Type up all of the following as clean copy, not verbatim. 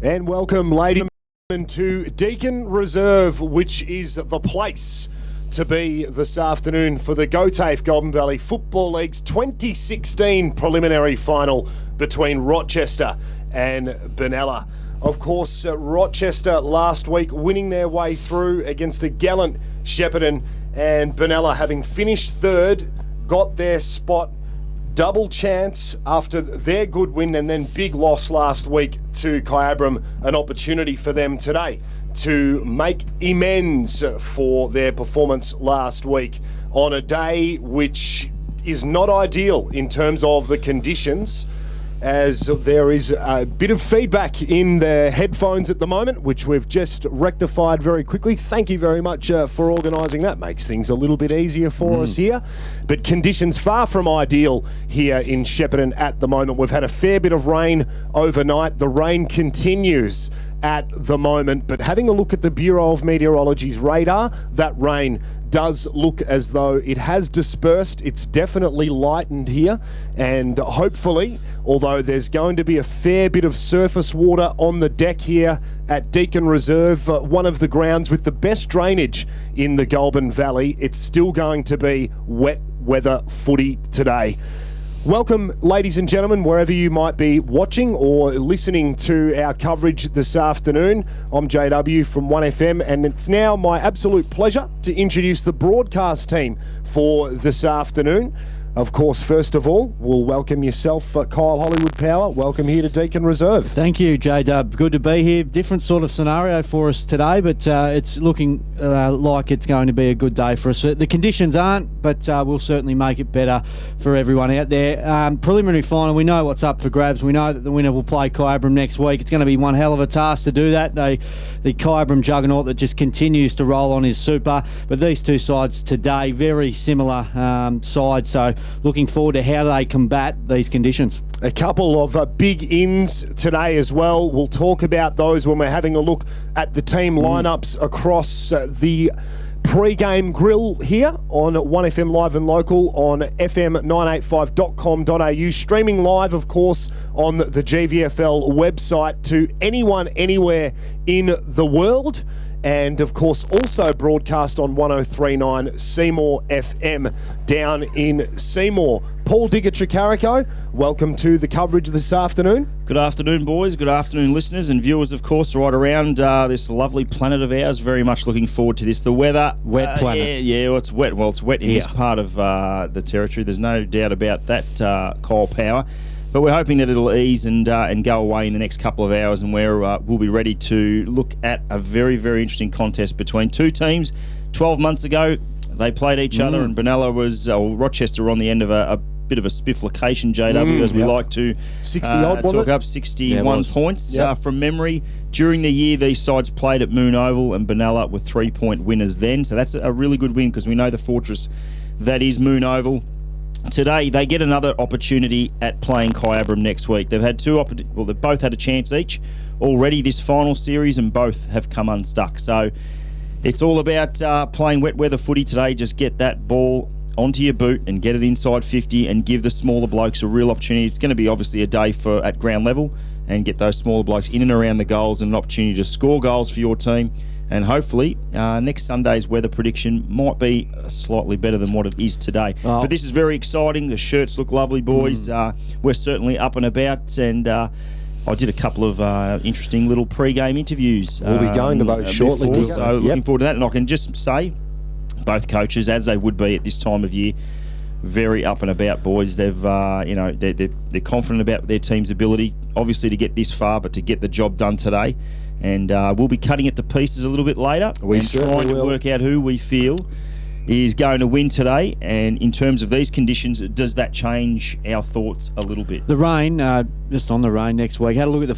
And welcome, ladies and gentlemen, to Deakin Reserve, which is the place to be this afternoon for the GOTAFE Goulburn Valley Football League's 2016 preliminary final between Rochester and Benalla. Of course, Rochester last week winning their way through against a gallant Shepparton, and Benalla, having finished third, got their spot. Double chance after their good win and then big loss last week to Kyabram. An opportunity for them today to make amends for their performance last week on a day which is not ideal in terms of the conditions, as there is a bit of feedback in the headphones at the moment, which we've just rectified very quickly. Thank you very much for organising that. Makes things a little bit easier for us here. But conditions far from ideal here in Shepparton at the moment. We've had a fair bit of rain overnight. The rain continues at the moment, but having a look at the Bureau of Meteorology's radar, that rain does look as though it has dispersed. It's definitely lightened here, and hopefully, although there's going to be a fair bit of surface water on the deck here at Deakin Reserve, one of the grounds with the best drainage in the Goulburn Valley, it's still going to be wet weather footy today. Welcome, ladies and gentlemen, wherever you might be watching or listening to our coverage this afternoon. I'm JW from 1FM, and it's now my absolute pleasure to introduce the broadcast team for this afternoon. Of course, first of all, we'll welcome yourself, Kyle Hollywood Power. Welcome here to Deakin Reserve. Thank you, J-Dub. Good to be here. Different sort of scenario for us today, but it's looking like it's going to be a good day for us. The conditions aren't, but we'll certainly make it better for everyone out there. Preliminary final, we know what's up for grabs. We know that the winner will play Kyabram next week. It's going to be one hell of a task to do that. The Kyabram juggernaut that just continues to roll on his super. But these two sides today, very similar sides, so looking forward to how they combat these conditions. A couple of big ins today as well. We'll talk about those when we're having a look at the team lineups across the pre-game grill here on 1FM Live and Local on fm985.com.au. Streaming live, of course, on the GVFL website to anyone, anywhere in the world. And, of course, also broadcast on 103.9 Seymour FM down in Seymour. Paul Digger-Tricarico, welcome to the coverage this afternoon. Good afternoon, boys. Good afternoon, listeners and viewers, of course, right around this lovely planet of ours. Very much looking forward to this. The weather... Wet planet. Yeah, well, it's wet. Well, it's wet in this part of the territory. There's no doubt about that, Kyle Power. But we're hoping that it'll ease and go away in the next couple of hours, and we'll be ready to look at a very, very interesting contest between two teams. 12 months ago, they played each other, and Rochester were on the end of a bit of a spifflication, JW, as we like to 60-odd, talk up, 61 points from memory. During the year, these sides played at Moon Oval, and Benalla were 3-point winners then. So that's a really good win, because we know the fortress that is Moon Oval. Today, they get another opportunity at playing Kyabram next week. They've had they've both had a chance each already this final series, and both have come unstuck. So it's all about playing wet weather footy today. Just get that ball onto your boot and get it inside 50 and give the smaller blokes a real opportunity. It's going to be obviously a day at ground level, and get those smaller blokes in and around the goals and an opportunity to score goals for your team. And hopefully next Sunday's weather prediction might be slightly better than what it is today. Oh. But this is very exciting. The shirts look lovely, boys. We're certainly up and about, and I did a couple of interesting little pre-game interviews. We'll be going to those shortly. So looking forward to that. And I can just say, both coaches, as they would be at this time of year, very up and about, boys. They've, they're confident about their team's ability, obviously, to get this far, but to get the job done today. And we'll be cutting it to pieces a little bit later and trying to work out who we feel is going to win today. And in terms of these conditions, does that change our thoughts a little bit? The rain, just on the rain next week, had a look at the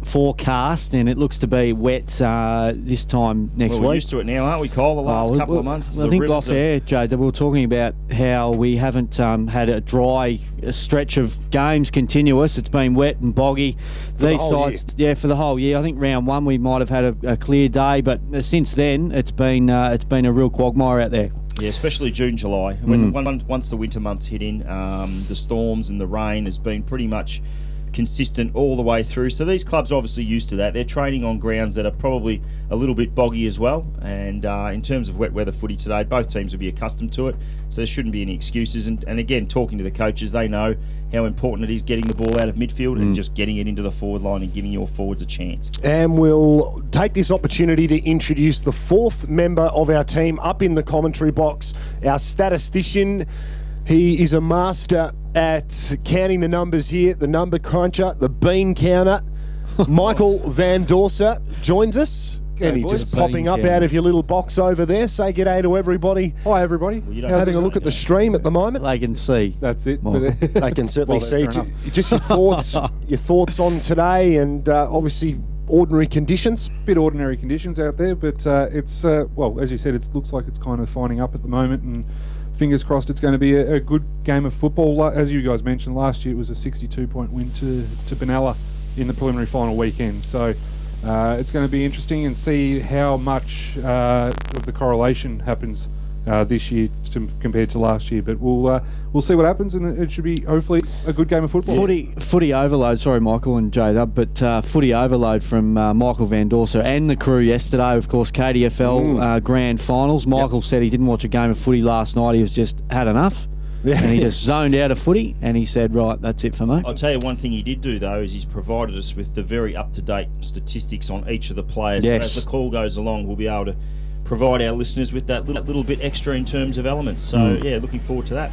forecast, and it looks to be wet this time next week. We're used to it now, aren't we, Kyle, the last couple of months? I think off air, Jay, we were talking about how we haven't had a dry stretch of games continuous. It's been wet and boggy. These sides, for the whole year. I think round one we might have had a clear day, but since then it's been a real quagmire out there. Yeah, especially June, July. Once the winter months hit in, the storms and the rain has been pretty much consistent all the way through. So these clubs are obviously used to that. They're training on grounds that are probably a little bit boggy as well. And in terms of wet weather footy today, both teams will be accustomed to it. So there shouldn't be any excuses. And again, talking to the coaches, they know how important it is getting the ball out of midfield and just getting it into the forward line and giving your forwards a chance. And we'll take this opportunity to introduce the fourth member of our team up in the commentary box, our statistician. He is a master at counting the numbers here, the number cruncher, the bean counter. Michael Van Dorser joins us. And he's just popping up out of your little box over there. Say g'day to everybody. Hi, everybody. Well, having a look at the stream at the moment. They can see. That's it. They can certainly see. Just your thoughts on today and obviously ordinary conditions. Bit ordinary conditions out there, but it's, well, as you said, it looks like it's kind of finding up at the moment, and fingers crossed it's going to be a good game of football. As you guys mentioned, last year it was a 62-point win to Benalla in the preliminary final weekend. So it's going to be interesting and see how much of the correlation happens this year compared to last year. But we'll see what happens, and it should be hopefully a good game of football. Footy overload. Sorry, Michael and J-Dub, but footy overload from Michael Van Dorser and the crew yesterday. Of course, KDFL grand finals. Michael said he didn't watch a game of footy last night. He was just had enough. And he just zoned out of footy, and he said, right, that's it for me. I'll tell you one thing he did do, though, is he's provided us with the very up-to-date statistics on each of the players. Yes. So as the call goes along, we'll be able to provide our listeners with that little bit extra in terms of elements. So, yeah, looking forward to that.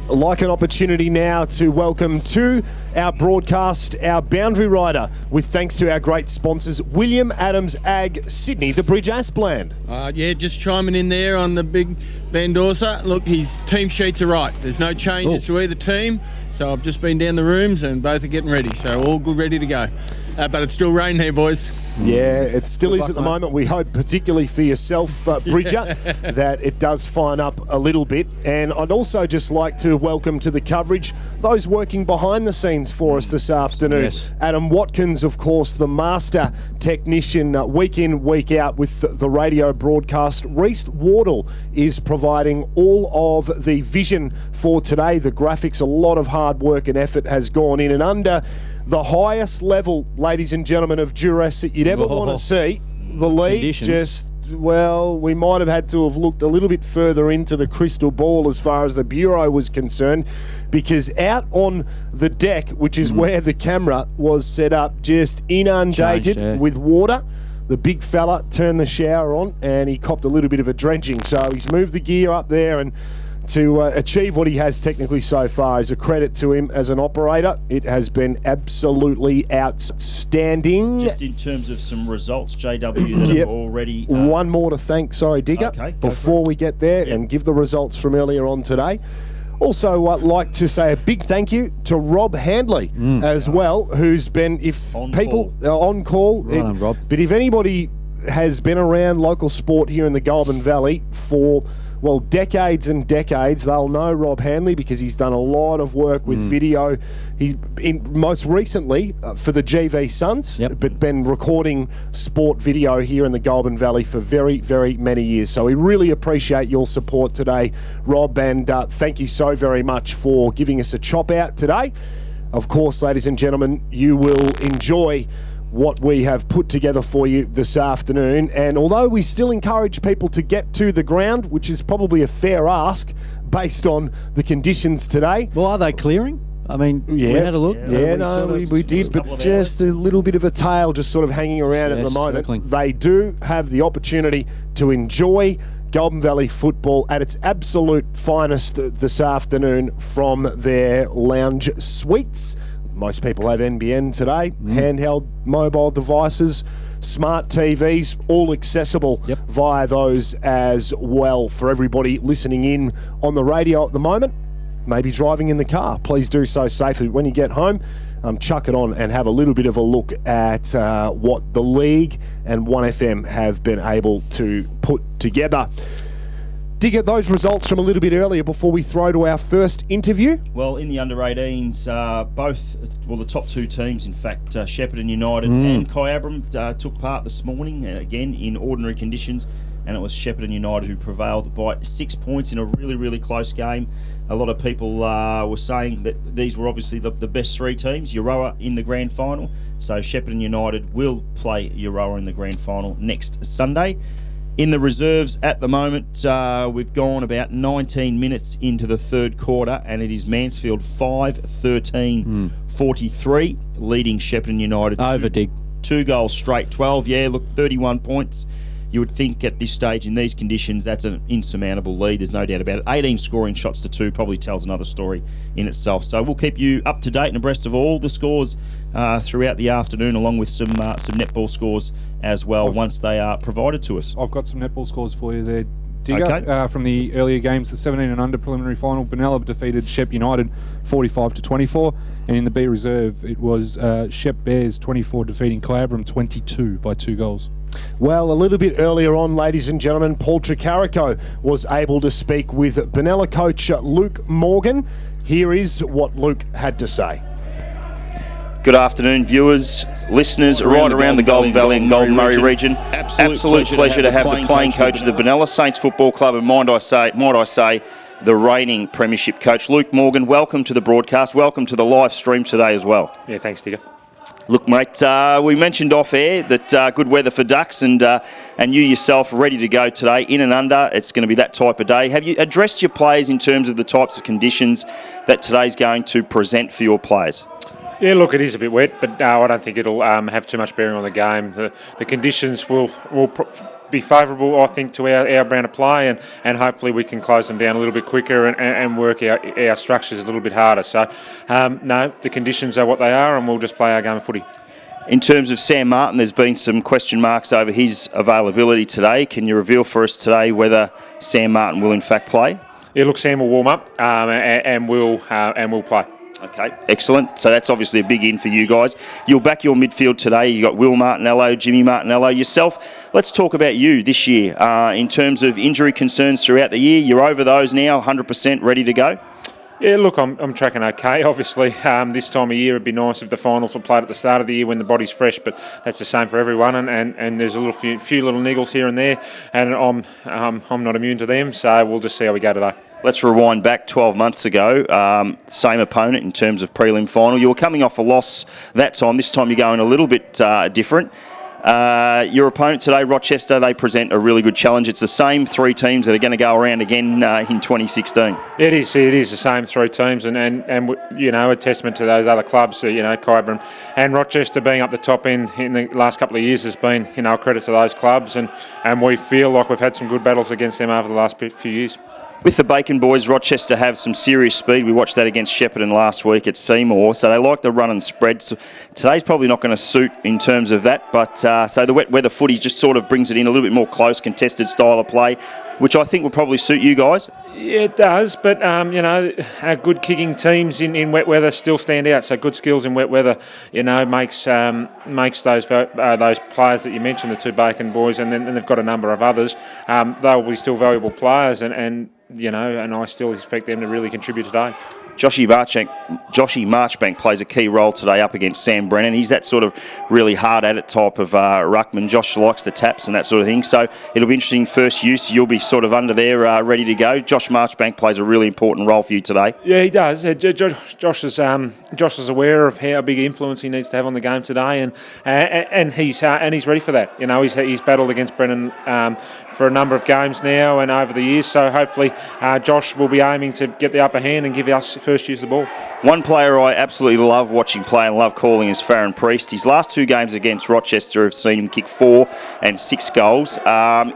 Like an opportunity now to welcome to our broadcast our boundary rider, with thanks to our great sponsors, William Adams Ag Sydney, the Bridge Aspland. Yeah, just chiming in there on the big Van Dorser. Look, his team sheets are right. There's no changes to either team. So I've just been down the rooms and both are getting ready. So all good, ready to go. But it's still raining here, boys. Yeah, it still is at the moment. We hope, particularly for yourself, Bridger, that it does fine up a little bit. And I'd also just like to welcome to the coverage those working behind the scenes for us this afternoon. Yes. Adam Watkins, of course, the master technician, week in, week out with the radio broadcast. Reese Wardle is providing all of the vision for today, the graphics. A lot of hard work and effort has gone in, and under the highest level, ladies and gentlemen, of duress that you'd ever want to see. The league Conditions. we might have had to have looked a little bit further into the crystal ball as far as the Bureau was concerned, because out on the deck, which is where the camera was set up, just inundated with water. The big fella turned the shower on and he copped a little bit of a drenching. So he's moved the gear up there, and to achieve what he has technically so far is a credit to him as an operator. It has been absolutely outstanding. Just in terms of some results, JW, that have already... One more to thank, Digger, before we get there and give the results from earlier on today. Also, I'd like to say a big thank you to Rob Handley as well, who's been, on call. Right on, Rob. But if anybody has been around local sport here in the Goulburn Valley for, well, decades and decades, they'll know Rob Handley because he's done a lot of work with video. He's most recently for the GV Suns, but been recording sport video here in the Goulburn Valley for very, very many years. So we really appreciate your support today, Rob, and thank you so very much for giving us a chop out today. Of course, ladies and gentlemen, you will enjoy what we have put together for you this afternoon. And although we still encourage people to get to the ground, which is probably a fair ask based on the conditions today. Well, are they clearing? I mean, we had a look. We did, but just a little bit of a tail just sort of hanging around at the moment. Circling. They do have the opportunity to enjoy Goulburn Valley football at its absolute finest this afternoon from their lounge suites. Most people have NBN today, handheld mobile devices, smart TVs, all accessible via those as well for everybody listening in on the radio at the moment. Maybe driving in the car. Please do so safely. When you get home, chuck it on and have a little bit of a look at what the league and 1FM have been able to put together. Digger, those results from a little bit earlier before we throw to our first interview. Well, in the under-18s, the top two teams, in fact, Shepparton United and Kyabram took part this morning, again, in ordinary conditions. and it was Shepparton United who prevailed by 6 points in a really, really close game. A lot of people were saying that these were obviously the best three teams, Euroa in the grand final. So Shepparton United will play Euroa in the grand final next Sunday. In the reserves at the moment, we've gone about 19 minutes into the third quarter, and it is Mansfield 5-13-43, leading Shepparton United. Overdig. 2 goals straight, 12, 31 points. You would think at this stage in these conditions that's an insurmountable lead, there's no doubt about it. 18 scoring shots to 2 probably tells another story in itself. So we'll keep you up to date and abreast of all the scores throughout the afternoon, along with some netball scores as well once they are provided to us. I've got some netball scores for you there, Digger. Okay. From the earlier games, the 17 and under preliminary final, Benalla defeated Shep United 45-24, and in the B reserve it was Shep Bears 24 defeating Cloudborough 22 by 2 goals. Well, a little bit earlier on, ladies and gentlemen, Paul Tricarico was able to speak with Benalla coach Luke Morgan. Here is what Luke had to say. Good afternoon, viewers, listeners right around the Goulburn Valley and Golden Murray region. Absolute pleasure to have the playing coach of the Benalla Saints Football Club, and might I say, the reigning premiership coach, Luke Morgan. Welcome to the broadcast. Welcome to the live stream today as well. Yeah, thanks, Digger. Look, mate, we mentioned off air that good weather for ducks, and you yourself ready to go today, in and under. It's going to be that type of day. Have you addressed your players in terms of the types of conditions that today's going to present for your players? Yeah, look, it is a bit wet, but I don't think it'll have too much bearing on the game. The conditions will be favourable, I think, to our brand of play, and hopefully we can close them down a little bit quicker and work our structures a little bit harder. So, no, the conditions are what they are, and we'll just play our game of footy. In terms of Sam Martin, there's been some question marks over his availability today. Can you reveal for us today whether Sam Martin will in fact play? Yeah, look, Sam will warm up and we'll play. Okay, excellent. So that's obviously a big in for you guys. You'll back your midfield today. You've got Will Martinello, Jimmy Martinello, yourself. Let's talk about you this year. In terms of injury concerns throughout the year, you're over those now, 100% ready to go? Yeah, look, I'm tracking okay. Obviously, this time of year it'd be nice if the finals were played at the start of the year when the body's fresh, but that's the same for everyone, and there's a few little niggles here and there, and I'm not immune to them, so we'll just see how we go today. Let's rewind back 12 months ago. Same opponent in terms of prelim final. You were coming off a loss that time. This time you're going a little bit different. Your opponent today, Rochester, they present a really good challenge. It's the same 3 teams that are going to go around again in 2016. It is the same 3 teams, and you know, a testament to those other clubs. You know, Goulburn and Rochester being up the top end in the last couple of years has been, you know, a credit to those clubs, and we feel like we've had some good battles against them over the last few years. With the Bacon boys, Rochester have some serious speed. We watched that against Shepparton last week at Seymour, so they like the run and spread. So today's probably not going to suit in terms of that, but so the wet weather footy just sort of brings it in a little bit more close, contested style of play, which I think will probably suit you guys. Yeah, it does, but you know, our good kicking teams in wet weather still stand out. So good skills in wet weather, you know, makes those players that you mentioned, the 2 Bacon boys, and then they've got a number of others. They'll be still valuable players, and you know, and I still expect them to really contribute today. Joshy Marchbank plays a key role today up against Sam Brennan. He's that sort of really hard-at-it type of ruckman. Josh likes the taps and that sort of thing. So it'll be interesting first use. You'll be sort of under there ready to go. Josh Marchbank plays a really important role for you today. Yeah, he does. Josh is aware of how big influence he needs to have on the game today, and he's ready for that. You know, he's battled against Brennan for a number of games now and over the years. So hopefully Josh will be aiming to get the upper hand and give us first use of the ball. One player I absolutely love watching play and love calling is Farron Priest. His last 2 games against Rochester have seen him kick 4 and 6 goals.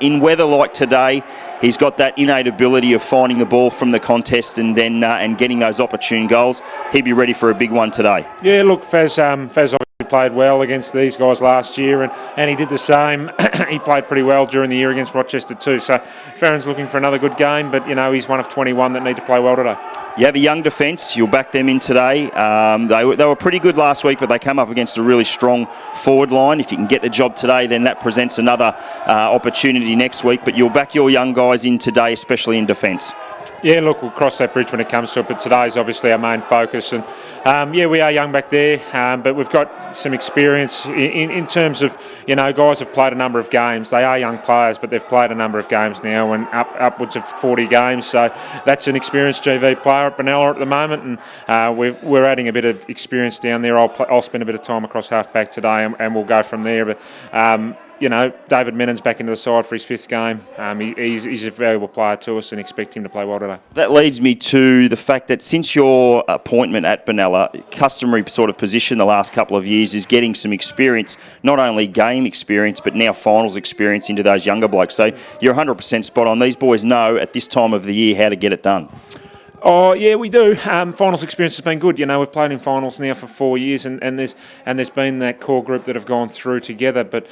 In weather like today, he's got that innate ability of finding the ball from the contest and then and getting those opportune goals. He'd be ready for a big one today. Yeah, look, Faz obviously played well against these guys last year, and he did the same. He played pretty well during the year against Rochester too. So Farron's looking for another good game, but you know, he's one of 21 that need to play well today. You have a young defence. You'll back them in today. They were pretty good last week, but they come up against a really strong forward line. If you can get the job today, then that presents another opportunity next week. But you'll back your young guys in today, especially in defence. Yeah, look, we'll cross that bridge when it comes to it, but today's obviously our main focus. And we are young back there, but we've got some experience in terms of, guys have played a number of games. They are young players, but they've played a number of games now, and upwards of 40 games. So that's an experienced GV player at Benalla at the moment, and we're adding a bit of experience down there. I'll spend a bit of time across half-back today, and we'll go from there. But David Mennon's back into the side for his 5th game. He's a valuable player to us and expect him to play well today. That leads me to the fact that since your appointment at Benalla, customary sort of position the last couple of years is getting some experience, not only game experience, but now finals experience into those younger blokes. So you're 100% spot on. These boys know at this time of the year how to get it done. Oh yeah, we do. Finals experience has been good. We've played in finals now for 4 years, and there's been that core group that have gone through together. But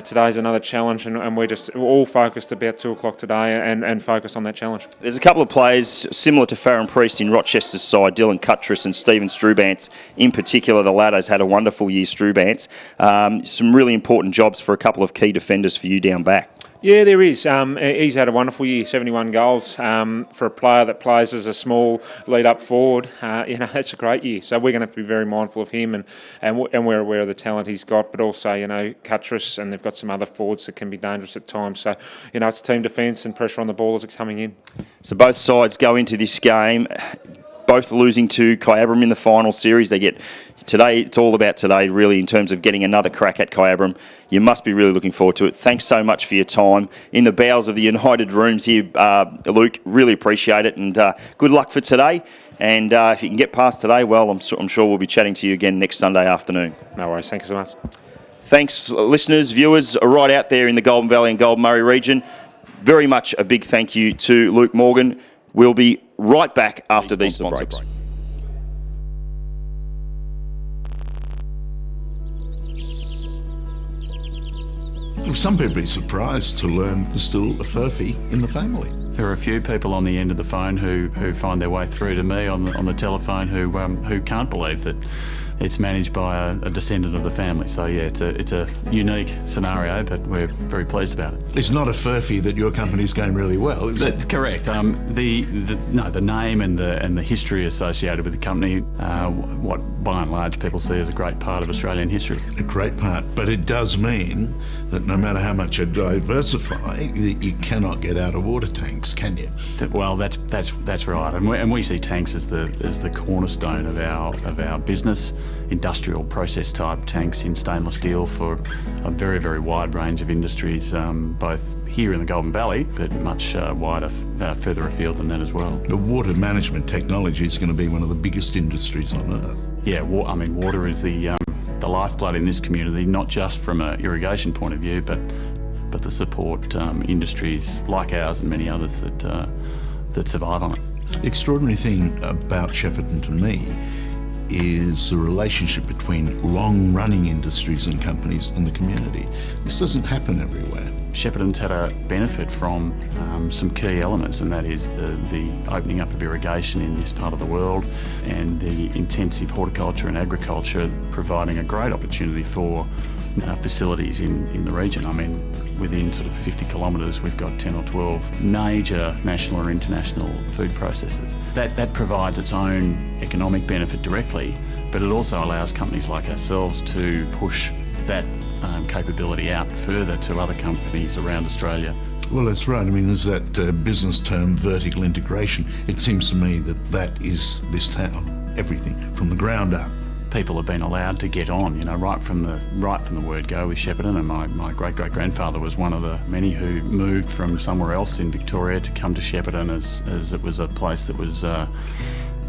today's another challenge, and we're just all focused about 2:00 today and focused on that challenge. There's a couple of players similar to Farron Priest in Rochester's side, Dylan Cuttress and Stephen Strubance. In particular, the latter's had a wonderful year, Strubance. Some really important jobs for a couple of key defenders for you down back. Yeah, there is. He's had a wonderful year, 71 goals. For a player that plays as a small lead-up forward, that's a great year. So we're going to have to be very mindful of him, and we're aware of the talent he's got, but also, Cuttress, and they've got some other forwards that can be dangerous at times. So, it's team defence and pressure on the ball as it's coming in. So both sides go into this game, both losing to Kyabram in the final series. They get today. It's all about today, really, in terms of getting another crack at Kyabram. You must be really looking forward to it. Thanks so much for your time in the bowels of the United rooms here, Luke. Really appreciate it, and good luck for today. And if you can get past today, well, I'm sure we'll be chatting to you again next Sunday afternoon. No worries. Thank you so much. Thanks, listeners, viewers, right out there in the Goulburn Valley and Goulburn Murray region. Very much a big thank you to Luke Morgan. We'll be right back after these sponsor breaks. Some people are surprised to learn there's still a furphy in the family. There are a few people on the end of the phone who find their way through to me on the telephone who can't believe that it's managed by a descendant of the family. So yeah, it's a unique scenario, but we're very pleased about it. It's not a furphy that your company's going really well, is it? Correct. The name and the history associated with the company, what by and large people see as a great part of Australian history. A great part, but it does mean that no matter how much you diversify, you cannot get out of water tanks, can you? Well, that's right, and we see tanks as the cornerstone of our business. Industrial process type tanks in stainless steel for a very, very wide range of industries, both here in the Goulburn Valley, but much wider, further afield than that as well. The water management technology is going to be one of the biggest industries on earth. Yeah, water is the lifeblood in this community, not just from an irrigation point of view, but the support industries like ours and many others that survive on it. The extraordinary thing about Shepparton to me is the relationship between long-running industries and companies and the community. This doesn't happen everywhere. Shepparton's had a benefit from some key elements, and that is the opening up of irrigation in this part of the world and the intensive horticulture and agriculture providing a great opportunity for facilities in the region. I mean, within sort of 50 kilometres we've got 10 or 12 major national or international food processors. That provides its own economic benefit directly, but it also allows companies like ourselves to push that capability out further to other companies around Australia. Well, that's right. I mean, there's that business term, vertical integration. It seems to me that is this town, everything from the ground up. People have been allowed to get on, right from the word go with Shepparton, and my great-great-grandfather was one of the many who moved from somewhere else in Victoria to come to Shepparton as it was a place that was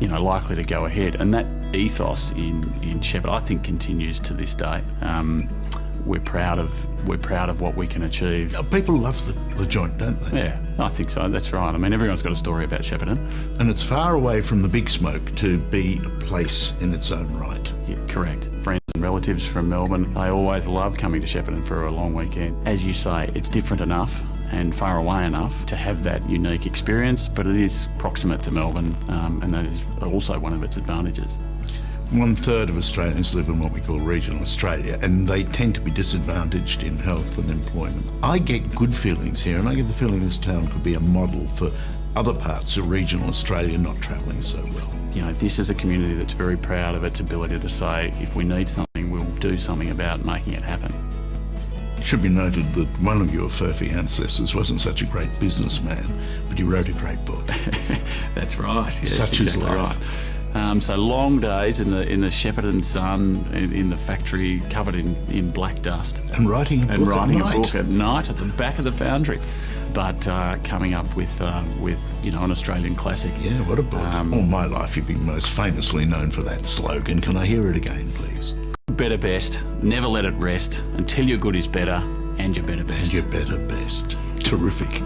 likely to go ahead. And that ethos in Shepparton, I think, continues to this day. We're proud of what we can achieve. People love the joint, don't they? Yeah, I think so. That's right. I mean, everyone's got a story about Shepparton. And it's far away from the big smoke to be a place in its own right. Yeah, correct. Friends and relatives from Melbourne, they always love coming to Shepparton for a long weekend. As you say, it's different enough and far away enough to have that unique experience, but it is proximate to Melbourne, and that is also one of its advantages. 1/3 of Australians live in what we call regional Australia, and they tend to be disadvantaged in health and employment. I get good feelings here, and I get the feeling this town could be a model for other parts of regional Australia not travelling so well. You know, this is a community that's very proud of its ability to say, if we need something, we'll do something about making it happen. It should be noted that one of your Furphy ancestors wasn't such a great businessman, but he wrote a great book. That's right. Yes, Such is exactly life. right. So long days in the Shepparton sun, in the factory, covered in black dust, And writing a book at night at the back of the foundry. But coming up with an Australian classic. Yeah, what a book. All my life you've been most famously known for that slogan. Can I hear it again, please? Better best, never let it rest, until your good is better and your better best. And your better best. Terrific.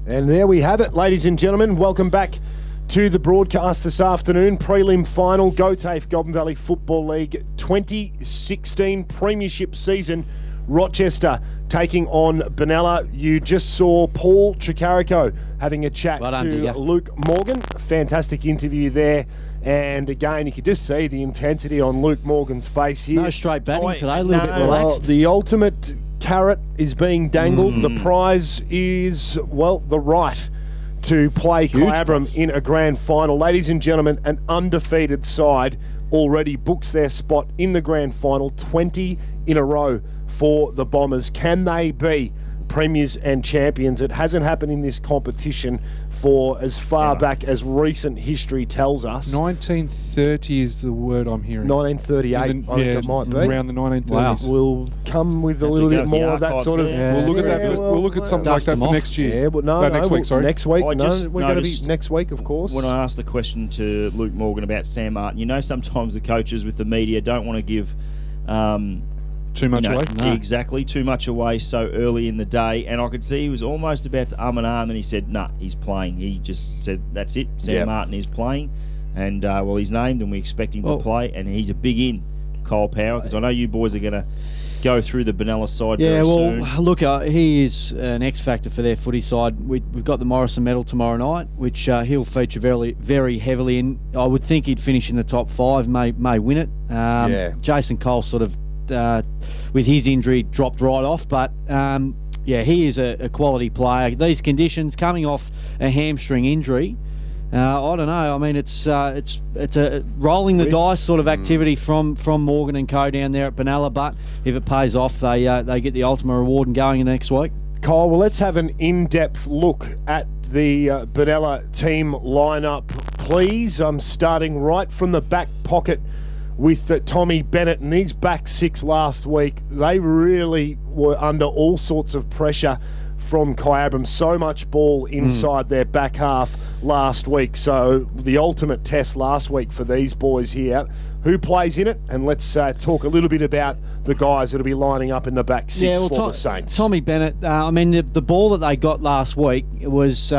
And there we have it, ladies and gentlemen. Welcome back to the broadcast this afternoon. Prelim final, GOTAFE Goulburn Valley Football League 2016 Premiership season. Rochester taking on Benalla. You just saw Paul Tricarico having a chat to Luke Morgan. Fantastic interview there. And again, you could just see the intensity on Luke Morgan's face here. No straight batting today, a little bit relaxed. The ultimate carrot is being dangled. The prize is, well, the right to play Kyabram in a grand final. Ladies and gentlemen, an undefeated side already books their spot in the grand final, 20 in a row for the Bombers. Can they be premiers and champions? It hasn't happened in this competition for as far back as recent history tells us. 1930 is the word I'm hearing. 1938, I think it might be. Around the 1930s. We'll come with a little bit more of that sort of... We'll look at that. We'll look at something like that for next year. Yeah, but next week, sorry. Next week. I just we're going to be next week, of course. When I asked the question to Luke Morgan about Sam Martin, you know, sometimes the coaches with the media don't want to give... too much away? No. Exactly, too much away so early in the day. And I could see he was almost about to and ah, and then he said, nah, he's playing. He just said, that's it, Sam Martin is playing. And, well, he's named and we expect him to play. And he's a big in, Kyle Power, because I know you boys are going to go through the Benalla side very soon. Look, he is an X-factor for their footy side. We've got the Morrison medal tomorrow night, which he'll feature very, very heavily in. I would think he'd finish in the top 5, may win it. Jason Cole sort of, with his injury, dropped right off, but he is a quality player. These conditions, coming off a hamstring injury, I don't know. I mean, it's a rolling the dice sort of activity from Morgan and co down there at Benalla, but if it pays off, they get the ultimate reward and going in next week. Kyle, well, let's have an in-depth look at the Benalla team lineup, please. I'm starting right from the back pocket with Tommy Bennett, and these back six last week, they really were under all sorts of pressure from Kyabram. So much ball inside their back half last week. So the ultimate test last week for these boys here. Who plays in it? And let's talk a little bit about the guys that'll be lining up in the back six for the Saints. Tommy Bennett, I mean, the ball that they got last week was...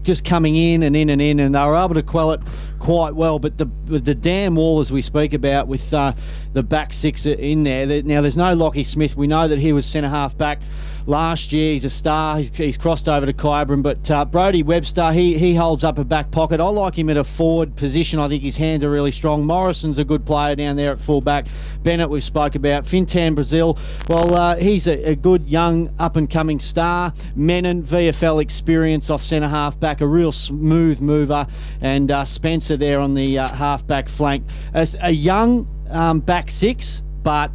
just coming in, and they were able to quell it quite well. But the damn wall, as we speak about, with the back six in there. Now, there's no Lockie Smith. We know that he was centre half back last year. He's a star. He's crossed over to Kyabram. But Brodie Webster, he holds up a back pocket. I like him at a forward position. I think his hands are really strong. Morrison's a good player down there at full back. Bennett we spoke about. Fintan Brazil, well, he's a good young up-and-coming star. Menon, VFL experience off centre half back, a real smooth mover. And Spencer there on the half back flank. As a young back six, but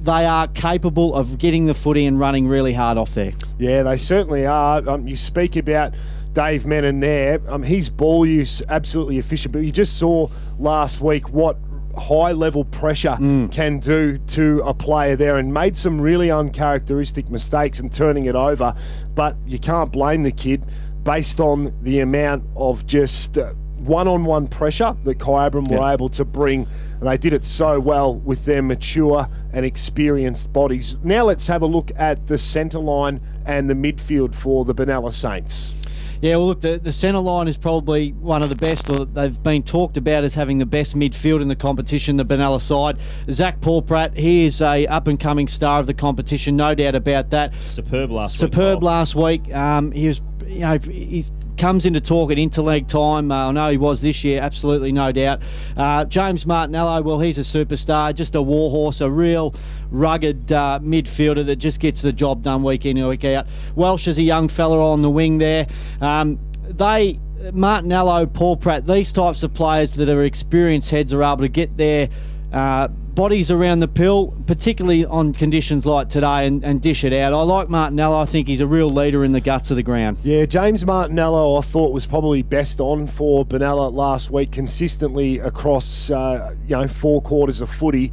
they are capable of getting the footy and running really hard off there. Yeah, they certainly are. You speak about Dave Menon there. His ball use absolutely efficient, but you just saw last week what high-level pressure can do to a player there, and made some really uncharacteristic mistakes in turning it over. But you can't blame the kid based on the amount of just one-on-one pressure that Kyabram were able to bring, and they did it so well with their mature and experienced bodies. Now let's have a look at the centre line and the midfield for the Benalla Saints. Yeah, well, look, the centre line is probably one of the best, or they've been talked about as having the best midfield in the competition, the Benalla side. Zach Paul-Pratt, he is a up-and-coming star of the competition, no doubt about that. Superb last week. He was, he's comes into talk at interleague time. I know he was this year, absolutely no doubt. James Martinello, well, he's a superstar, just a warhorse, a real rugged midfielder that just gets the job done week in and week out. Welsh is a young fella on the wing there. Martinello, Paul-Pratt, these types of players that are experienced heads are able to get their bodies around the pill, particularly on conditions like today, and dish it out. I like Martinello. I think he's a real leader in the guts of the ground. Yeah, James Martinello, I thought, was probably best on for Benalla last week, consistently across 4 quarters of footy.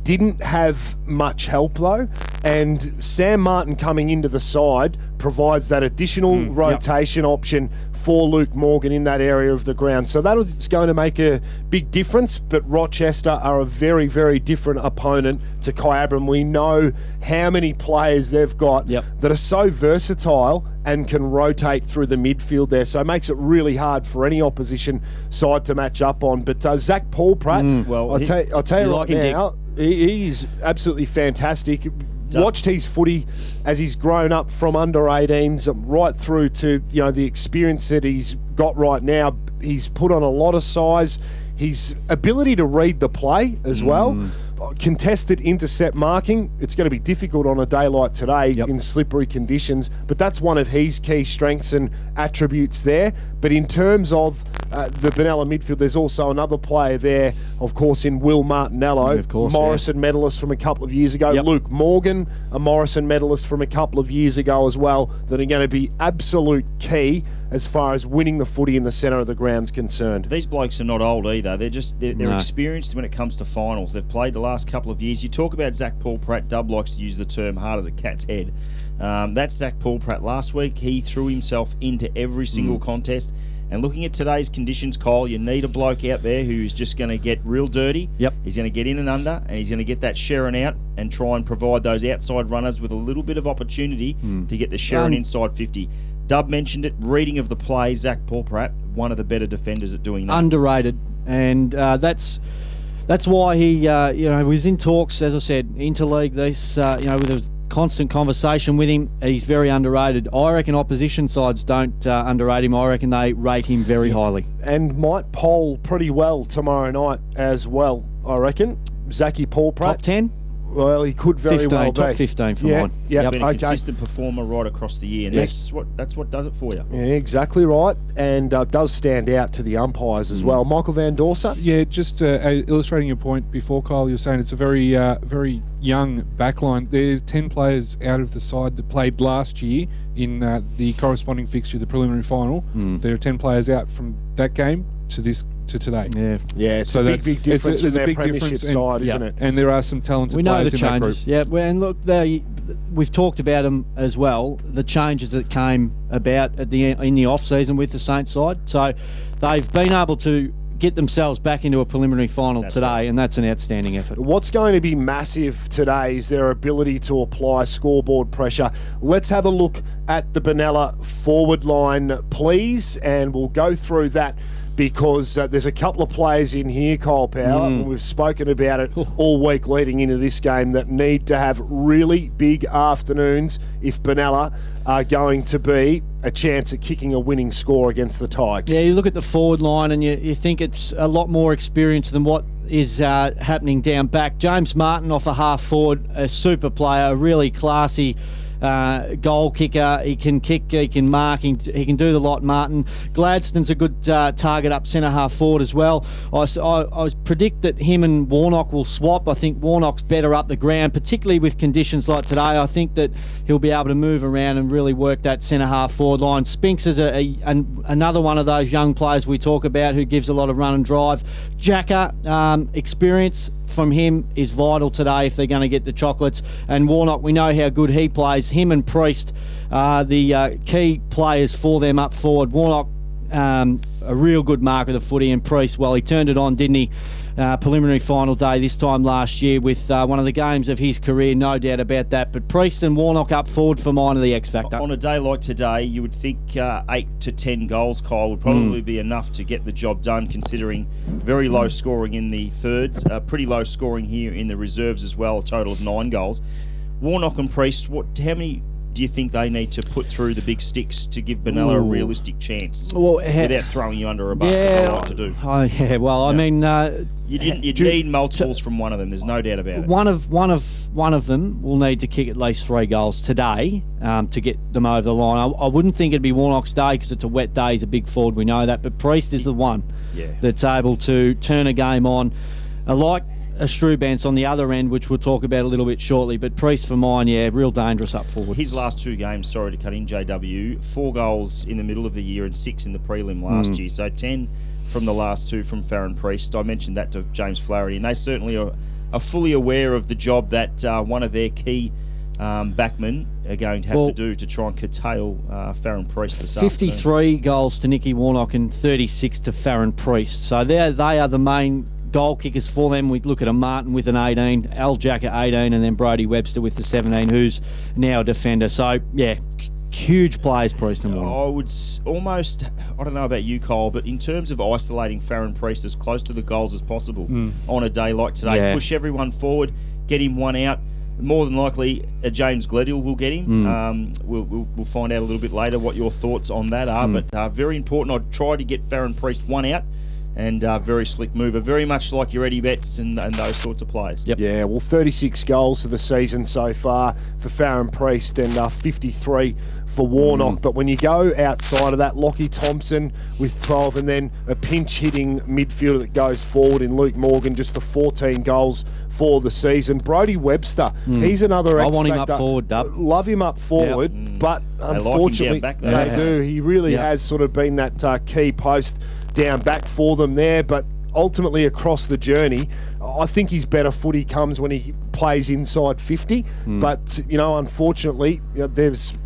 Didn't have much help though, and Sam Martin coming into the side provides that additional rotation option for Luke Morgan in that area of the ground. So that's going to make a big difference, but Rochester are a very, very different opponent to Kyabram. We know how many players they've got that are so versatile and can rotate through the midfield there. So it makes it really hard for any opposition side to match up on. But Zach Paul-Pratt, I'll tell you right now, he's absolutely fantastic. Watched his footy as he's grown up from under 18s right through to the experience that he's got right now. He's put on a lot of size. His ability to read the play as well. Contested intercept marking, it's going to be difficult on a day like today in slippery conditions, but that's one of his key strengths and attributes there. But in terms of the Benalla midfield, there's also another player there, of course, in Will Martinello, Morrison medalist from a couple of years ago. Luke Morgan, a Morrison medalist from a couple of years ago as well, that are going to be absolute key as far as winning the footy in the centre of the ground's concerned. These blokes are not old either. They're experienced when it comes to finals. They've played the last couple of years. You talk about Zach Paul-Pratt. Dub likes to use the term hard as a cat's head. That's Zach Paul-Pratt. Last week, he threw himself into every single contest. And looking at today's conditions, Kyle, you need a bloke out there who's just going to get real dirty. He's going to get in and under, and he's going to get that Sharon out and try and provide those outside runners with a little bit of opportunity to get the Sharon inside 50. Dub mentioned it, reading of the play, Zach Paul-Pratt, one of the better defenders at doing that. Underrated, and that's why he was in talks, as I said, interleague. This with a constant conversation with him. He's very underrated. I reckon opposition sides don't underrate him. I reckon they rate him very highly, and might poll pretty well tomorrow night as well. I reckon Zachy Paul-Pratt, top 10. Well, he could very 15, well be. top 15 for mine. He's been a consistent performer right across the year, and that's what does it for you. Yeah, exactly right, and does stand out to the umpires as well. Michael Van Dorsa? Yeah, just illustrating your point before, Kyle, you were saying it's a very very young backline. There's 10 players out of the side that played last year in the corresponding fixture, the preliminary final. There are 10 players out from that game to today. It's a big difference. There's a big difference side, isn't it? And there are some talented players in that group. Yeah, and look, we've talked about them as well. The changes that came about in the off season with the Saints side, so they've been able to get themselves back into a preliminary final today, and that's an outstanding effort. What's going to be massive today is their ability to apply scoreboard pressure. Let's have a look at the Benalla forward line, please, and we'll go through that, because there's a couple of players in here, Kyle Power, and we've spoken about it all week leading into this game, that need to have really big afternoons if Benalla are going to be a chance at kicking a winning score against the Tigers. Yeah, you look at the forward line and you think it's a lot more experience than what is happening down back. James Martin off a half forward, a super player, a really classy goal kicker. He can kick, he can mark, he can do the lot. Martin Gladstone's a good target up centre half forward as well. I predict that him and Warnock will swap. I think Warnock's better up the ground, particularly with conditions like today. I think that he'll be able to move around and really work that centre half forward line. Spinks is another one of those young players we talk about who gives a lot of run and drive. Jacker, experience from him is vital today if they're going to get the chocolates. And Warnock, we know how good he plays. Him and Priest are the key players for them up forward. Warnock a real good mark of the footy. And Priest, well, he turned it on, didn't he? Preliminary final day this time last year with one of the games of his career, no doubt about that. But Priest and Warnock up forward for mine are the X factor. On a day like today, you would think 8 to 10 goals, Kyle, would probably be enough to get the job done, considering very low scoring in the thirds, pretty low scoring here in the reserves as well, a total of 9 goals. Warnock and Priest, how many do you think they need to put through the big sticks to give Benalla a realistic chance without throwing you under a bus, as I like to do? I mean... You'd need multiples from one of them, there's no doubt about it. One of them will need to kick at least 3 goals today to get them over the line. I wouldn't think it'd be Warnock's day because it's a wet day, he's a big forward, we know that, but Priest is the one that's able to turn a game on. Like a Strubance on the other end, which we'll talk about a little bit shortly, but Priest for mine, real dangerous up forward. His last 2 games, sorry to cut in, JW, 4 goals in the middle of the year and 6 in the prelim last year, so 10 from the last 2 from Farron Priest. I mentioned that to James Flaherty, and they certainly are fully aware of the job that one of their key backmen are going to have to do to try and curtail Farron Priest this afternoon. 53 goals to Nicky Warnock and 36 to Farron Priest, so they are the main goal kickers for them. We look at a Martin with an 18, Al Jack at 18, and then Brody Webster with the 17, who's now a defender. So, huge players, Priest and Warnock. I would almost, I don't know about you, Kyle, but in terms of isolating Farron Priest as close to the goals as possible on a day like today, push everyone forward, get him one out. More than likely, James Gledhill will get him. We'll find out a little bit later what your thoughts on that are, but very important. I'd try to get Farron Priest one out. And very slick mover, very much like your Eddie Betts and those sorts of players. Yeah, well, 36 goals for the season so far for Farron Priest and 53 for Warnock. But when you go outside of that, Lockie Thompson with 12 and then a pinch-hitting midfielder that goes forward in Luke Morgan, just the 14 goals for the season. Brody Webster, he's another X factor. I want him up forward, Dub. Love him up forward, but unfortunately, they do. He really has sort of been that key post down back for them there, but ultimately across the journey, I think his better footy comes when he plays inside 50. But unfortunately, there's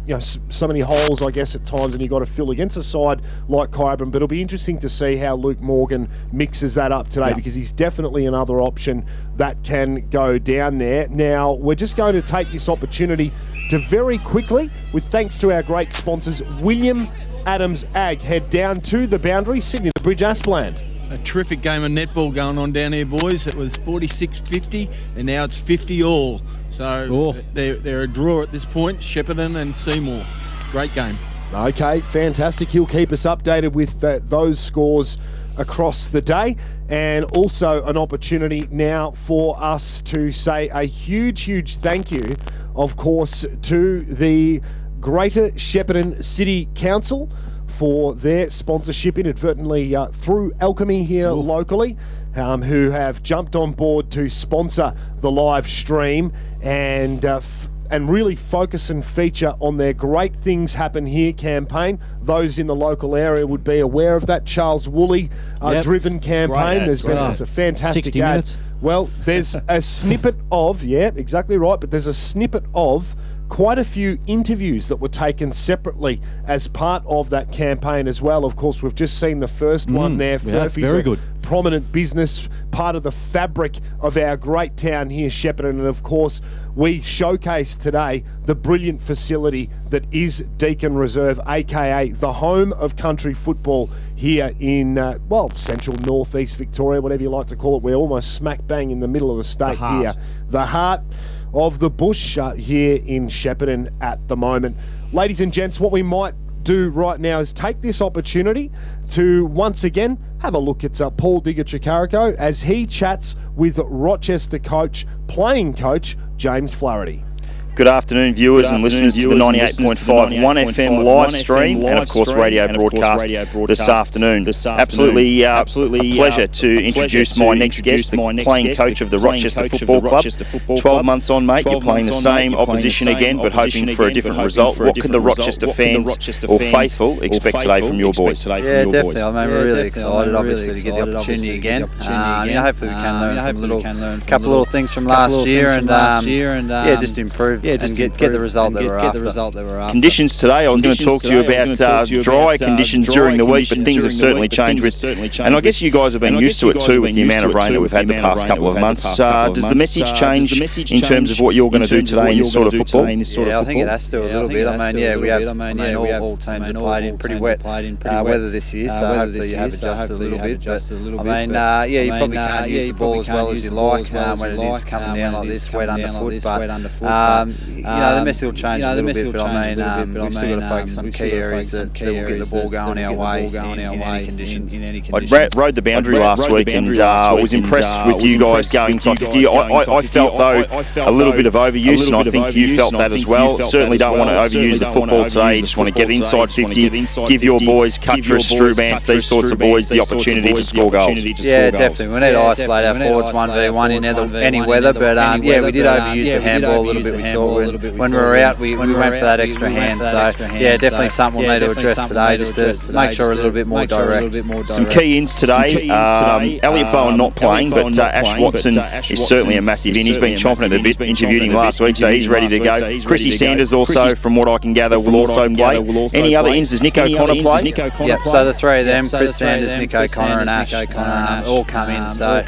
so many holes, I guess, at times, and you've got to fill against a side like Kyburn. But it'll be interesting to see how Luke Morgan mixes that up today, because he's definitely another option that can go down there. Now, we're just going to take this opportunity to very quickly, with thanks to our great sponsors, William Adams Ag, head down to the boundary, Sydney the Bridge, Aspland. A terrific game of netball going on down here, boys. It was 46-50 and now it's 50 all. So they're a draw at this point, Shepparton and Seymour. Great game. Okay, fantastic. He'll keep us updated with those scores across the day, and also an opportunity now for us to say a huge thank you, of course, to the Greater Shepparton City Council for their sponsorship inadvertently through Alchemy here locally, who have jumped on board to sponsor the live stream and really focus and feature on their Great Things Happen Here campaign. Those in the local area would be aware of that Charles Woolley driven campaign. It's a fantastic 60 ad. minutes. Well, there's a snippet of, exactly right, but there's a snippet of quite a few interviews that were taken separately as part of that campaign as well. Of course, we've just seen the first one there. Very good. Prominent business, part of the fabric of our great town here, Shepparton. And of course, we showcase today the brilliant facility that is Deakin Reserve, aka the home of country football here in, central northeast Victoria, whatever you like to call it. We're almost smack bang in the middle of the state here. The heart of the bush here in Shepparton at the moment. Ladies and gents, what we might do right now is take this opportunity to once again have a look at Paul Digger-Chikarico as he chats with Rochester playing coach James Flaherty. Good afternoon, viewers and listeners to the 98.5 1FM live stream and, of course, radio broadcast this afternoon. Absolutely a pleasure to introduce my next guest, the playing coach of the Rochester Football Club. 12 months on, mate, you're playing the same opposition again, but hoping for a different result. What can the Rochester fans or faithful expect today from your boys? Yeah, definitely. I mean, we're really excited, obviously, to get the opportunity again. Hopefully we can learn from a couple of little things from last year and just improve just get the result that we're after. Conditions today, I was going to talk to you about dry conditions during the week, but things have certainly changed and I guess you guys have been used to it too with the amount of rain that we've had the past couple of months. Does the message change in terms of what you're going to do today in this sort of football? Yeah, I think it has to a little bit. We have all teams have played in pretty wet weather this year, so hopefully you have adjusted a little bit. But you probably can't use the ball as well as you like when it is coming down like this, wet underfoot. But the message will change a little bit. But we've still got to focus on key areas that will get the ball going our way in any conditions. I rode the boundary last week and was impressed with you guys going top 50. I felt though a little bit of overuse, and I think you felt that as well. Certainly don't want to overuse the football today. You just want to get inside 50, give your boys, Cuttress, Strubance, these sorts of boys the opportunity to score goals. Yeah, definitely. We need to isolate our forwards 1v1 in any weather. But we did overuse the handball a little bit. We thought when we were out, we went for that extra hand. So definitely something we'll need to address today, just to make sure we're a little bit more direct. Some key ins today. Elliot Bowen not playing, but Ash Watson is certainly a massive in. He's been chomping at the bit. Interviewed him last week, so he's ready to go. Chrissy Sanders also, from what I can gather, will also play. Any other ins? Does Nick O'Connor play? Yep, so the three of them, Chris Sanders, Nick O'Connor and Ash, all come in. So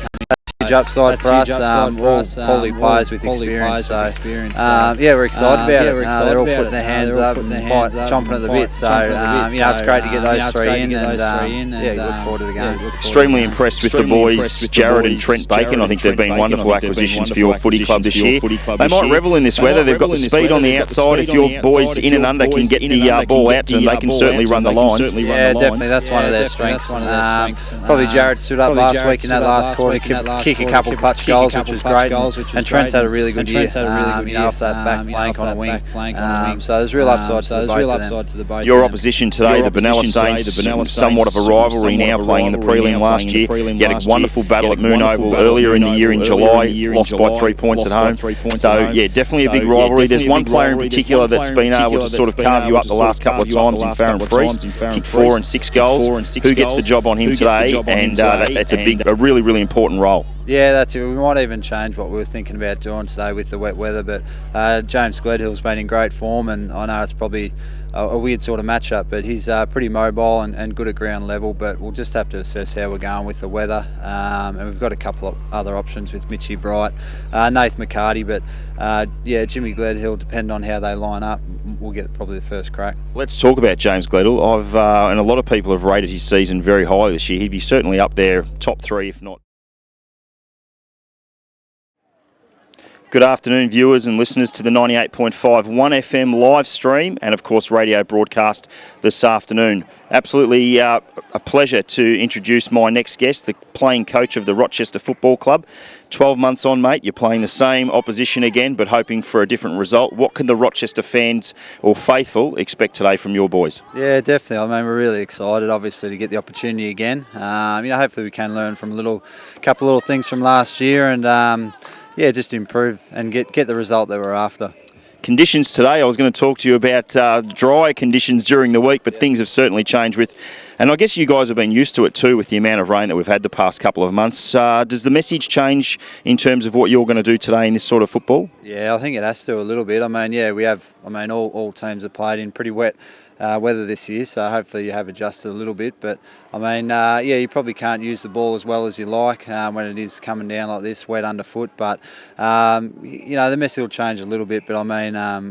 huge upside for us, all quality players with experience. So we're excited about it. They're all putting their hands up and chomping at the bit. So it's great to get those three in, and look forward to the game. Extremely impressed with the boys, Jared and Trent Bacon. I think they've been wonderful acquisitions for your footy club this year. They might revel in this weather. They've got the speed on the outside. If your boys in and under can get the ball out to them, they can certainly run the lines. Yeah, definitely. That's one of their strengths. Probably Jared stood up last week in that last quarter, kick a couple clutch goals, which was great. And Trent's had a really good year. Off that back flank on a wing. So there's real upside to the both. Your opposition today, the Benalla Saints, somewhat of a rivalry now, playing in the prelim last year. You had a wonderful battle at Moon Oval earlier in the year in July, lost by 3 points at home. So definitely a big rivalry. There's one player in particular that's been able to sort of carve you up the last couple of times in Farron Priest, kicked 4 and 6 goals. Who gets the job on him today? And that's a really, really important role. Yeah, that's it. We might even change what we were thinking about doing today with the wet weather, but James Gledhill's been in great form, and I know it's probably a weird sort of matchup, but he's pretty mobile and good at ground level, but we'll just have to assess how we're going with the weather. And we've got a couple of other options with Mitchie Bright, Nath McCarty, but Jimmy Gledhill, depending on how they line up, we'll get probably the first crack. Let's talk about James Gledhill. And a lot of people have rated his season very highly this year. He'd be certainly up there, top 3, if not. Good afternoon, viewers and listeners to the 98.5 1FM live stream and, of course, radio broadcast this afternoon. Absolutely a pleasure to introduce my next guest, the playing coach of the Rochester Football Club. 12 months on, mate, you're playing the same opposition again, but hoping for a different result. What can the Rochester fans or faithful expect today from your boys? Yeah, definitely. We're really excited, obviously, to get the opportunity again. Hopefully we can learn from a couple little things from last year and just improve and get the result that we're after. Conditions today, I was going to talk to you about dry conditions during the week, but things have certainly changed and I guess you guys have been used to it too with the amount of rain that we've had the past couple of months. Does the message change in terms of what you're going to do today in this sort of football? Yeah, I think it has to a little bit. We have, all teams have played in pretty wet weather this year, so hopefully you have adjusted a little bit, but you probably can't use the ball as well as you like when it is coming down like this, wet underfoot, but the message will change a little bit, but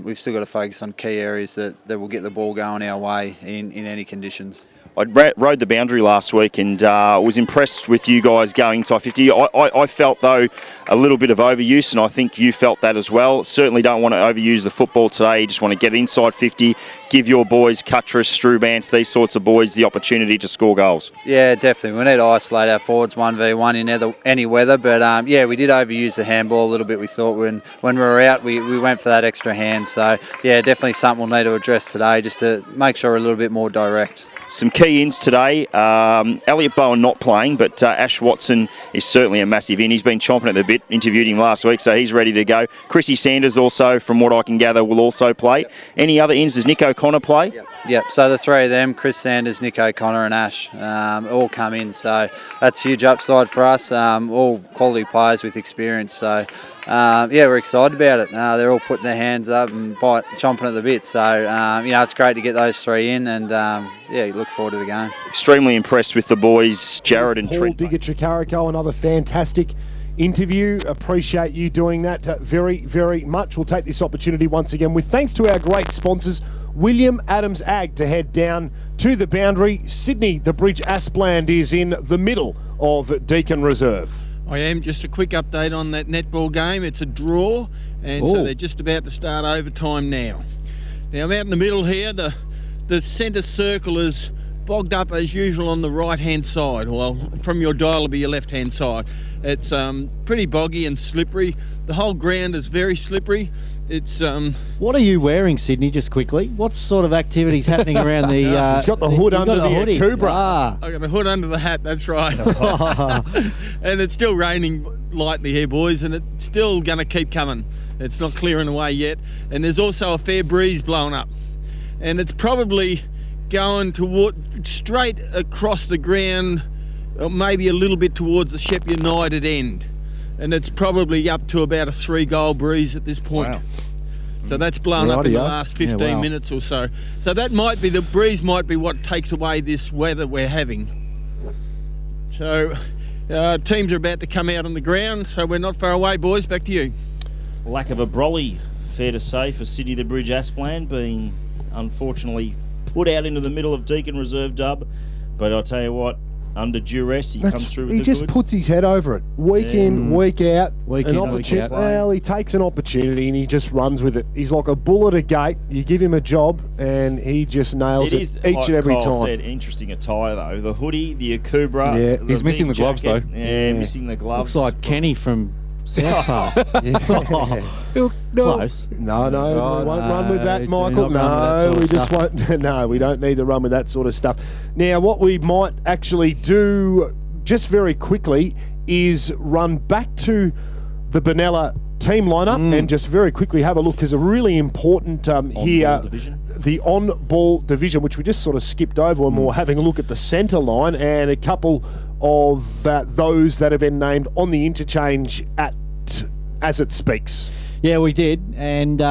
we've still got to focus on key areas that will get the ball going our way in any conditions. I rode the boundary last week and was impressed with you guys going inside 50. I felt, though, a little bit of overuse, and I think you felt that as well. Certainly don't want to overuse the football today. You just want to get inside 50, give your boys, Cuttress, Strubance, these sorts of boys, the opportunity to score goals. Yeah, definitely. We need to isolate our forwards 1v1 in any weather, but we did overuse the handball a little bit. We thought when we were out, we went for that extra hand. So, definitely something we'll need to address today just to make sure we're a little bit more direct. Some key ins today. Elliot Bowen not playing, but Ash Watson is certainly a massive in. He's been chomping at the bit. Interviewed him last week, so he's ready to go. Chrissy Sanders also, from what I can gather, will also play. Any other ins? Does Nick O'Connor play? Yep. Yep, so the three of them, Chris Sanders, Nick O'Connor and Ash, all come in. So that's huge upside for us, all quality players with experience. So, we're excited about it. They're all putting their hands up and chomping at the bit. So, it's great to get those three in and, look forward to the game. Extremely impressed with the boys, Jared and Paul Trent. Digger-Tricarico, another fantastic interview. Appreciate you doing that very, very much. We'll take this opportunity once again with thanks to our great sponsors, William Adams Ag, to head down to the boundary. Sydney, the Bridge Aspland is in the middle of Deakin Reserve. I am. Just a quick update on that netball game. It's a draw, and so they're just about to start overtime now. Now, I'm out in the middle here. The centre circle is bogged up as usual on the right-hand side. Well, from your dial will be your left-hand side. It's pretty boggy and slippery. The whole ground is very slippery. It's What are you wearing, Sydney? Just quickly, what sort of activities happening around the? He's got the hood under the hoodie. Cobra. I got the hood under the hat. That's right. And it's still raining lightly here, boys, and it's still going to keep coming. It's not clearing away yet, and there's also a fair breeze blowing up, and it's probably going straight across the ground, or maybe a little bit towards the Shep United end, and it's probably up to about a 3-goal breeze at this point. Wow. So that's blown up in the last 15 minutes or so. So that might be, the breeze might be what takes away this weather we're having. So teams are about to come out on the ground, so we're not far away, boys. Back to you. Lack of a brolly, fair to say, for Sydney the Bridge Aspland, being unfortunately put out into the middle of Deakin Reserve dub. But I'll tell you what, under duress, he comes through with the goods. He just puts his head over it. Week in, week out. Week in, week out. Well, he takes an opportunity and he just runs with it. He's like a bull at a gate. You give him a job and he just nails it each and every Kyle time. Said, interesting attire, though. The hoodie, the Akubra. Yeah. He's missing the gloves, though. Yeah, missing the gloves. Looks like Kenny from South Park. Close. No, we won't run with that, Michael. No, we just won't. No, we don't need to run with that sort of stuff. Now, what we might actually do, just very quickly, is run back to the Benalla team lineup and just very quickly have a look, because a really important here, the on-ball division, which we just sort of skipped over when we were having a look at the centre line, and a couple of those that have been named on the interchange as it speaks. Yeah, we did, and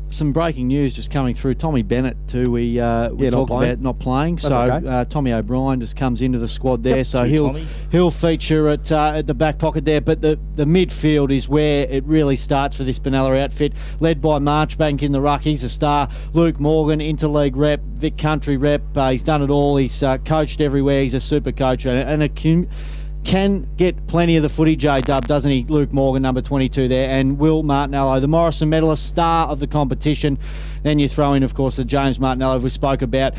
some breaking news just coming through. Tommy Bennett too. We talked about not playing, so okay. Tommy O'Brien just comes into the squad there, so he'll feature at the back pocket there. But the midfield is where it really starts for this Benalla outfit, led by Marchbank in the ruck. He's a star. Luke Morgan, interleague rep, Vic Country rep. He's done it all. He's coached everywhere. He's a super coach and can get plenty of the footy, J-Dub, doesn't he? Luke Morgan, number 22 there, and Will Martinello, the Morrison medalist, star of the competition. Then you throw in, of course, the James Martinello we spoke about.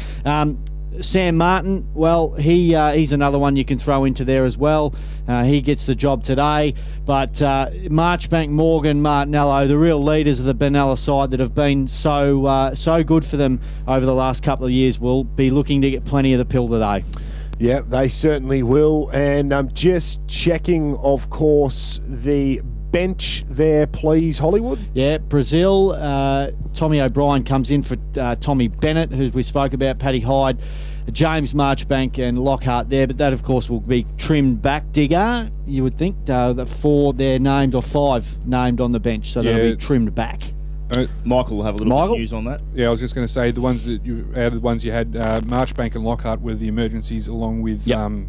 Sam Martin, well, he's another one you can throw into there as well. He gets the job today. But Marchbank, Morgan, Martinello, the real leaders of the Benalla side that have been so good for them over the last couple of years, will be looking to get plenty of the pill today. Yeah, they certainly will. And I'm just checking, of course, the bench there, please, Hollywood. Yeah, Brazil. Tommy O'Brien comes in for Tommy Bennett, who we spoke about, Paddy Hyde, James Marchbank and Lockhart there. But that, of course, will be trimmed back. Digger, you would think, that 4 they're named, or 5 named on the bench, so they'll be trimmed back. Michael will have a little bit of news on that. Yeah, I was just going to say the ones that out of the ones you had, Marchbank and Lockhart were the emergencies, along with their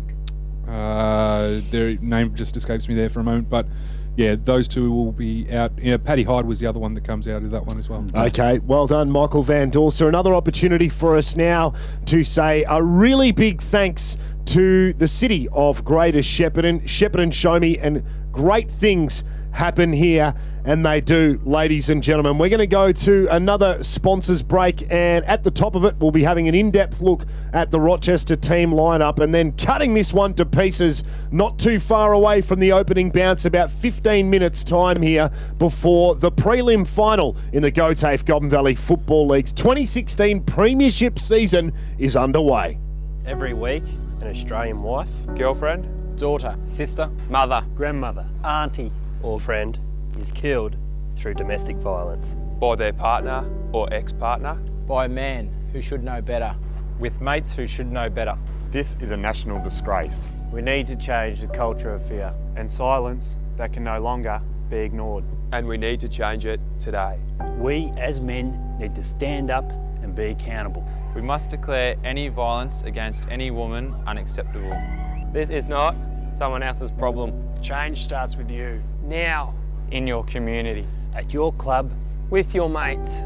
name just escapes me there for a moment, but yeah, those two will be out. Yeah, Paddy Hyde was the other one that comes out of that one as well. Okay, well done, Michael Van Dorser. Another opportunity for us now to say a really big thanks to the city of Greater Shepparton. Shepparton show me, and great things happen here, and they do, ladies and gentlemen. We're going to go to another sponsors break, and at the top of it, we'll be having an in-depth look at the Rochester team lineup, and then cutting this one to pieces not too far away from the opening bounce, about 15 minutes time here before the prelim final in the GOTAFE Goulburn Valley Football League's 2016 Premiership season is underway. Every week, an Australian wife, girlfriend, daughter, sister, mother, grandmother, auntie, or friend is killed through domestic violence. by their partner or ex-partner, by a man who should know better. With mates who should know better. This is a national disgrace. We need to change the culture of fear and silence that can no longer be ignored. And we need to change it today. We as men need to stand up and be accountable. We must declare any violence against any woman unacceptable. This is not someone else's problem. Change starts with you. Now, in your community, at your club, with your mates.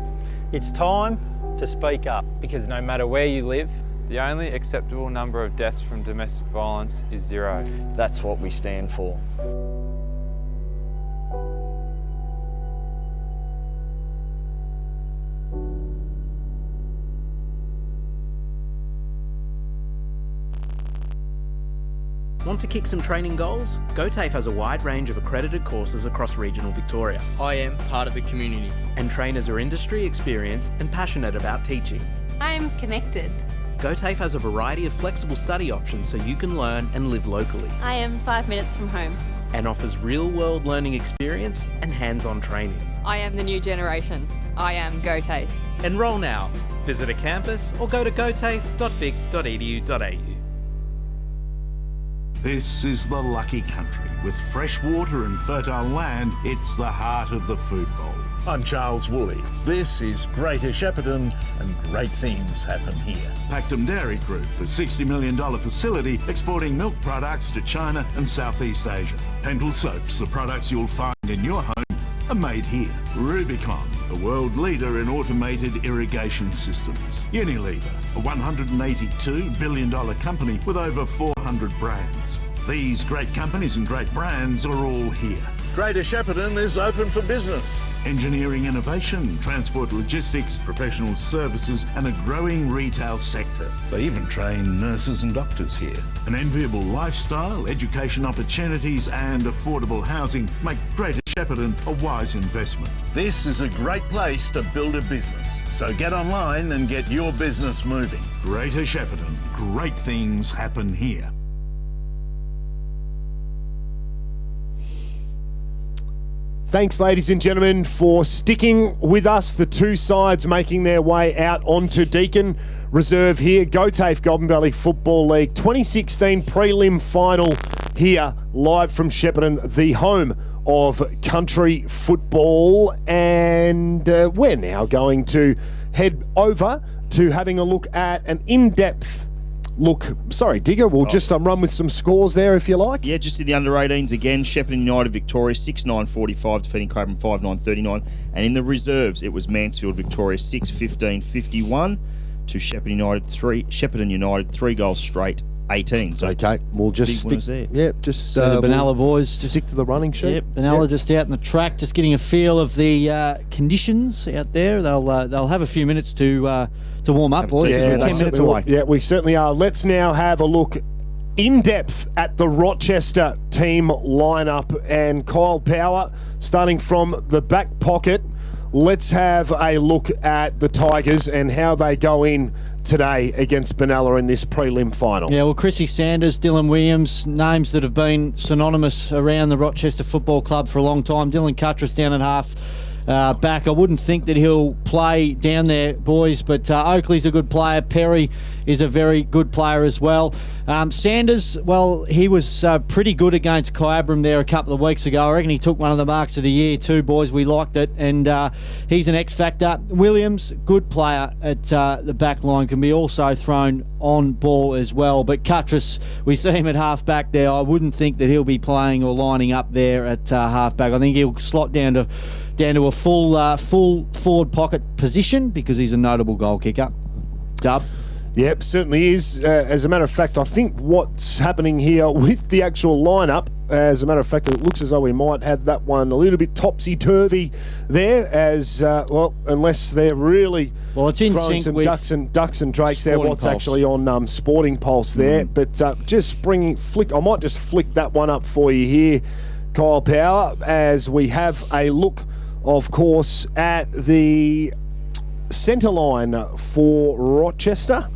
It's time to speak up. Because no matter where you live, the only acceptable number of deaths from domestic violence is 0. That's what we stand for. Want to kick some training goals? GOTAFE has a wide range of accredited courses across regional Victoria. I am part of the community. And trainers are industry experienced and passionate about teaching. I am connected. GOTAFE has a variety of flexible study options so you can learn and live locally. I am 5 minutes from home. And offers real-world learning experience and hands-on training. I am the new generation. I am GOTAFE. Enrol now. Visit a campus or go to gotafe.vic.edu.au. This is the lucky country. With fresh water and fertile land, it's the heart of the Food Bowl. I'm Charles Woolley. This is Greater Shepparton, and great things happen here. Pactum Dairy Group, a $60 million facility exporting milk products to China and Southeast Asia. Pental Soaps, the products you'll find in your home, are made here. Rubicon, a world leader in automated irrigation systems. Unilever, a $182 billion company with over 400 brands. These great companies and great brands are all here. Greater Shepparton is open for business. Engineering innovation, transport logistics, professional services and a growing retail sector. They even train nurses and doctors here. An enviable lifestyle, education opportunities and affordable housing make Greater Shepparton a wise investment. This is a great place to build a business. So get online and get your business moving. Greater Shepparton, great things happen here. Thanks, ladies and gentlemen, for sticking with us. The two sides making their way out onto Deakin Reserve here. GOTAFE Goulburn Valley Football League 2016 prelim final here, live from Shepparton, the home of country football. And we're now going to head over to having a look at an in-depth look. Sorry, Digger, we'll just run with some scores there if you like. Yeah, just in the under-18s again. Shepparton United Victoria 6-9-45, defeating Coburn 5-9-39. And in the reserves, it was Mansfield Victoria 6-15-51 to Shepparton United 3 goals straight, 18. So okay, we'll just stick. Yeah, just so the Benalla boys just stick to the running sheet. Yep, Benalla just out in the track, just getting a feel of the conditions out there. They'll have a few minutes to warm up, boys. Yeah, 10 minutes away. Yeah, we certainly are. Let's now have a look in depth at the Rochester team lineup, and Kyle Power starting from the back pocket. Let's have a look at the Tigers and how they go in today against Benalla in this prelim final. Yeah, well, Chrissy Sanders, Dylan Williams, names that have been synonymous around the Rochester Football Club for a long time. Dylan Cuttress down at half back. I wouldn't think that he'll play down there, boys, but Oakley's a good player. Perry is a very good player as well. Sanders, well, he was pretty good against Kyabram there a couple of weeks ago. I reckon he took one of the marks of the year too, boys. We liked it, and he's an X factor. Williams, good player at the back line, can be also thrown on ball as well. But Cuttress, we see him at half back there. I wouldn't think that he'll be playing or lining up there at half back. I think he'll slot down to a full forward pocket position because he's a notable goal kicker. Dub. Yep, certainly is. As a matter of fact, I think what's happening here with the actual lineup, as a matter of fact, it looks as though we might have that one a little bit topsy-turvy there, as, unless they're really it's in throwing sync some with ducks and drakes there, what's Pulse. Actually on Sporting Pulse there. But just I might just flick that one up for you here, Kyle Power, as we have a look, of course, at the centre line for Rochester.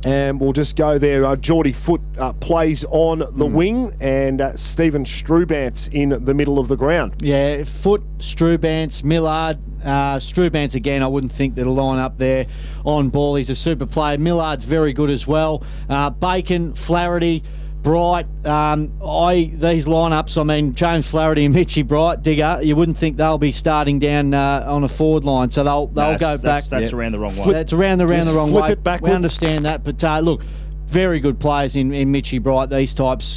And we'll just go there. Geordie Foote plays on the wing, and Stephen Strubantz in the middle of the ground. Yeah, Foote, Strubantz, Millard. Strubantz, again, I wouldn't think that'll line up there on ball. He's a super player. Millard's very good as well. Bacon, Flaherty, Bright. These lineups, I mean, James Flaherty and Mitchie Bright, Digger, you wouldn't think they'll be starting down on a forward line, so they'll go back. That's around the wrong way. That's around the wrong way. Flip it backwards. We understand that, but look, very good players in Mitchie Bright, these types.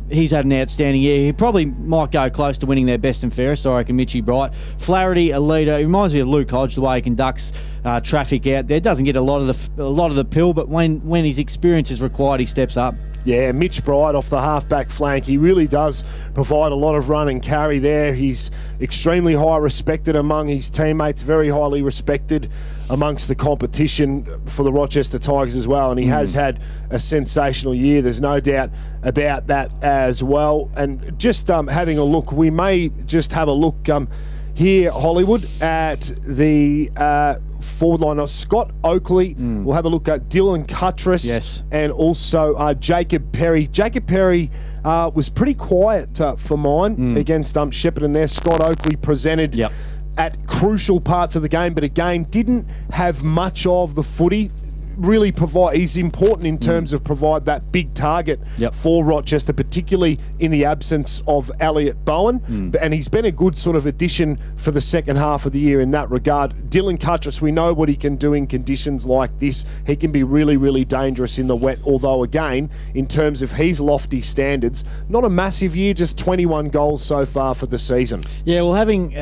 He's had an outstanding year. He probably might go close to winning their best and fairest, I reckon, Mitchie Bright. Flaherty, a leader. He reminds me of Luke Hodge, the way he conducts traffic out there. Doesn't get a lot of the pill, but when his experience is required, he steps up. Yeah, Mitch Bright off the half-back flank. He really does provide a lot of run and carry there. He's extremely high respected among his teammates, very highly respected amongst the competition for the Rochester Tigers as well. And he has had a sensational year. There's no doubt about that as well. And just having a look, we may just have a look here, Hollywood, at the forward line of Scott Oakley. We'll have a look at Dylan Cutress and also Jacob Perry. Jacob Perry was pretty quiet for mine against Shepparton there. Scott Oakley presented at crucial parts of the game, but again, didn't have much of the footy. Really he's important in terms of provide that big target for Rochester, particularly in the absence of Elliot Bowen. And he's been a good sort of addition for the second half of the year in that regard. Dylan Cutress, we know what he can do in conditions like this. He can be really, really dangerous in the wet, although again, in terms of his lofty standards, not a massive year, just 21 goals so far for the season. Yeah, well, having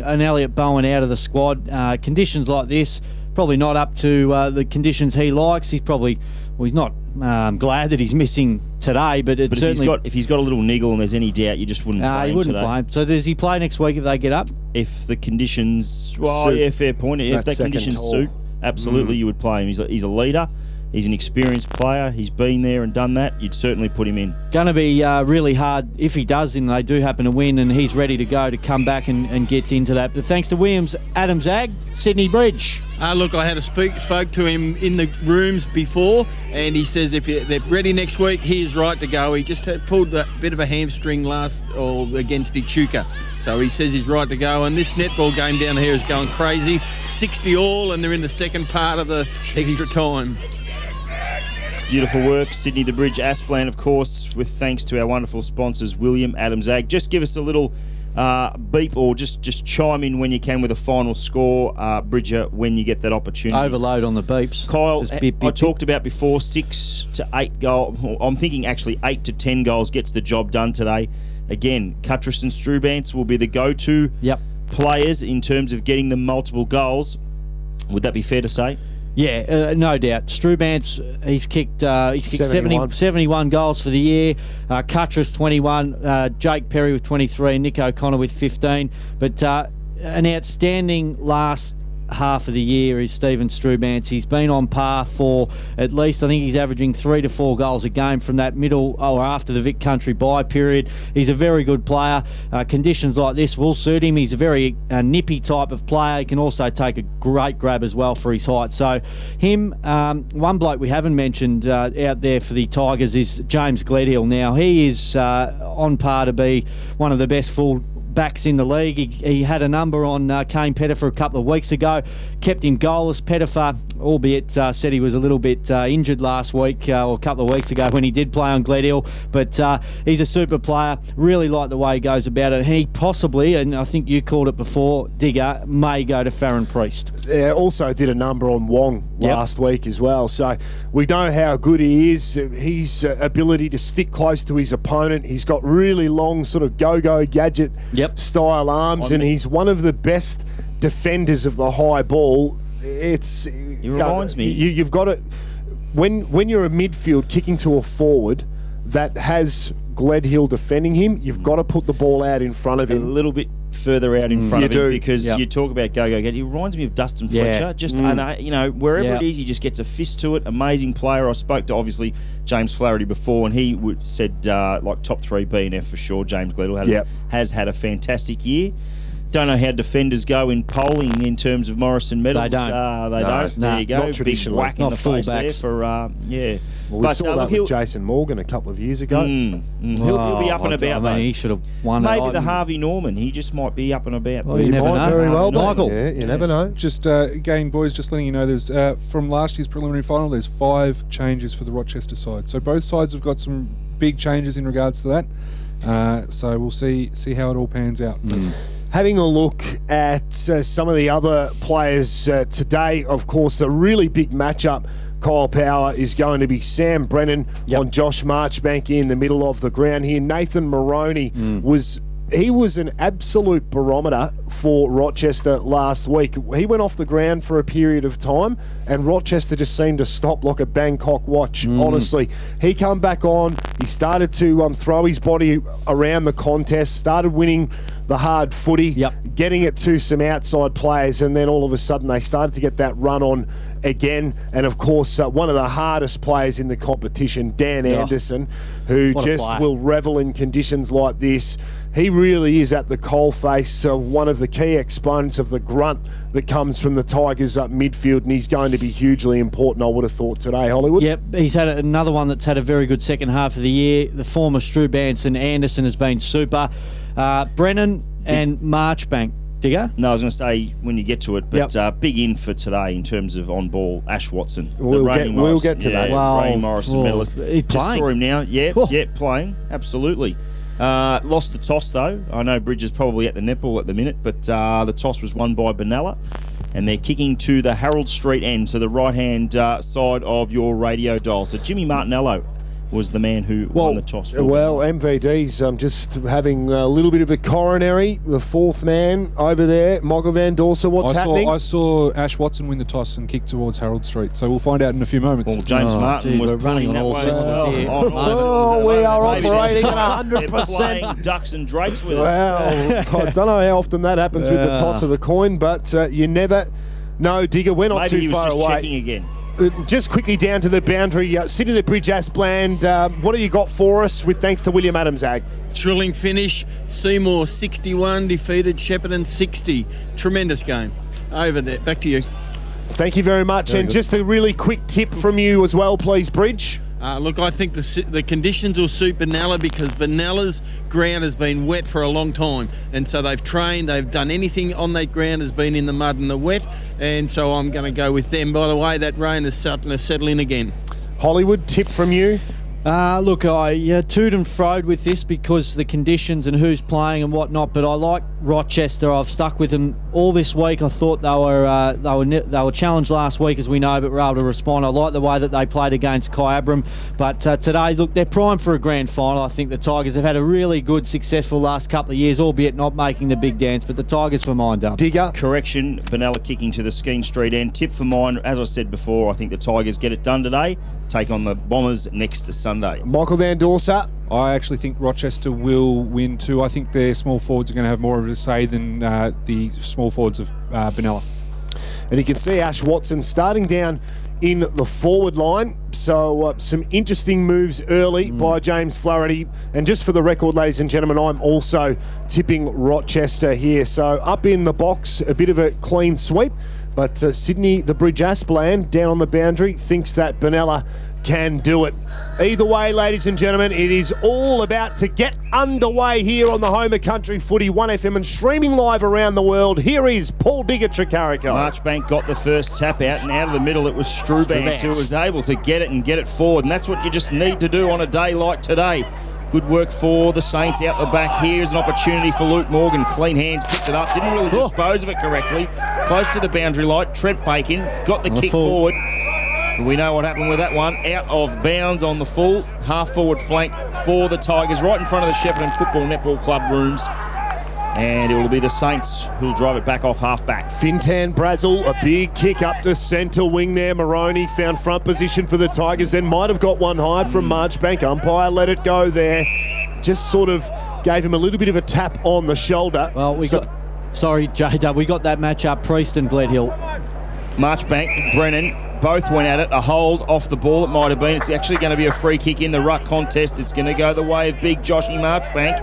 an Elliot Bowen out of the squad, conditions like this, probably not up to the conditions he likes. He's probably, he's not glad that he's missing today, but certainly... if he's got a little niggle and there's any doubt, you just wouldn't play him he wouldn't today. play him. So does he play next week if they get up? If the conditions... Well, suit. yeah, fair point. If the conditions suit, absolutely you would play him. He's a leader. He's an experienced player. He's been there and done that. You'd certainly put him in. Going to be really hard if he does and they do happen to win and he's ready to go to come back and get into that. But thanks to Williams, Adam Zag, Sydney Bridge. Look, I had spoke to him in the rooms before, and he says if they're ready next week, he is right to go. He just had pulled a bit of a hamstring against Echuca, so he says he's right to go. And this netball game down here is going crazy, 60 all, and they're in the second part of the extra time. Beautiful work, Sydney the Bridge, Asplan, of course, with thanks to our wonderful sponsors, William, Adam Zag. Just give us a little beep or just chime in when you can with a final score, Bridger, when you get that opportunity. Overload on the beeps. Kyle, beep, beep, I talked about before, 6 to 8 goals. I'm thinking actually 8 to 10 goals gets the job done today. Again, Cutress and Strubantz will be the go-to players in terms of getting them multiple goals. Would that be fair to say? Yeah, no doubt. Strubantz, he's kicked 71 goals for the year. Cutress 21, Jake Perry with 23, Nick O'Connor with 15. But an outstanding last half of the year is Stephen Strubantz. He's been on par for at least, I think he's averaging 3 to 4 goals a game from that middle or after the Vic Country bye period. He's a very good player. Conditions like this will suit him. He's a very nippy type of player. He can also take a great grab as well for his height. So him, one bloke we haven't mentioned out there for the Tigers is James Gledhill. Now he is on par to be one of the best full backs in the league. He had a number on Kane Pettifer a couple of weeks ago, kept him goalless. Pettifer, albeit said he was a little bit injured last week or a couple of weeks ago when he did play on Gledhill, but he's a super player. Really like the way he goes about it. He possibly, and I think you called it before, Digger, may go to Farron Priest. Yeah, also did a number on Wong last week as well, so we know how good he is. His ability to stick close to his opponent. He's got really long sort of go-go gadget style arms, and he's one of the best defenders of the high ball. It reminds me. You've got to, when you're a midfield kicking to a forward that has Gledhill defending him, you've got to put the ball out in front of him. A little bit further out in front of him, because Yep. you talk about go get. He reminds me of Dustin Fletcher. Just wherever it is, he just gets a fist to it. Amazing player. I spoke to obviously James Flaherty before, and he said like top 3 BNF for sure. James Gledhill has had a fantastic year. Don't know how defenders go in polling in terms of Morrison medals. They don't. There you go. Not Big traditionally. whack in Not the face there fullbacks. for, Well, we But, saw that with Jason Morgan a couple of years ago. He'll be up and about, though. he should have won. Maybe the Harvey Norman. He just might be up and about. Well, you never know. Very well, Michael. Yeah, you never know. Just again, boys, just letting you know, there's from last year's preliminary final, there's 5 changes for the Rochester side. So both sides have got some big changes in regards to that. So we'll see how it all pans out. Having a look at some of the other players today, of course, a really big matchup. Kyle Power is going to be Sam Brennan on Josh Marchbank in the middle of the ground here. Nathan Moroney was an absolute barometer for Rochester last week. He went off the ground for a period of time, and Rochester just seemed to stop like a Bangkok watch, honestly. He come back on, he started to throw his body around the contest, started winning the hard footy, getting it to some outside players, and then all of a sudden they started to get that run on again. And of course, one of the hardest players in the competition, Dan Anderson, who just will revel in conditions like this. He really is at the coalface, one of the key exponents of the grunt that comes from the Tigers up midfield, and he's going to be hugely important, I would have thought, today, Hollywood. Yep, he's had another one that's had a very good second half of the year. The former Strubanson Anderson has been super. Brennan and Marchbank. Digger? No, I was going to say when you get to it, but big in for today in terms of on ball, Ash Watson. We'll get to that. Ray Morrison medalist. He's Just playing. saw him now. Playing. Absolutely. Lost the toss though. I know Bridge is probably at the netball at the minute, but the toss was won by Benalla, and they're kicking to the Harold Street end, to the right-hand side of your radio dial. So Jimmy Martinello was the man who won the toss. Well, MVD's just having a little bit of a coronary. The fourth man over there, Michael Van Dorsa, what's happening? I saw Ash Watson win the toss and kick towards Harold Street, so we'll find out in a few moments. Well, James Martin was running that way as well. We are operating at 100%. They're playing ducks and drakes with us. Well, I don't know how often that happens with the toss of the coin, but you never know, Digger. We're not too far away. Maybe he was just checking again. Just quickly down to the boundary, City of the Bridge Aspland. What have you got for us with thanks to William Adams, Ag? Thrilling finish. Seymour 61 defeated Shepparton 60. Tremendous game. Over there. Back to you. Thank you very much. And just a really quick tip from you as well, please, Bridge. Look, I think the conditions will suit Benalla because Benalla's ground has been wet for a long time, and so they've trained, they've done anything on that ground has been in the mud and the wet, and so I'm going to go with them. By the way, that rain is starting to settle in again. Hollywood, tip from you? Look, I toed and froed with this because the conditions and who's playing and whatnot, but I like Rochester. I've stuck with them all this week. I thought they were challenged last week, as we know, but were able to respond. I like the way that they played against Kyabram, but today, look, they're primed for a grand final. I think the Tigers have had a really good, successful last couple of years, albeit not making the big dance, but the Tigers for mine, Dub. Digger. Correction, Benalla kicking to the Skene Street end. Tip for mine, as I said before, I think the Tigers get it done today, take on the Bombers next Sunday. Michael Van Dorsa. I actually think Rochester will win too. I think their small forwards are going to have more of a say than the small forwards of Benalla. And you can see Ash Watson starting down in the forward line. So some interesting moves early by James Flaherty. And just for the record, ladies and gentlemen, I'm also tipping Rochester here. So up in the box, a bit of a clean sweep. But Sydney, the Bridge Aspland, down on the boundary, thinks that Benalla can do it. Either way, ladies and gentlemen, it is all about to get underway here on the home of country footy, 1FM, and streaming live around the world. Here is Paul Digger Tricarico. Marchbank got the first tap out, and out of the middle it was Strubans who was able to get it and get it forward, and that's what you just need to do on a day like today. Good work for the Saints out the back. Here's an opportunity for Luke Morgan. Clean hands, picked it up, didn't really dispose of it correctly. Close to the boundary line, Trent Bacon got the kick forward. We know what happened with that one. Out of bounds on the full half-forward flank for the Tigers, right in front of the Shepparton Football Netball Club rooms. And it will be the Saints who'll drive it back off half-back. Fintan Brazel, a big kick up to centre wing there. Moroney found front position for the Tigers, then might have got one high from Marchbank. Umpire let it go there. Just sort of gave him a little bit of a tap on the shoulder. Well, sorry, J-Dub, we got that match up, Priest and Gledhill. Marchbank, Brennan, both went at it. A hold off the ball, it might have been. It's actually going to be a free kick in the ruck contest. It's going to go the way of big Joshy Marchbank.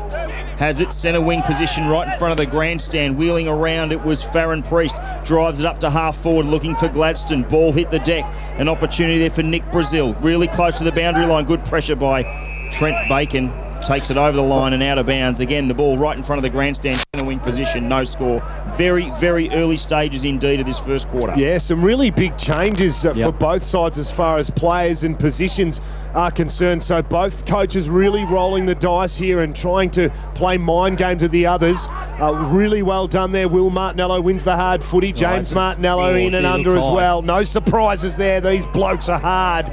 has it. Centre wing position right in front of the grandstand. Wheeling around, it was Farron Priest. Drives it up to half forward, looking for Gladstone. Ball hit the deck. An opportunity there for Nick Brazil. Really close to the boundary line. Good pressure by Trent Bacon. Takes it over the line and out of bounds. Again, the ball right in front of the grandstand. Centre wing position, no score. Very, very early stages indeed of this first quarter. Yeah, some really big changes for both sides as far as players and positions are concerned. So both coaches really rolling the dice here and trying to play mind game to the others. Really well done there. Will Martinello wins the hard footy. James Martinello in and under as well. No surprises there. These blokes are hard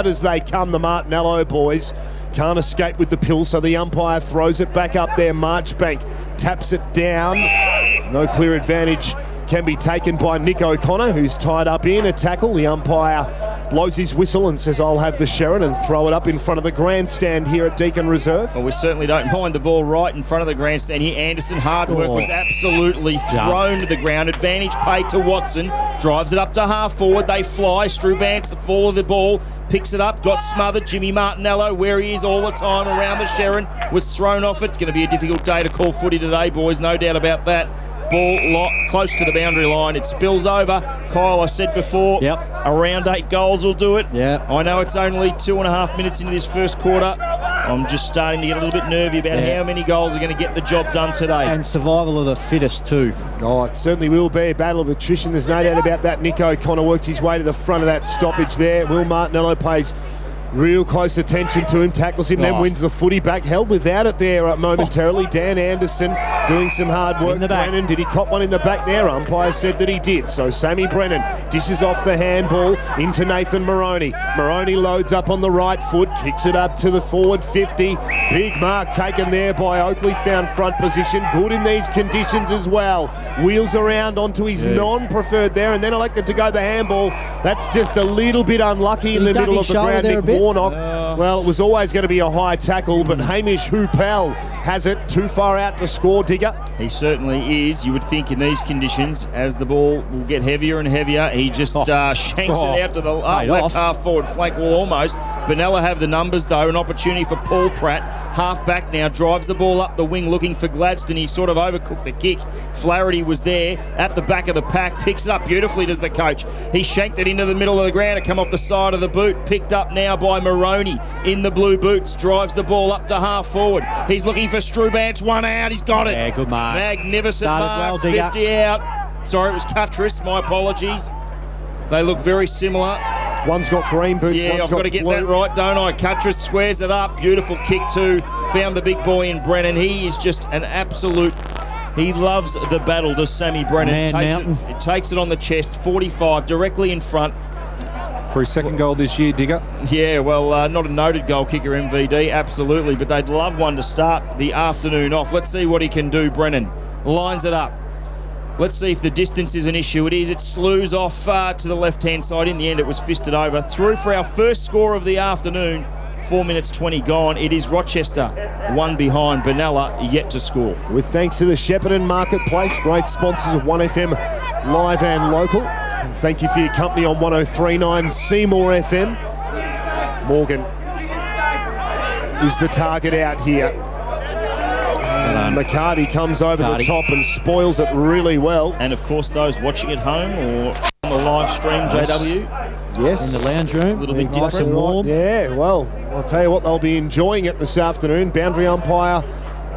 as they come, the Martinello boys. Can't escape with the pill, so the umpire throws it back up there. Marchbank taps it down. No clear advantage can be taken by Nick O'Connor, who's tied up in a tackle. The umpire blows his whistle and says, I'll have the Shepparton, and throw it up in front of the grandstand here at Deakin Reserve. Well, we certainly don't mind the ball right in front of the grandstand here. Anderson, hard work, was absolutely thrown to the ground. Advantage paid to Watson. Drives it up to half forward. They fly. Strubantz, the fall of the ball, picks it up, got smothered. Jimmy Martinello, where he is all the time around the Shepparton, was thrown off it. It's going to be a difficult day to call footy today, boys, no doubt about that. Ball close to the boundary line. It spills over. Kyle, I said before, around 8 goals will do it. I know it's only 2.5 minutes into this first quarter. I'm just starting to get a little bit nervy about how many goals are going to get the job done today. And survival of the fittest too. Oh, it certainly will be a battle of attrition. There's no doubt about that. Nick O'Connor works his way to the front of that stoppage there. Will Martinello pays real close attention to him, tackles him, then wins the footy back. Held without it there momentarily. Dan Anderson doing some hard work. Brennan, did he cop one in the back there? Umpire said that he did. So Sammy Brennan dishes off the handball into Nathan Moroney. Moroney loads up on the right foot, kicks it up to the forward 50. Big mark taken there by Oakley, found front position. Good in these conditions as well. Wheels around onto his non-preferred there, and then elected to go the handball. That's just a little bit unlucky in the middle of the ground. Nick Warnock. Well, it was always going to be a high tackle, but Hamish Hoopel has it too far out to score, Digger. He certainly is. You would think in these conditions, as the ball will get heavier and heavier, he just shanks it out to the left half forward flank wall almost. Benalla have the numbers though. An opportunity for Paul Pratt. Half back now, drives the ball up the wing looking for Gladstone. He sort of overcooked the kick. Flaherty was there at the back of the pack. Picks it up beautifully, does the coach. He shanked it into the middle of the ground. It come off the side of the boot. Picked up now by Moroney in the blue boots. Drives the ball up to half forward. He's looking for Strubantz. One out. He's got it. Yeah, good mark. Magnificent mark. 50 out. Sorry, it was Cuttress. My apologies. They look very similar. One's got green boots. Yeah, I've got to get that right, don't I? Cuttress squares it up. Beautiful kick too. Found the big boy in Brennan. He is just an absolute... He loves the battle, does Sammy Brennan. It takes it on the chest. 45, directly in front. For his second goal this year, Digger. Yeah, well, not a noted goal kicker, MVD, absolutely, but they'd love one to start the afternoon off. Let's see what he can do, Brennan. Lines it up. Let's see if the distance is an issue. It is. It slews off to the left-hand side. In the end, it was fisted over. Through for our first score of the afternoon. 4 minutes 20 gone. It is Rochester, one behind. Benalla yet to score. With thanks to the Shepparton Marketplace, great sponsors of 1FM Live and Local. And thank you for your company on 103.9 Seymour FM. Morgan is the target out here. McCarty comes over the top and spoils it really well. And of course, those watching at home or on the live stream, JW. Yes. In the lounge room. A little bit nice and warm. Yeah, well, I'll tell you what, they'll be enjoying it this afternoon. Boundary umpire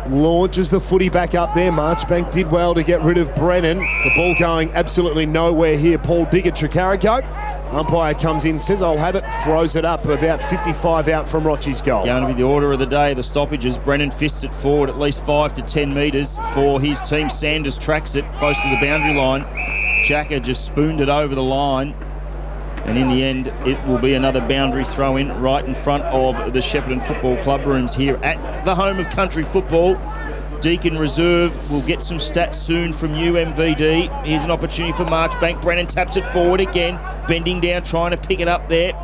launches the footy back up there. Marchbank did well to get rid of Brennan. The ball going absolutely nowhere here. Paul Digger, Tricarico. Umpire comes in, says, I'll have it, throws it up about 55 out from Rochi's goal. Going to be the order of the day, the stoppages. Brennan fists it forward at least 5 to 10 metres for his team. Sanders tracks it close to the boundary line. Jacker just spooned it over the line. And in the end, it will be another boundary throw-in right in front of the Shepparton Football Club rooms here at the home of country football. Deakin Reserve will get some stats soon from you, MVD. Here's an opportunity for Marchbank. Brennan taps it forward again, bending down, trying to pick it up there.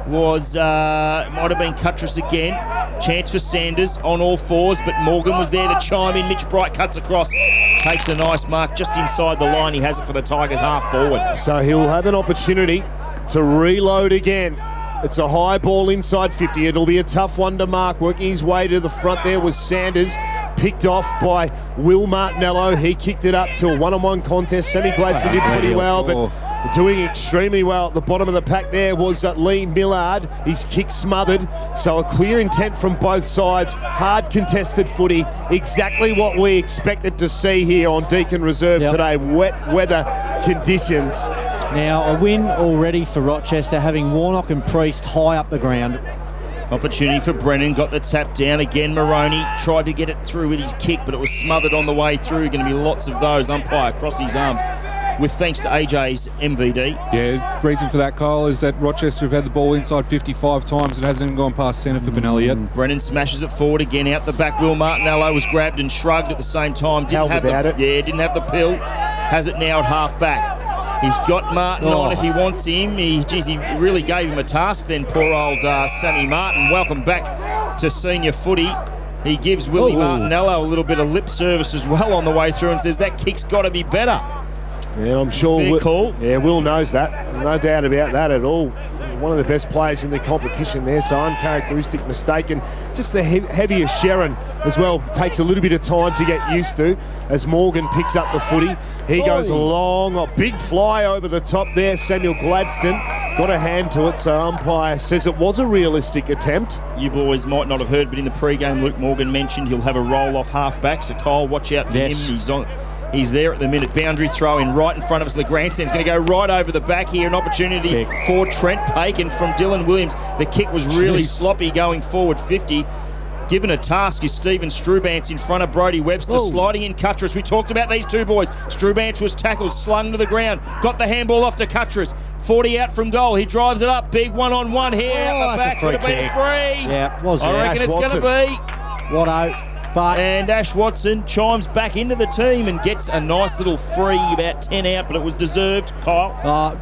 Might have been Cuttress again. Chance for Sanders on all fours, but Morgan was there to chime in. Mitch Bright cuts across, takes a nice mark just inside the line. He has it for the Tigers half forward. So he'll have an opportunity to reload again. It's a high ball inside 50. It'll be a tough one to mark. Working his way to the front there was Sanders. picked off by Will Martinello. He kicked it up to a one-on-one contest. Sammy Gladstone did pretty well, but doing extremely well at the bottom of the pack there was Lee Millard. His kick smothered, so a clear intent from both sides. Hard contested footy, exactly what we expected to see here on Deakin Reserve today. Wet weather conditions. Now a win already for Rochester, having Warnock and Priest high up the ground. Opportunity for Brennan, got the tap down again. Maroney tried to get it through with his kick, but it was smothered on the way through. Going to be lots of those. Umpire across his arms, with thanks to AJ's MVD. Yeah, reason for that, Kyle, is that Rochester have had the ball inside 55 times. It hasn't even gone past centre for Benalla yet. Brennan smashes it forward again, out the back. Will Martinello was grabbed and shrugged at the same time. Didn't have the pill. Has it now at half back. He's got Martin on if he wants him. He really gave him a task then, poor old Sammy Martin. Welcome back to senior footy. He gives Willie Martinello a little bit of lip service as well on the way through and says that kick's got to be better. Yeah, I'm sure. Will knows that. No doubt about that at all. One of the best players in the competition there, so uncharacteristic mistake. And just the heavier Sharon as well takes a little bit of time to get used to as Morgan picks up the footy. He goes long, a big fly over the top there. Samuel Gladstone got a hand to it, so umpire says it was a realistic attempt. You boys might not have heard, but in the pre-game, Luke Morgan mentioned he'll have a roll-off half-back, so Kyle, watch out for him. He's there at the minute. Boundary throw in right in front of us. The grandstand's going to go right over the back here. An opportunity for Trent Pakin from Dylan Williams. The kick was really sloppy going forward 50. Given a task is Stephen Strubance in front of Brodie Webster. Sliding in Cuttress. We talked about these two boys. Strubance was tackled, slung to the ground. Got the handball off to Cuttress. 40 out from goal. He drives it up. Big one-on-one here. At the back would have been free. Yeah, was it? I reckon it's going to be. Watto. And Ash Watson chimes back into the team and gets a nice little free, about 10 out, but it was deserved. Kyle?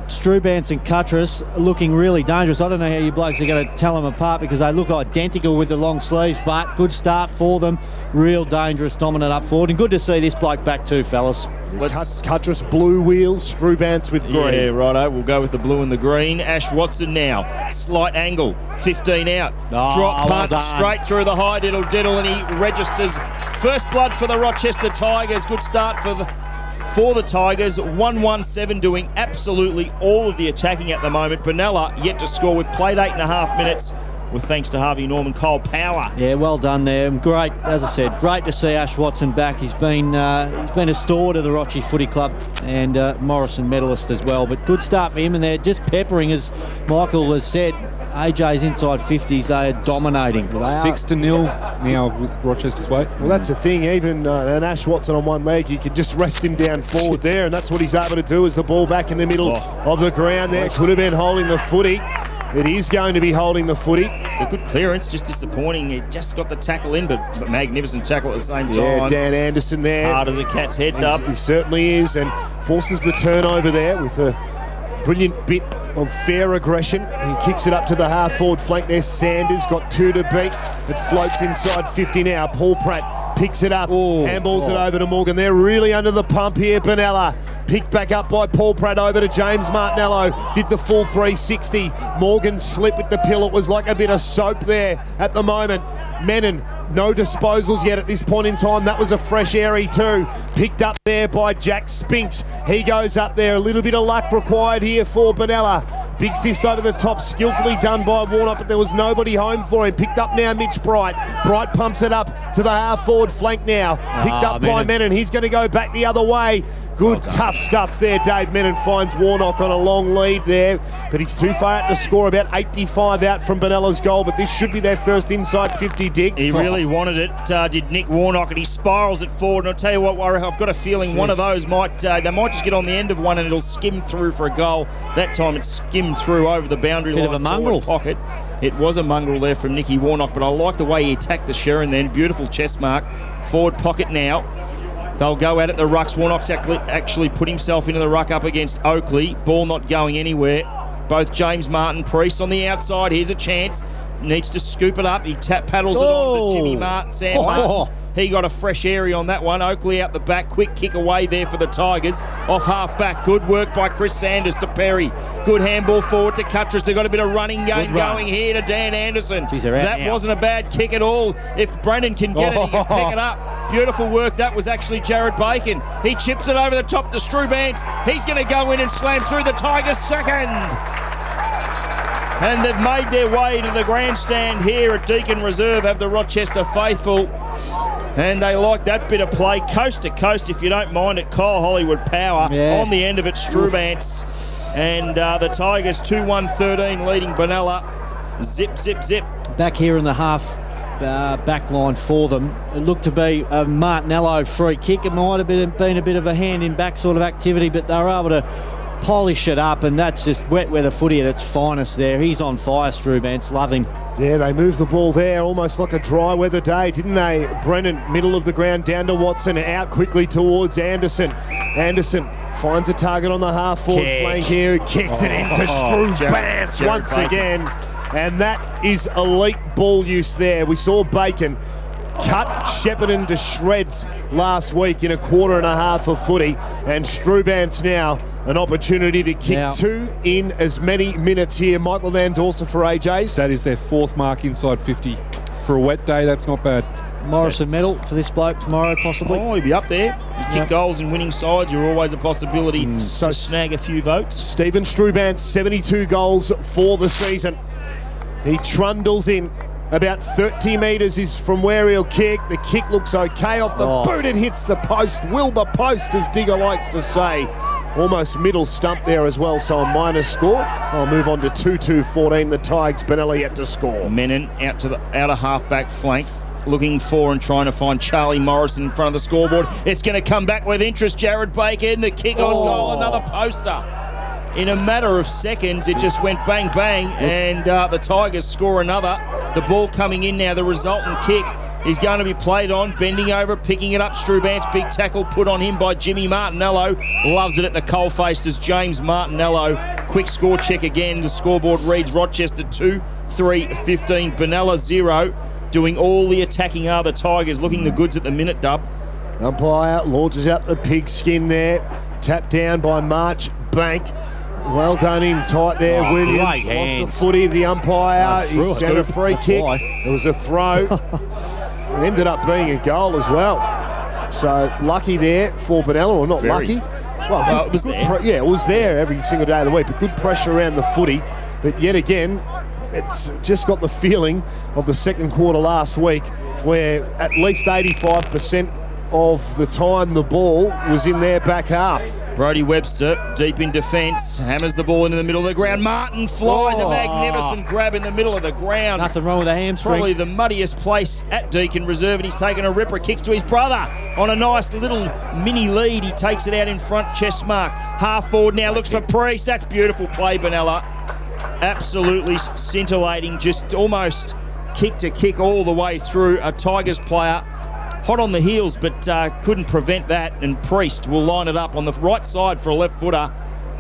Strubance and Cuttress looking really dangerous. I don't know how you blokes are going to tell them apart because they look identical with the long sleeves, but good start for them. Real dangerous, dominant up forward, and good to see this bloke back too, fellas. Cuttress blue wheels, Strubance with green. Yeah, righto. We'll go with the blue and the green. Ash Watson now. Slight angle. 15 out. Drop punt straight through the high diddle, and he registers first blood for the Rochester Tigers. Good start for the Tigers. 1-1-7 doing absolutely all of the attacking at the moment. Benalla yet to score. We've played 8.5 minutes. With thanks to Harvey Norman Cole Power. Yeah, well done there. Great, as I said, great to see Ash Watson back. He's been a store to the Rochie Footy Club and Morrison medalist as well. But good start for him, and they're just peppering, as Michael has said. AJ's inside 50s, they are dominating. 6-0 now with Rochester's way. Well, that's the thing. Even an Ash Watson on one leg, you can just rest him down forward there, and that's what he's able to do. Is the ball back in the middle of the ground there. Could have been holding the footy. It is going to be holding the footy. It's a good clearance, just disappointing. He just got the tackle in, but magnificent tackle at the same time. Yeah, Dan Anderson there. Hard as a cat's head up. He certainly is, and forces the turnover there with a brilliant bit of fair aggression. He kicks it up to the half-forward flank there. Sanders got 2 to beat. It floats inside 50 now. Paul Pratt picks it up, handballs it over to Morgan. They're really under the pump here. Benalla picked back up by Paul Pratt over to James Martinello. Did the full 360. Morgan slipped with the pill. It was like a bit of soap there at the moment. Menon, no disposals yet at this point in time. That was a fresh airy too. Picked up there by Jack Spinks. He goes up there. A little bit of luck required here for Benalla. Big fist over the top, skillfully done by Warnock, but there was nobody home for him. Picked up now Mitch Bright. Bright pumps it up to the half-forward flank now. Picked up by Menon. He's going to go back the other way. Good, tough stuff there. Dave Menon finds Warnock on a long lead there, but he's too far out to score. About 85 out from Benella's goal, but this should be their first inside 50 dig. He really wanted it, did Nick Warnock, and he spirals it forward. And I'll tell you what, Warwick, I've got a feeling one of those might, they might just get on the end of one and it'll skim through for a goal. That time it skimmed through over the boundary line. Bit of a mongrel pocket. It was a mongrel there from Nicky Warnock, but I like the way he attacked the Sharon then. Beautiful chest mark. Forward pocket now. They'll go at it. The rucks. Warnock's actually put himself into the ruck up against Oakley. Ball not going anywhere. Both James Martin, Priest on the outside. Here's a chance. Needs to scoop it up. He paddles it on to Jimmy Martin. Sam Martin. He got a fresh area on that one. Oakley out the back. Quick kick away there for the Tigers. Off half back. Good work by Chris Sanders to Perry. Good handball forward to Cuttress. They've got a bit of running game going here to Dan Anderson. That wasn't a bad kick at all. If Brendan can get it, he can pick it up. Beautiful work. That was actually Jared Bacon. He chips it over the top to Strubance. He's going to go in and slam through the Tigers second. And they've made their way to the grandstand here at Deakin Reserve, have the Rochester faithful. And they like that bit of play, coast to coast, if you don't mind it. Kyle Hollywood power on the end of it, Strubance. And the Tigers 2-1-13 leading Benalla. Zip, zip, zip. Back here in the half back line for them. It looked to be a Martinello free kick. It might have been a bit of a hand in back sort of activity, but they were able to polish it up, and that's just wet weather footy at its finest there. He's on fire, Strubance. Love him. Yeah, they moved the ball there almost like a dry weather day, didn't they? Brennan, middle of the ground, down to Watson, out quickly towards Anderson. Anderson finds a target on the half-forward flank here, kicks it into Strubance once again. And that is elite ball use there. We saw Bacon cut Shepparton to shreds last week in a quarter and a half of footy, and Strubance now an opportunity to kick two in as many minutes here. Michael Van Dorsen for AJs. That is their fourth mark inside 50. For a wet day, that's not bad. Morrison medal for this bloke tomorrow, possibly. Oh, he'll be up there. You kick goals in winning sides, you're always a possibility to snag a few votes. Stephen Strubance, 72 goals for the season. He trundles in. About 30 metres is from where he'll kick. The kick looks okay off the boot. It hits the post. Wilbur post, as Digger likes to say. Almost middle stump there as well, so a minus score. I'll move on to 2-2-14. The Tigers, Benalla yet to score. Menon out to the outer half-back flank, looking for and trying to find Charlie Morrison in front of the scoreboard. It's going to come back with interest. Jared Bacon, the kick on goal, another poster. In a matter of seconds, it just went bang, bang, and the Tigers score another. The ball coming in now, the resultant kick is going to be played on, bending over, picking it up. Strubance, big tackle put on him by Jimmy Martinello. Loves it at the coalface as James Martinello. Quick score check again. The scoreboard reads Rochester 2-3-15, Benalla 0. Doing all the attacking are the Tigers, looking the goods at the minute, Dub. Umpire launches out the pigskin there. Tapped down by March Bank. Well done in tight there, Williams. Lost the footy of the umpire. He sent a free kick. It was a throw. It ended up being a goal as well. So lucky there for Benalla, or not lucky. Well, it was there. Yeah, it was there every single day of the week, but good pressure around the footy. But yet again, it's just got the feeling of the second quarter last week where at least 85% of the time the ball was in their back half. Brodie Webster, deep in defence, hammers the ball into the middle of the ground. Martin flies a magnificent grab in the middle of the ground. Nothing wrong with a hamstring. Probably the muddiest place at Deakin Reserve, and he's taken a ripper, kicks to his brother on a nice little mini lead. He takes it out in front, chest mark. Half forward now, looks for Priest. That's beautiful play, Benalla. Absolutely scintillating, just almost kick to kick all the way through. A Tigers player hot on the heels, but couldn't prevent that, and Priest will line it up on the right side for a left footer.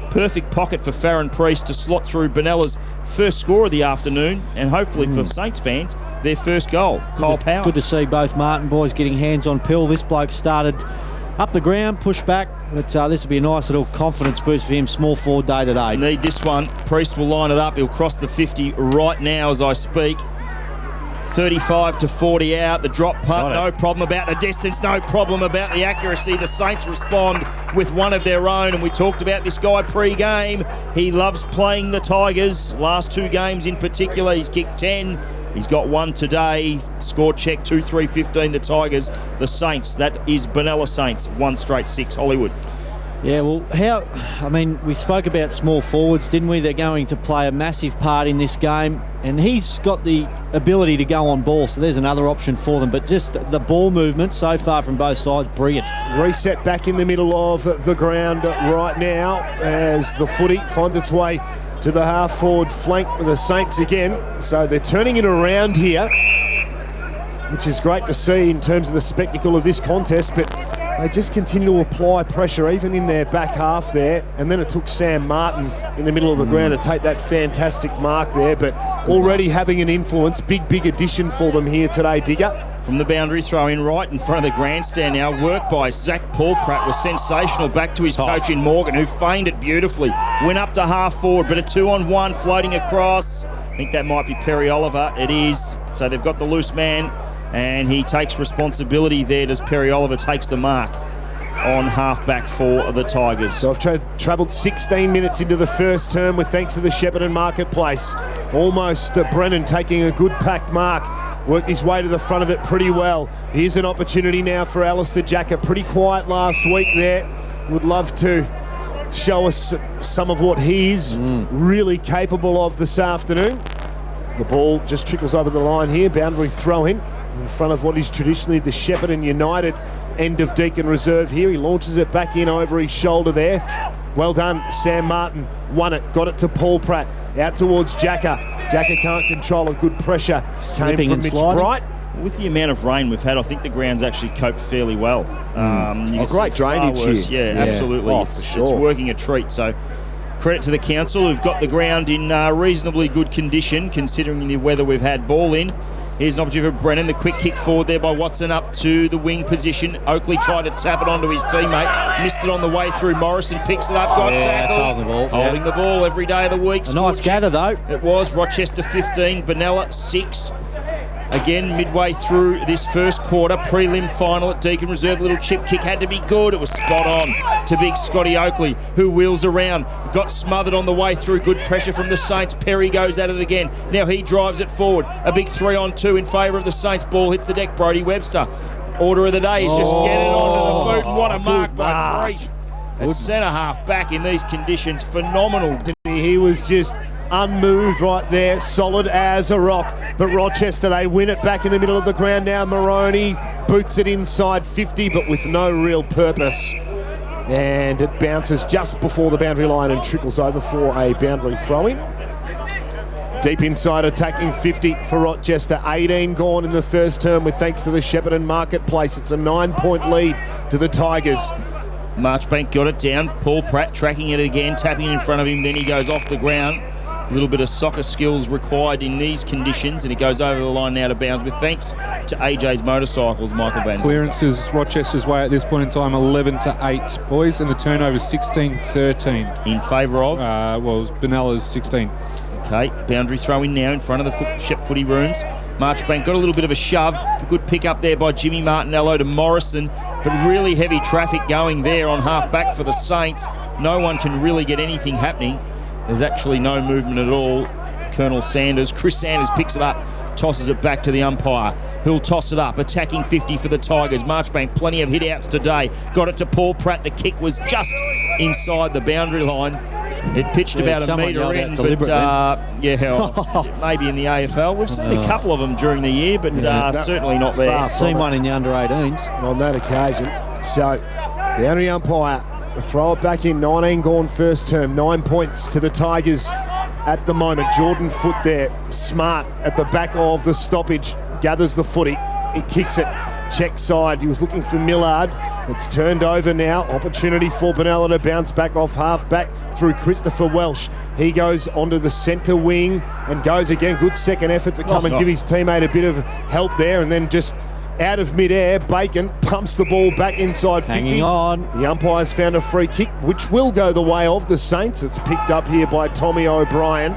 Perfect pocket for Farron Priest to slot through Benella's first score of the afternoon, and hopefully for Saints fans, their first goal. Kyle Power. Good to see both Martin boys getting hands on pill. This bloke started up the ground, pushed back, but this will be a nice little confidence boost for him. Small forward day today. Need this one. Priest will line it up. He'll cross the 50 right now as I speak. 35 to 40 out. The drop punt, no problem about the distance, no problem about the accuracy. The Saints respond with one of their own, and we talked about this guy pre-game. He loves playing the Tigers. Last two games in particular, he's kicked 10. He's got one today. Score check 2-3-15, the Tigers. The Saints, that is Benalla Saints, 1 straight 6, Hollywood. Yeah, well, we spoke about small forwards, didn't we? They're going to play a massive part in this game, and he's got the ability to go on ball, so there's another option for them. But just the ball movement so far from both sides, brilliant. Reset back in the middle of the ground right now as the footy finds its way to the half-forward flank with the Saints again. So they're turning it around here, which is great to see in terms of the spectacle of this contest, but they just continue to apply pressure even in their back half there, and then it took Sam Martin in the middle of the ground to take that fantastic mark there, but already having an influence. Big addition for them here today, Digger. From the boundary throw in right in front of the grandstand now. Work by Zach Paulpratt was sensational. Back to his coach in Morgan, who feigned it beautifully. Went up to half forward, but a 2-on-1 floating across. I think that might be Perry Oliver. It is. So they've got the loose man And he takes responsibility there. Does Perry Oliver takes the mark on halfback for the Tigers. So I've travelled 16 minutes into the first term with thanks to the Shepparton Marketplace. Almost Brennan taking a good packed mark. Worked his way to the front of it pretty well. Here's an opportunity now for Alistair Jacker. Pretty quiet last week there. Would love to show us some of what he's really capable of this afternoon. The ball just trickles over the line here. Boundary throw in front of what is traditionally the Shepparton United end of Deakin Reserve here. He launches it back in over his shoulder there. Well done, Sam Martin. Won it, got it to Paul Pratt. Out towards Jacker. Jacker can't control it. Good pressure came from Mitch Bright. With the amount of rain we've had, I think the ground's actually coped fairly well. Great drainage here. Yeah, absolutely. It's working a treat. So credit to the council who've got the ground in reasonably good condition considering the weather we've had. Ball in. Here's an opportunity for Brennan. The quick kick forward there by Watson up to the wing position. Oakley tried to tap it onto his teammate. Missed it on the way through. Morrison picks it up. Got tackled. Holding the ball every day of the week. A nice gather though. It was. Rochester 15, Benalla 6. Again, midway through this first quarter, prelim final at Deakin Reserve. Little chip kick had to be good. It was spot on to big Scotty Oakley, who wheels around. Got smothered on the way through. Good pressure from the Saints. Perry goes at it again. Now he drives it forward. A big 3-on-2 in favour of the Saints. Ball hits the deck. Brody Webster. Order of the day is just get it onto the boot. And what a mark by Great. At centre half back in these conditions. Phenomenal. He was just unmoved right there, solid as a rock. But Rochester, they win it back in the middle of the ground now. Maroney boots it inside 50, but with no real purpose. And it bounces just before the boundary line and trickles over for a boundary throw-in. Deep inside attacking 50 for Rochester. 18 gone in the first term with thanks to the Shepparton Marketplace. It's a 9-point lead to the Tigers. Marchbank got it down. Paul Pratt tracking it again, tapping in front of him. Then he goes off the ground. A little bit of soccer skills required in these conditions, and it goes over the line now to bounds with thanks to AJ's Motorcycles, Michael Van. Clearances Rochester's way at this point in time, 11-8, boys, and the turnover 16-13. In favour of? It was Benalla's 16. Okay, boundary throw in now in front of the Shep footy rooms. Marchbank got a little bit of a shove. Good pick up there by Jimmy Martinello to Morrison, but really heavy traffic going there on half back for the Saints. No one can really get anything happening. There's actually no movement at all. Colonel Sanders, Chris Sanders picks it up, tosses it back to the umpire, who'll toss it up, attacking 50 for the Tigers. Marchbank, plenty of hit-outs today. Got it to Paul Pratt. The kick was just inside the boundary line. It pitched about a metre in, but maybe in the AFL. We've seen a couple of them during the year, but certainly not there. I've seen one in the under-18s. On that occasion. So, boundary umpire, throw it back in. 19 gone first term. 9 points to the Tigers at the moment. Jordan Foote there, smart at the back of the stoppage. Gathers the footy. He kicks it. Check side. He was looking for Millard. It's turned over now. Opportunity for Benalla to bounce back off half back through Christopher Welsh. He goes onto the centre wing and goes again. Good second effort to come and give his teammate a bit of help there, and then just out of midair, Bacon pumps the ball back inside 50. Hanging on. The umpire's found a free kick, which will go the way of the Saints. It's picked up here by Tommy O'Brien.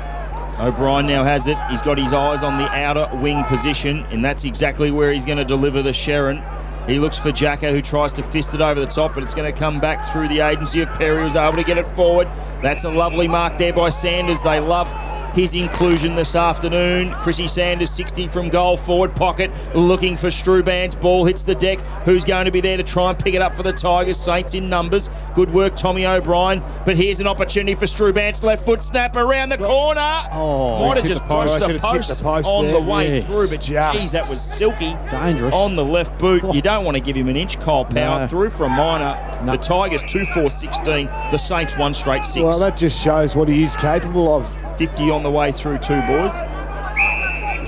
O'Brien now has it. He's got his eyes on the outer wing position, and that's exactly where he's going to deliver the Sharon. He looks for Jacko, who tries to fist it over the top, but it's going to come back through the agency of Perry, who's able to get it forward. That's a lovely mark there by Sanders. They love his inclusion this afternoon. Chrissy Sanders, 60 from goal, forward pocket, looking for Strubans. Ball hits the deck. Who's going to be there to try and pick it up for the Tigers? Saints in numbers. Good work, Tommy O'Brien. But here's an opportunity for Strubans. Left foot snap around the corner. Might have just punched the post on the way through, but geez, that was silky. Dangerous. On the left boot. You don't want to give him an inch. Kyle Power through for a minor. The Tigers 2-4-16. The Saints 1 straight 6. Well, that just shows what he is capable of. 50 on the way through two, boys.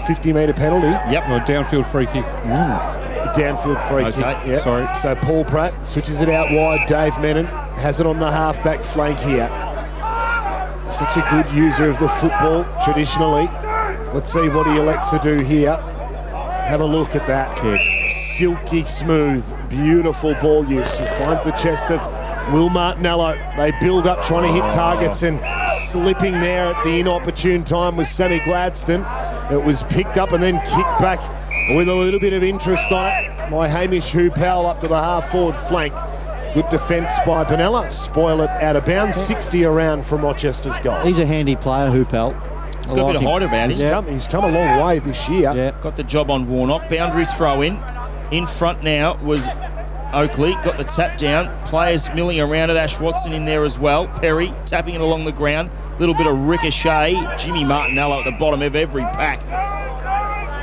50-metre penalty. Yep. Well, downfield free kick. Downfield free kick. Yep. Sorry. So Paul Pratt switches it out wide. Dave Menon has it on the half-back flank here. Such a good user of the football, traditionally. Let's see what he elects to do here. Have a look at that. Kick. Silky smooth, beautiful ball use. You find the chest of Will Martinello. They build up trying to hit targets, and slipping there at the inopportune time was Sammy Gladstone. It was picked up and then kicked back with a little bit of interest on it. My Hamish Hoopel up to the half-forward flank. Good defence by Benalla. Spoil it out of bounds. 60 around from Rochester's goal. He's a handy player, Hoopel. He's got a bit of height about him. He's come a long way this year. Yeah. Got the job on Warnock. Boundary throw in. In front now was Oakley. Got the tap down. Players milling around it. Ash Watson in there as well. Perry tapping it along the ground. Little bit of ricochet. Jimmy Martinello at the bottom of every pack.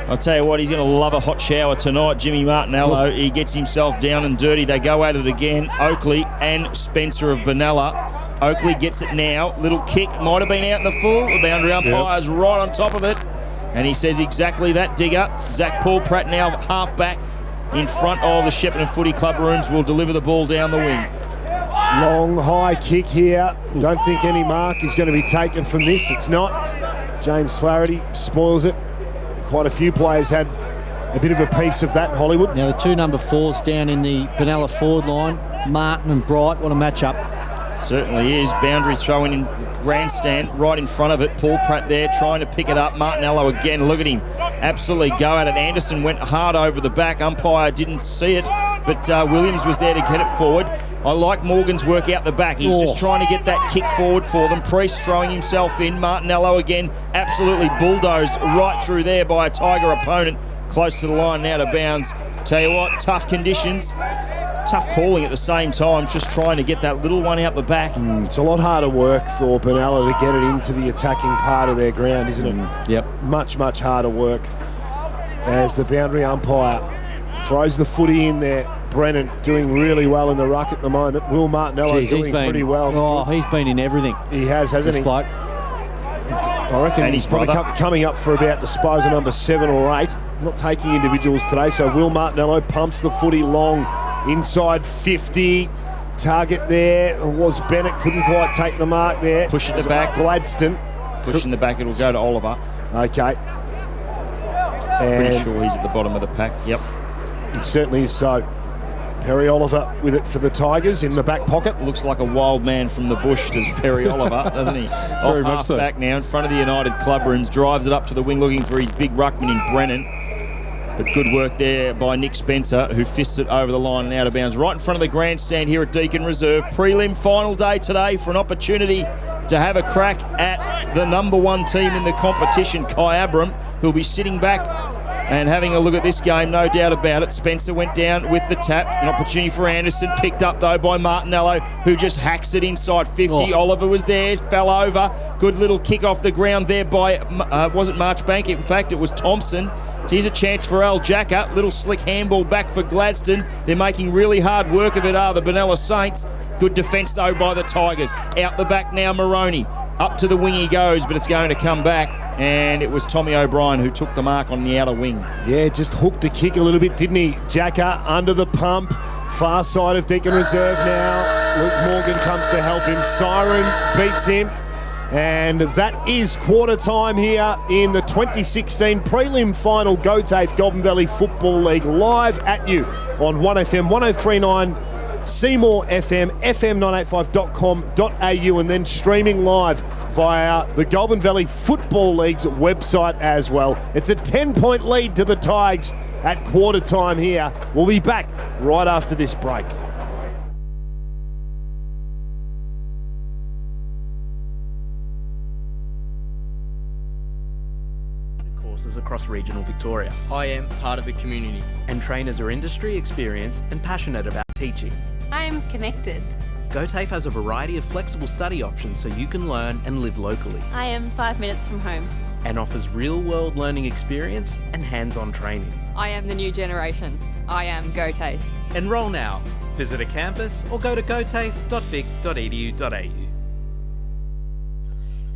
I'll tell you what, he's going to love a hot shower tonight, Jimmy Martinello. He gets himself down and dirty. They go at it again. Oakley and Spencer of Benalla. Oakley gets it now. Little kick. Might have been out in the full. The boundary umpire's right on top of it. And he says exactly that, Digger. Zach Paul Pratt now half back in front of the Shepparton Footy Club rooms will deliver the ball down the wing. Long high kick here. Don't think any mark is going to be taken from this. It's not. James Flaherty spoils it. Quite a few players had a bit of a piece of that, Hollywood. Now the two number 4s down in the Benalla forward line, Martin and Bright. What a matchup. Certainly is. Boundary throwing in grandstand right in front of it. Paul Pratt there trying to pick it up. Martinello again. Look at him. Absolutely go at it. Anderson went hard over the back. Umpire didn't see it, but Williams was there to get it forward. I like Morgan's work out the back. He's just trying to get that kick forward for them. Priest throwing himself in. Martinello again. Absolutely bulldozed right through there by a Tiger opponent. Close to the line now to bounds. Tell you what, tough conditions. Tough calling at the same time, just trying to get that little one out the back. It's a lot harder work for Benalla to get it into the attacking part of their ground, isn't it? Yep. Much, much harder work. As the boundary umpire throws the footy in there. Brennan doing really well in the ruck at the moment. Will Martinello doing pretty well. Oh, he's been in everything. He has, hasn't he? Bloke. I reckon And he's his probably brother. coming up for about disposal number 7 or 8. Not taking individuals today, so Will Martinello pumps the footy long inside 50. Target there was Bennett, couldn't quite take the mark there. Push it to back. Gladstone. Push in the back, it'll go to Oliver. Okay. Pretty And sure he's at the bottom of the pack. Yep. he certainly is so. Perry Oliver with it for the Tigers in the back pocket. Looks like a wild man from the bush, does Perry Oliver, doesn't he? Off half so. back now in front of the United Club rooms, drives it up to the wing looking for his big ruckman in Brennan. But good work there by Nick Spencer, who fists it over the line and out of bounds. Right in front of the grandstand here at Deakin Reserve. Prelim final day today for an opportunity to have a crack at the number 1 team in the competition, Kai Abram, who'll be sitting back and having a look at this game, no doubt about it. Spencer went down with the tap. An opportunity for Anderson, picked up though by Martinello, who just hacks it inside 50. Oliver was there, fell over. Good little kick off the ground there by, wasn't Marchbank, in fact it was Thompson. Here's a chance for Al Jacker. Little slick handball back for Gladstone. They're making really hard work of it, are the Benalla Saints. Good defence though by the Tigers. Out the back now, Moroney. Up to the wing he goes, but it's going to come back. And it was Tommy O'Brien who took the mark on the outer wing. Yeah, just hooked the kick a little bit, didn't he? Jacker under the pump. Far side of Deakin Reserve now. Luke Morgan comes to help him. Siren beats him. And that is quarter time here in the 2016 prelim final GOTAFE Goulburn Valley Football League, live at you on 1FM 1039, Seymour FM, fm985.com.au, and then streaming live via the Goulburn Valley Football League's website as well. It's a 10-point lead to the Tigers at quarter time here. We'll be back right after this break. Courses across regional Victoria. I am part of the community. And trainers are industry experienced and passionate about teaching. I am connected. GOTAFE has a variety of flexible study options so you can learn and live locally. I am 5 minutes from home. And offers real-world learning experience and hands-on training. I am the new generation. I am GOTAFE. Enrol now. Visit a campus or go to gotafe.vic.edu.au.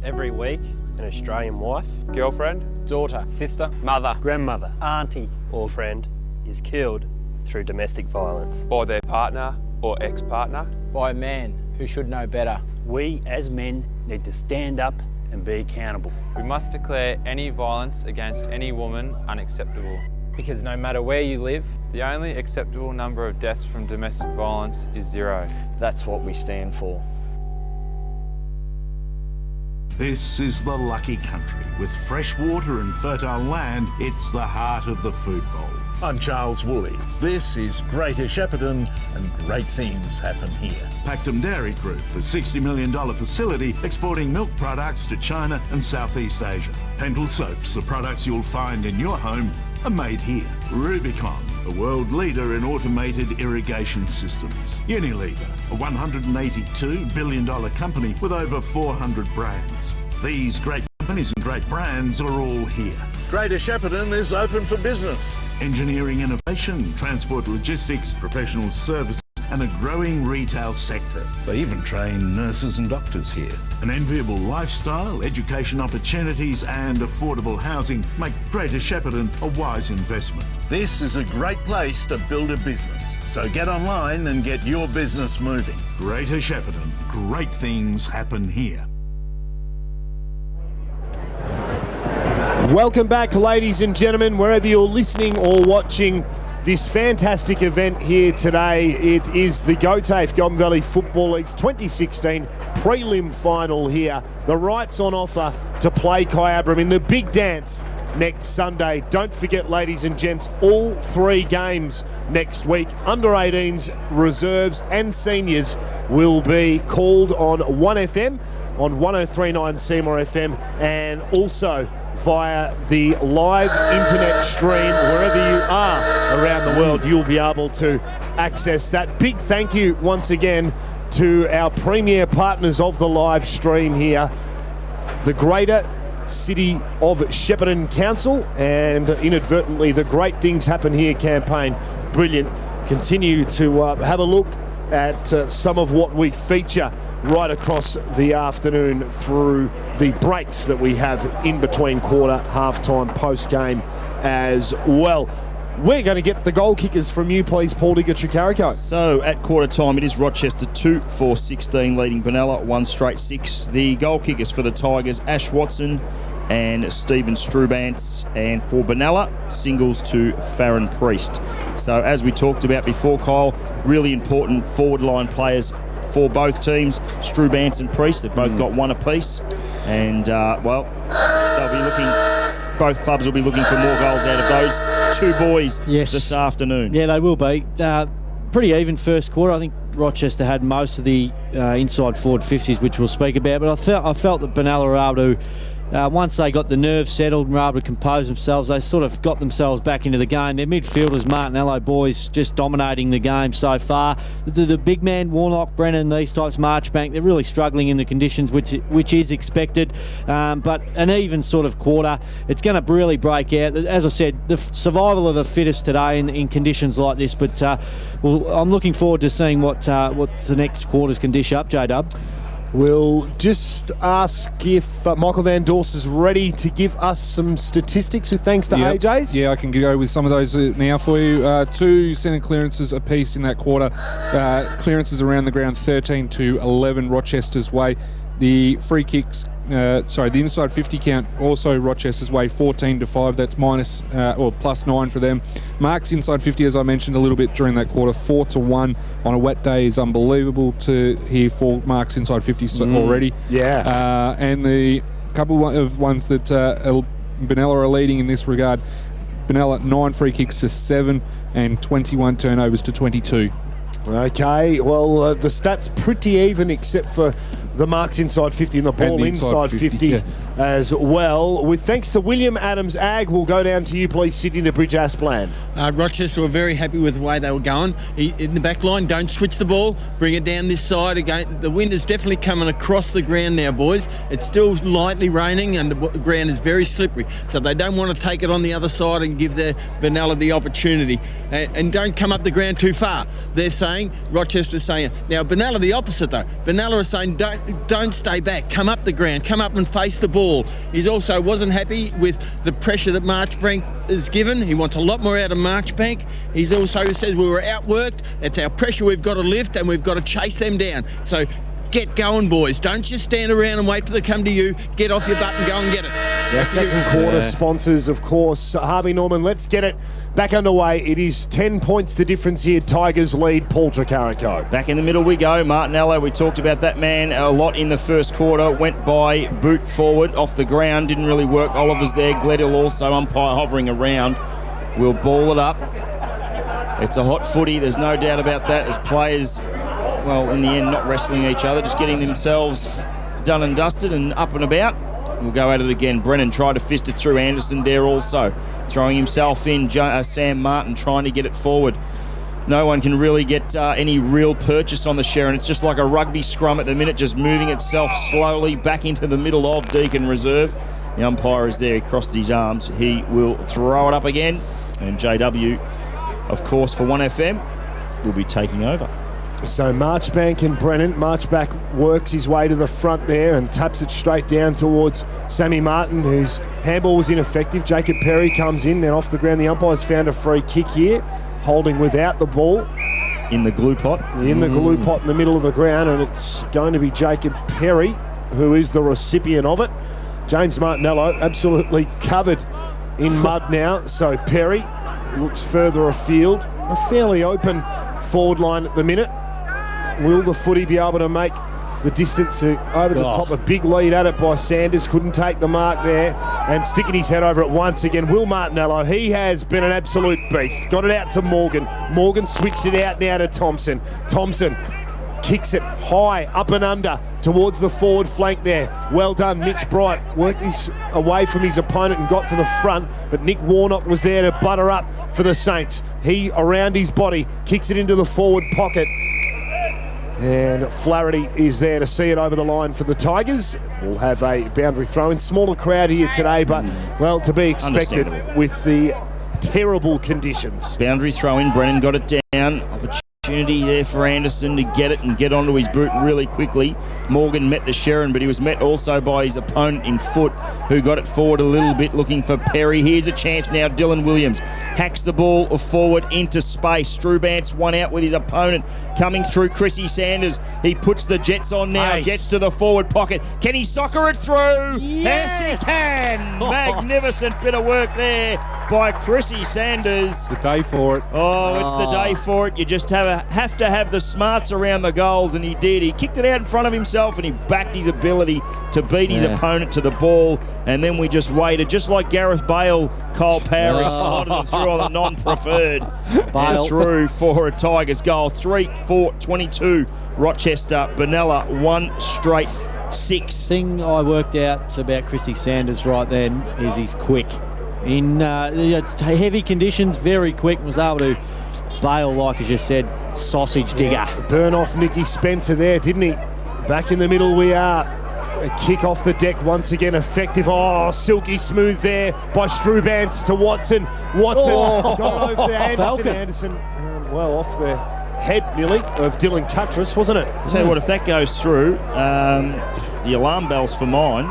Every week, an Australian wife, Girlfriend, daughter, sister, mother, grandmother, auntie, or friend is killed through domestic violence. by their partner or ex-partner. By a man who should know better. We, as men, need to stand up and be accountable. We must declare any violence against any woman unacceptable. Because no matter where you live, The only acceptable number of deaths from domestic violence is 0. That's what we stand for. This is the lucky country. With fresh water and fertile land, it's the heart of the Food Bowl. I'm Charles Woolley. This is Greater Shepparton, and great things happen here. Pactum Dairy Group, a $60 million facility exporting milk products to China and Southeast Asia. Pental Soaps, the products you'll find in your home, are made here. Rubicon, a world leader in automated irrigation systems. Unilever, a $182 billion company with over 400 brands. These great companies and great brands are all here. Greater Shepparton is open for business. Engineering innovation, transport logistics, professional services, and a growing retail sector. They even train nurses and doctors here. An enviable lifestyle, education opportunities, and affordable housing make Greater Shepparton a wise investment. This is a great place to build a business. So get online and get your business moving. Greater Shepparton, great things happen here. Welcome back, ladies and gentlemen, wherever you're listening or watching this fantastic event here today. It is the GOTAFE Goulburn Valley Football League's 2016 prelim final here. The rights on offer to play Kyabram in the big dance next Sunday. Don't forget, ladies and gents, all 3 games next week, under 18s, reserves and seniors, will be called on 1FM, on 103.9 Seymour FM, and also via the live internet stream. Wherever you are around the world, you'll be able to access that. Big thank you once again to our premier partners of the live stream here, the Greater City of Shepparton Council, and inadvertently the Great Things Happen Here campaign. Brilliant. Continue to have a look at some of what we feature right across the afternoon through the breaks that we have in between quarter, half-time, post-game as well. We're going to get the goal kickers from you, please, Paul Digger-Tricarico. So at quarter time, it is Rochester 2-4-16 leading Benalla 1 straight 6. The goal kickers for the Tigers, Ash Watson and Stephen Strubantz, and for Benalla, singles to Farron Priest. So as we talked about before, Kyle, really important forward line players for both teams, Strubantz and Priest. They've both got 1 apiece, and well, they'll be looking. Both clubs will be looking for more goals out of those 2 boys this afternoon. Yeah, they will be. Pretty even first quarter. I think Rochester had most of the inside forward 50s, which we'll speak about. But I felt that Benalla were able to. Once they got the nerves settled and were able to compose themselves, they sort of got themselves back into the game. Their midfielders, Martinello boys, just dominating the game so far. The big man, Warnock, Brennan, these types, Marchbank, they're really struggling in the conditions, which is expected. But an even sort of quarter, it's going to really break out. As I said, the survival of the fittest today in conditions like this. But well, I'm looking forward to seeing what the next quarters can dish up, J-Dub. We'll just ask if Michael Van Dorst is ready to give us some statistics with thanks to AJ's. Yeah, I can go with some of those now for you. 2 centre clearances apiece in that quarter. Clearances around the ground 13-11 Rochester's way. The free kicks, the inside 50 count also Rochester's way 14-5. That's minus or plus 9 for them. Marks inside 50, as I mentioned a little bit during that quarter, 4-1 on a wet day is unbelievable to hear 4 marks inside 50 already. Yeah. And the couple of ones that Benalla are leading in this regard. Benalla 9 free kicks to 7 and 21 turnovers to 22. Okay, well, the stats pretty even except for the marks inside 50 and the ball inside 50 as well. With thanks to William Adams Ag, we'll go down to you, please, Sydney the Bridge Aspland. Rochester were very happy with the way they were going. In the back line, don't switch the ball, bring it down this side again. The wind is definitely coming across the ground now, boys. It's still lightly raining and the ground is very slippery, so they don't want to take it on the other side and give their Benalla the opportunity. And don't come up the ground too far. They're saying, Rochester's saying. Now, Benalla the opposite though. Benalla is saying, don't stay back, come up the ground, come up and face the ball. He also wasn't happy with the pressure that Marchbank is given. He wants a lot more out of Marchbank. He's also says we were outworked. It's our pressure we've got to lift and we've got to chase them down. So get going, boys. Don't just stand around and wait till they come to you. Get off your butt and go and get it. Our second quarter sponsors, of course, Harvey Norman. Let's get it back underway. It is 10 points the difference here. Tigers lead. Paul Trakarenko. Back in the middle we go. Martinello, we talked about that man a lot in the first quarter. Went by, boot forward, off the ground. Didn't really work. Oliver's there. Gledhill also, umpire hovering around. We'll ball it up. It's a hot footy. There's no doubt about that. As players, well, in the end, not wrestling each other, just getting themselves done and dusted and up and about. We'll go at it again. Brennan tried to fist it through. Anderson there also, throwing himself in. Sam Martin trying to get it forward. No one can really get any real purchase on the Shepparton. It's just like a rugby scrum at the minute, just moving itself slowly back into the middle of Deakin Reserve. The umpire is there. He crossed his arms. He will throw it up again. And JW, of course, for 1FM, will be taking over. So Marchbank and Brennan. Marchbank works his way to the front there and taps it straight down towards Sammy Martin, whose handball was ineffective. Jacob Perry comes in, then off the ground. The umpire's found a free kick here, holding without the ball. In the glue pot. In the glue pot in the middle of the ground, and it's going to be Jacob Perry who is the recipient of it. James Martinello absolutely covered in mud now, so Perry looks further afield. A fairly open forward line at the minute. Will the footy be able to make the distance to over the top? A big lead at it by Sanders. Couldn't take the mark there. And sticking his head over it once again. Will Martinello, he has been an absolute beast. Got it out to Morgan. Morgan switched it out now to Thompson. Thompson kicks it high, up and under, towards the forward flank there. Well done, Mitch Bright. Worked this away from his opponent and got to the front, but Nick Warnock was there to butter up for the Saints. He, around his body, kicks it into the forward pocket. And Flaherty is there to see it over the line for the Tigers. We'll have a boundary throw-in. Smaller crowd here today, but, well, to be expected with the terrible conditions. Boundary throw-in. Brennan got it down. Opportunity there for Anderson to get it and get onto his boot really quickly. Morgan met the Shepparton, but he was met also by his opponent in foot, who got it forward a little bit, looking for Perry. Here's a chance now. Dylan Williams hacks the ball forward into space. Strubant's one out with his opponent. Coming through, Chrissy Sanders. He puts the Jets on now, gets to the forward pocket. Can he soccer it through? Yes, he can! Magnificent bit of work there by Chrissy Sanders. It's the day for it. Oh, it's the day for it. You just have to have the smarts around the goals, and he did. He kicked it out in front of himself, and he backed his ability to beat his opponent to the ball, and then we just waited, just like Gareth Bale. Cole Power slotted it through on the non-preferred. And through for a Tigers goal. 3-4-22. Rochester, Benalla, 1 straight 6. Thing I worked out about Chrissy Sanders right then is he's quick. In heavy conditions, very quick, was able to bail, like as you said, sausage digger. Burn off Nicky Spencer there, didn't he? Back in the middle we are. A kick off the deck once again, effective. Oh, silky smooth there by Strubant to Watson. Watson got over to Anderson. Anderson, well, off the head nearly of Dylan Cuttress, wasn't it? Tell you what, if that goes through, the alarm bells for mine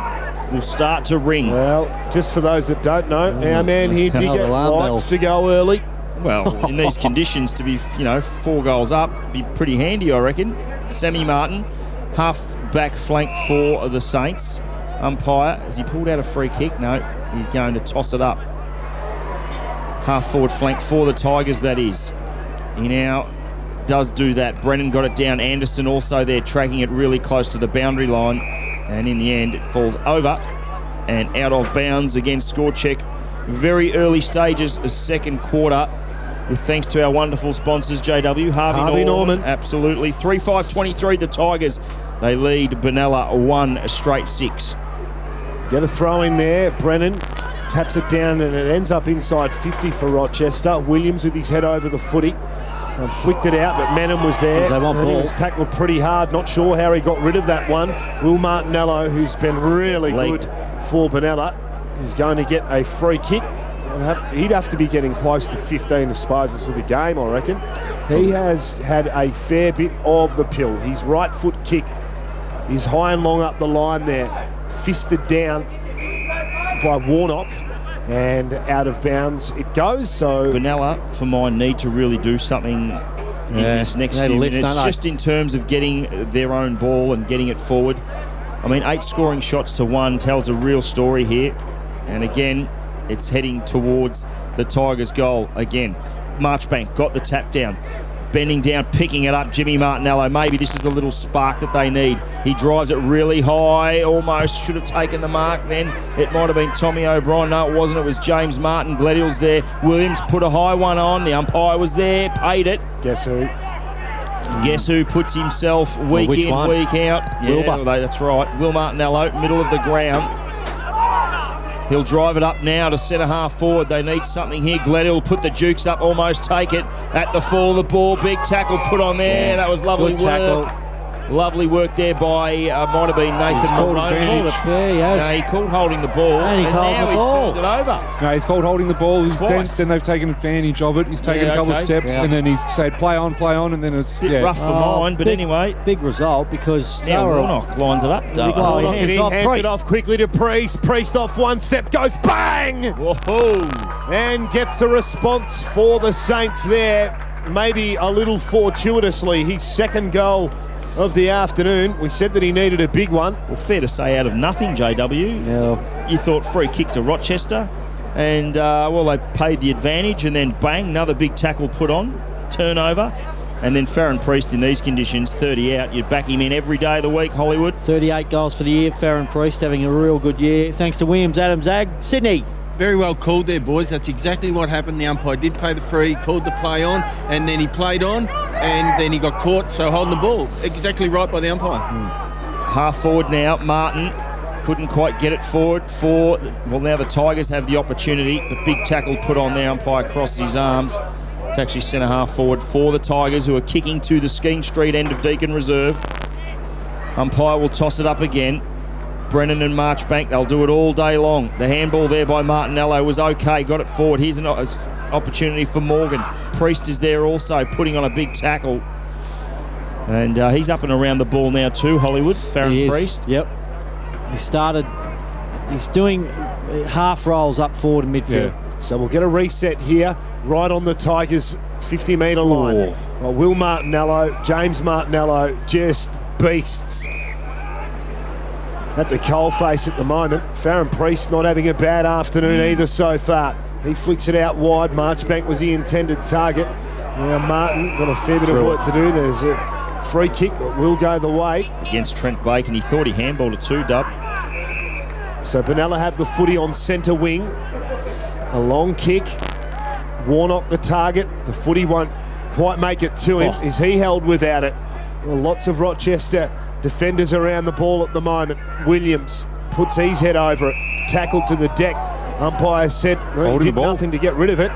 will start to ring. Well, just for those that don't know, our man here, Digger, likes to go early. Well, in these conditions, to be 4 goals up, be pretty handy, I reckon. Sammy Martin, half back flank for the Saints. Umpire, has he pulled out a free kick? No, he's going to toss it up. Half forward flank for the Tigers, that is. He now does do that. Brennan got it down. Anderson also there, tracking it really close to the boundary line. And in the end, it falls over and out of bounds. Again, score check. Very early stages, a second quarter. With thanks to our wonderful sponsors, JW, Harvey Norman. Absolutely. 3-5-23, the Tigers. They lead Benalla 1 straight 6. Get a throw in there. Brennan taps it down and it ends up inside 50 for Rochester. Williams with his head over the footy. Flicked it out, but Manham was there. He was tackled pretty hard. Not sure how he got rid of that one. Will Martinello, who's been really good for Benalla, is going to get a free kick. He'd have to be getting close to 15 disposals of the game, I reckon. He has had a fair bit of the pill. His right foot kick is high and long up the line there. Fisted down by Warnock and out of bounds it goes. So Benalla, for mine, need to really do something in this next few minutes, just in terms of getting their own ball and getting it forward. I mean, 8 scoring shots to 1 tells a real story here. And again, it's heading towards the Tigers' goal again. Marchbank got the tap down. Bending down, picking it up, Jimmy Martinello. Maybe this is the little spark that they need. He drives it really high, almost should have taken the mark then. It might have been Tommy O'Brien. No, it wasn't. It was James Martin. Gledhill's there. Williams put a high one on. The umpire was there, paid it. Guess who? Guess who puts himself week in, one? week out? Wilbur. Yeah, that's right. Will Martinello, middle of the ground. He'll drive it up now to centre half forward. They need something here. Gledhill put the jukes up, almost take it at the fall of the ball. Big tackle put on there. That was lovely Good work. tackle. Lovely work there by, might have been Nathan Mulroney. No, he called holding the ball. And he's holding now the ball. He's turned it over. No, he's called holding the ball. Twice. Then they've taken advantage of it. He's taken a couple of steps, and then he's said, play on, and then it's Rough for mine, but anyway. Big result because Now Warnock lines it up. Well, Hands it off quickly to Priest. Priest off one step, goes bang! Whoa! And gets a response for the Saints there. Maybe a little fortuitously. His second goal of the afternoon. We said that he needed a big one. Well, fair to say out of nothing, JW. Yeah. You thought free kick to Rochester. And, they paid the advantage. And then, bang, another big tackle put on. Turnover. And then Farron Priest in these conditions, 30 out. You'd back him in every day of the week, Hollywood. 38 goals for the year. Farron Priest having a real good year. Thanks to Williams Adams Ag. Sydney. Very well called there, boys. That's exactly what happened. The umpire did pay the free, called the play on, and then he played on, and then he got caught, so holding the ball. Exactly right by the umpire. Half forward now, Martin couldn't quite get it forward now the Tigers have the opportunity, but big tackle put on there, umpire crosses his arms. It's actually centre half forward for the Tigers, who are kicking to the Skene Street end of Deakin Reserve. Umpire will toss it up again. Brennan and Marchbank, they'll do it all day long. The handball there by Martinello was okay, got it forward. Here's an opportunity for Morgan. Priest is there also, putting on a big tackle. And he's up and around the ball now too, Hollywood. Farron Priest. Yep. He's doing half rolls up forward in midfield. Yeah. So we'll get a reset here, right on the Tigers' 50-metre line. Well, Will Martinello, James Martinello, just beasts at the coalface at the moment. Farron Priest not having a bad afternoon either so far. He flicks it out wide. Marchbank was the intended target. Now Martin got a fair bit of work to do. There's a free kick that will go the way. Against Trent Blake, and he thought he handballed it too, Dub. So Benalla have the footy on centre wing. A long kick. Warnock the target. The footy won't quite make it to him. Is he held without it? Well, lots of Rochester defenders around the ball at the moment. Williams puts his head over it. Tackled to the deck. Umpire said he did nothing to get rid of it.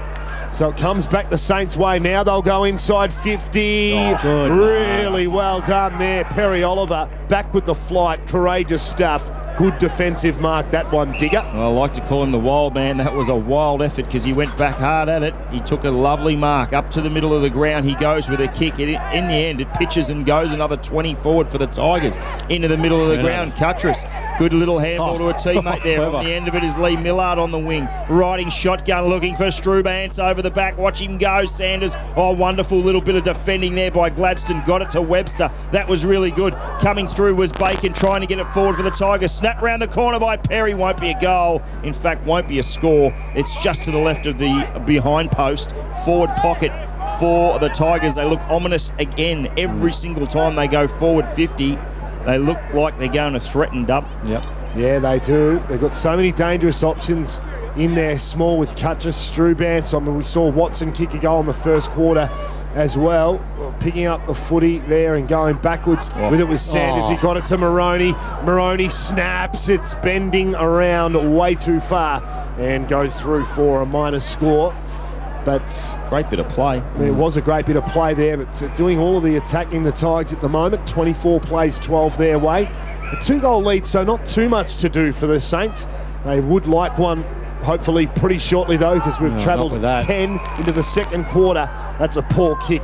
So it comes back the Saints' way now. They'll go inside 50. Really well done there. Perry Oliver back with the flight. Courageous stuff. Good defensive mark, that one, Digger. Well, I like to call him the wild man. That was a wild effort because he went back hard at it. He took a lovely mark up to the middle of the ground. He goes with a kick. In the end, it pitches and goes another 20 forward for the Tigers. Into the middle of the ground. Cuttress, good little handball to a teammate there. On the end of it is Lee Millard on the wing. Riding shotgun, looking for Strubance over the back. Watch him go, Sanders. Oh, wonderful little bit of defending there by Gladstone. Got it to Webster. That was really good. Coming through was Bacon, trying to get it forward for the Tigers. Snap round the corner by Perry, won't be a goal. In fact, won't be a score. It's just to the left of the behind post. Forward pocket for the Tigers. They look ominous again every single time they go forward 50. They look like they're going to threaten, Dub. Yep. Yeah, they do. They've got so many dangerous options in there. Small with Cutchess, Strubance. I mean, we saw Watson kick a goal in the first quarter as well. Picking up the footy there and going backwards with it was Sanders. He got it to Moroney. Moroney snaps. It's bending around way too far and goes through for a minus score. But great bit of play. There was a great bit of play there, but doing all of the attacking the Tigers at the moment. 24 plays, 12 their way. A 2-goal lead, so not too much to do for the Saints. They would like one hopefully pretty shortly though, because we've travelled 10 into the second quarter. That's a poor kick.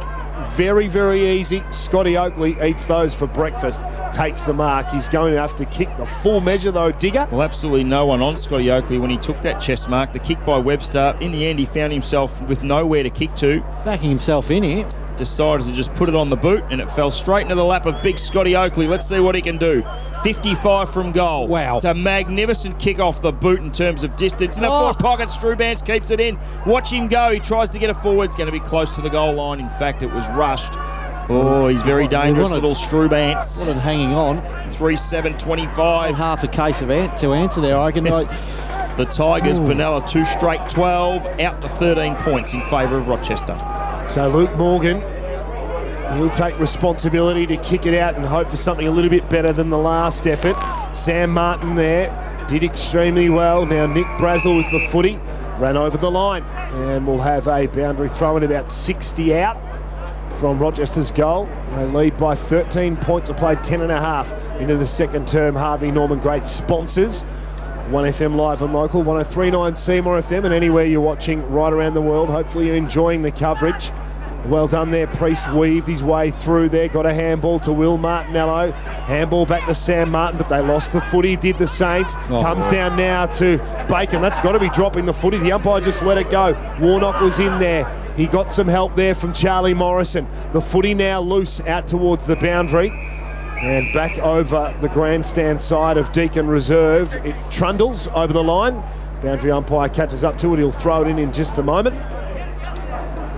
Very, very easy. Scotty Oakley eats those for breakfast, takes the mark. He's going to have to kick the full measure though, Digger. Well, absolutely no one on Scotty Oakley when he took that chest mark. The kick by Webster. In the end, he found himself with nowhere to kick to. Backing himself in here. decided to just put it on the boot, and it fell straight into the lap of big Scotty Oakley. Let's see what he can do. 55 from goal. Wow. It's a magnificent kick off the boot in terms of distance. In the forward pocket, Strubance keeps it in. Watch him go. He tries to get it forward. It's going to be close to the goal line. In fact, it was rushed. Oh, he's very dangerous, little Strubance. Wanted hanging on. 3-7-25. Half a case of to answer there, I reckon. The Tigers, Benalla, 2 straight 12, out to 13 points in favour of Rochester. So Luke Morgan, he'll take responsibility to kick it out and hope for something a little bit better than the last effort. Sam Martin there did extremely well. Now Nick Brazel with the footy, ran over the line, and we'll have a boundary throw in about 60 out from Rochester's goal. They lead by 13 points. They played 10.5 into the second term. Harvey Norman Great sponsors 1FM Live and Local, 103.9 Seymour FM, and anywhere you're watching right around the world. Hopefully you're enjoying the coverage. Well done there. Priest weaved his way through there. Got a handball to Will Martinello. Handball back to Sam Martin, but they lost the footy, did the Saints. Comes down now to Bacon. That's got to be dropping the footy. The umpire just let it go. Warnock was in there. He got some help there from Charlie Morrison. The footy now loose out towards the boundary. And back over the grandstand side of Deakin Reserve. It trundles over the line. Boundary umpire catches up to it. He'll throw it in just a moment.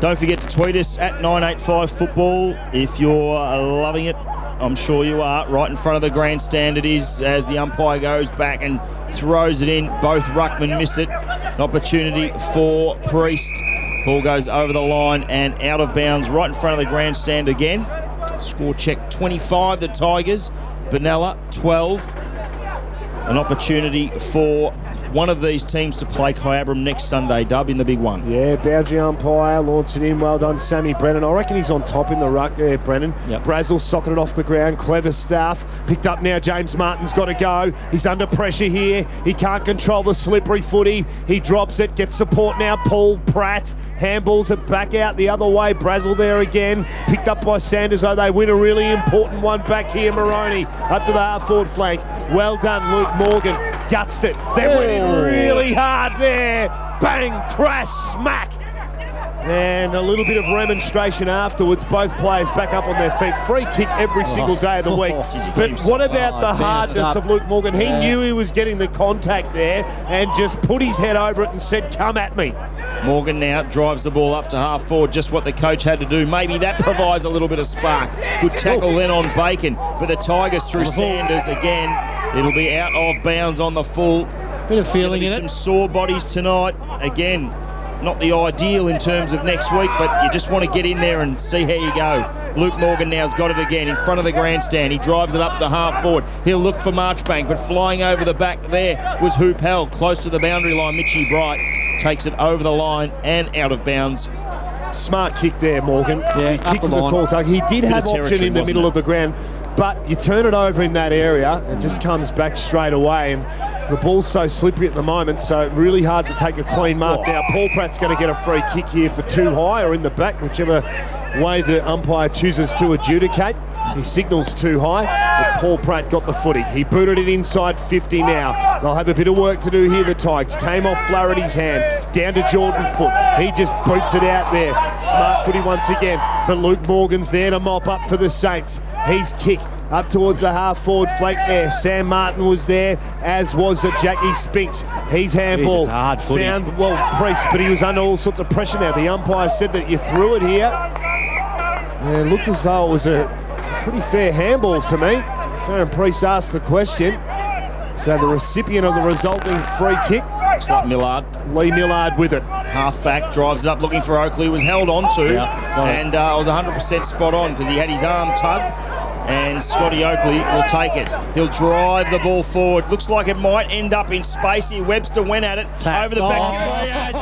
Don't forget to tweet us at 985football if you're loving it. I'm sure you are. Right in front of the grandstand it is as the umpire goes back and throws it in. Both ruckmen miss it. An opportunity for Priest. Ball goes over the line and out of bounds right in front of the grandstand again. Score check 25, the Tigers. Benalla, 12. An opportunity for one of these teams to play Kyabram next Sunday, Dub, in the big one. Yeah, boundary umpire launched it in. Well done, Sammy Brennan. I reckon he's on top in the ruck there, Brennan. Yep. Brazel socketed off the ground. Clever stuff. Picked up now. James Martin's got to go. He's under pressure here. He can't control the slippery footy. He drops it. Gets support now. Paul Pratt. Handballs it back out the other way. Brazel there again. Picked up by Sanders, though. They win a really important one back here. Maroney up to the half-forward flank. Well done, Luke Morgan. Gutsed it. They went in really hard there. Bang, crash, smack. And a little bit of remonstration afterwards. Both players back up on their feet. Free kick every single day of the week. But what about the hardness of Luke Morgan? He knew he was getting the contact there and just put his head over it and said, come at me. Morgan now drives the ball up to half forward, just what the coach had to do. Maybe that provides a little bit of spark. Good tackle then on Bacon, but the Tigers through Sanders again. It'll be out of bounds on the full. Bit of feeling in it. Some sore bodies tonight. Again, not the ideal in terms of next week, but you just want to get in there and see how you go. Luke Morgan now's got it again in front of the grandstand. He drives it up to half forward. He'll look for Marchbank, but flying over the back there was Hoop Hell, close to the boundary line. Mitchie Bright takes it over the line and out of bounds. Smart kick there, Morgan. Yeah, he kicked to the tall tug. He did have option in the middle of the ground, but you turn it over in that area, it just comes back straight away. And the ball's so slippery at the moment, so really hard to take a clean mark. Now, Paul Pratt's going to get a free kick here for too high or in the back, whichever way the umpire chooses to adjudicate. He signals too high, but Paul Pratt got the footy. He booted it inside 50 now. They'll have a bit of work to do here, the Tigers. Came off Flaherty's hands, down to Jordan Foot. He just boots it out there. Smart footy once again, but Luke Morgan's there to mop up for the Saints. He's kicked up towards the half-forward flank there. Sam Martin was there, as was Jackie Spinks. He's handball. Found, Priest, but he was under all sorts of pressure now. The umpire said that you threw it here. And it looked as though it was a pretty fair handball to me. Farron Priest asked the question. So the recipient of the resulting free kick. Looks like Millard. Lee Millard with it. Half-back, drives it up looking for Oakley. Was held on to. And I was 100% spot on because he had his arm tugged. And Scotty Oakley will take it. He'll drive the ball forward. Looks like it might end up in space here. Webster went at it over the back.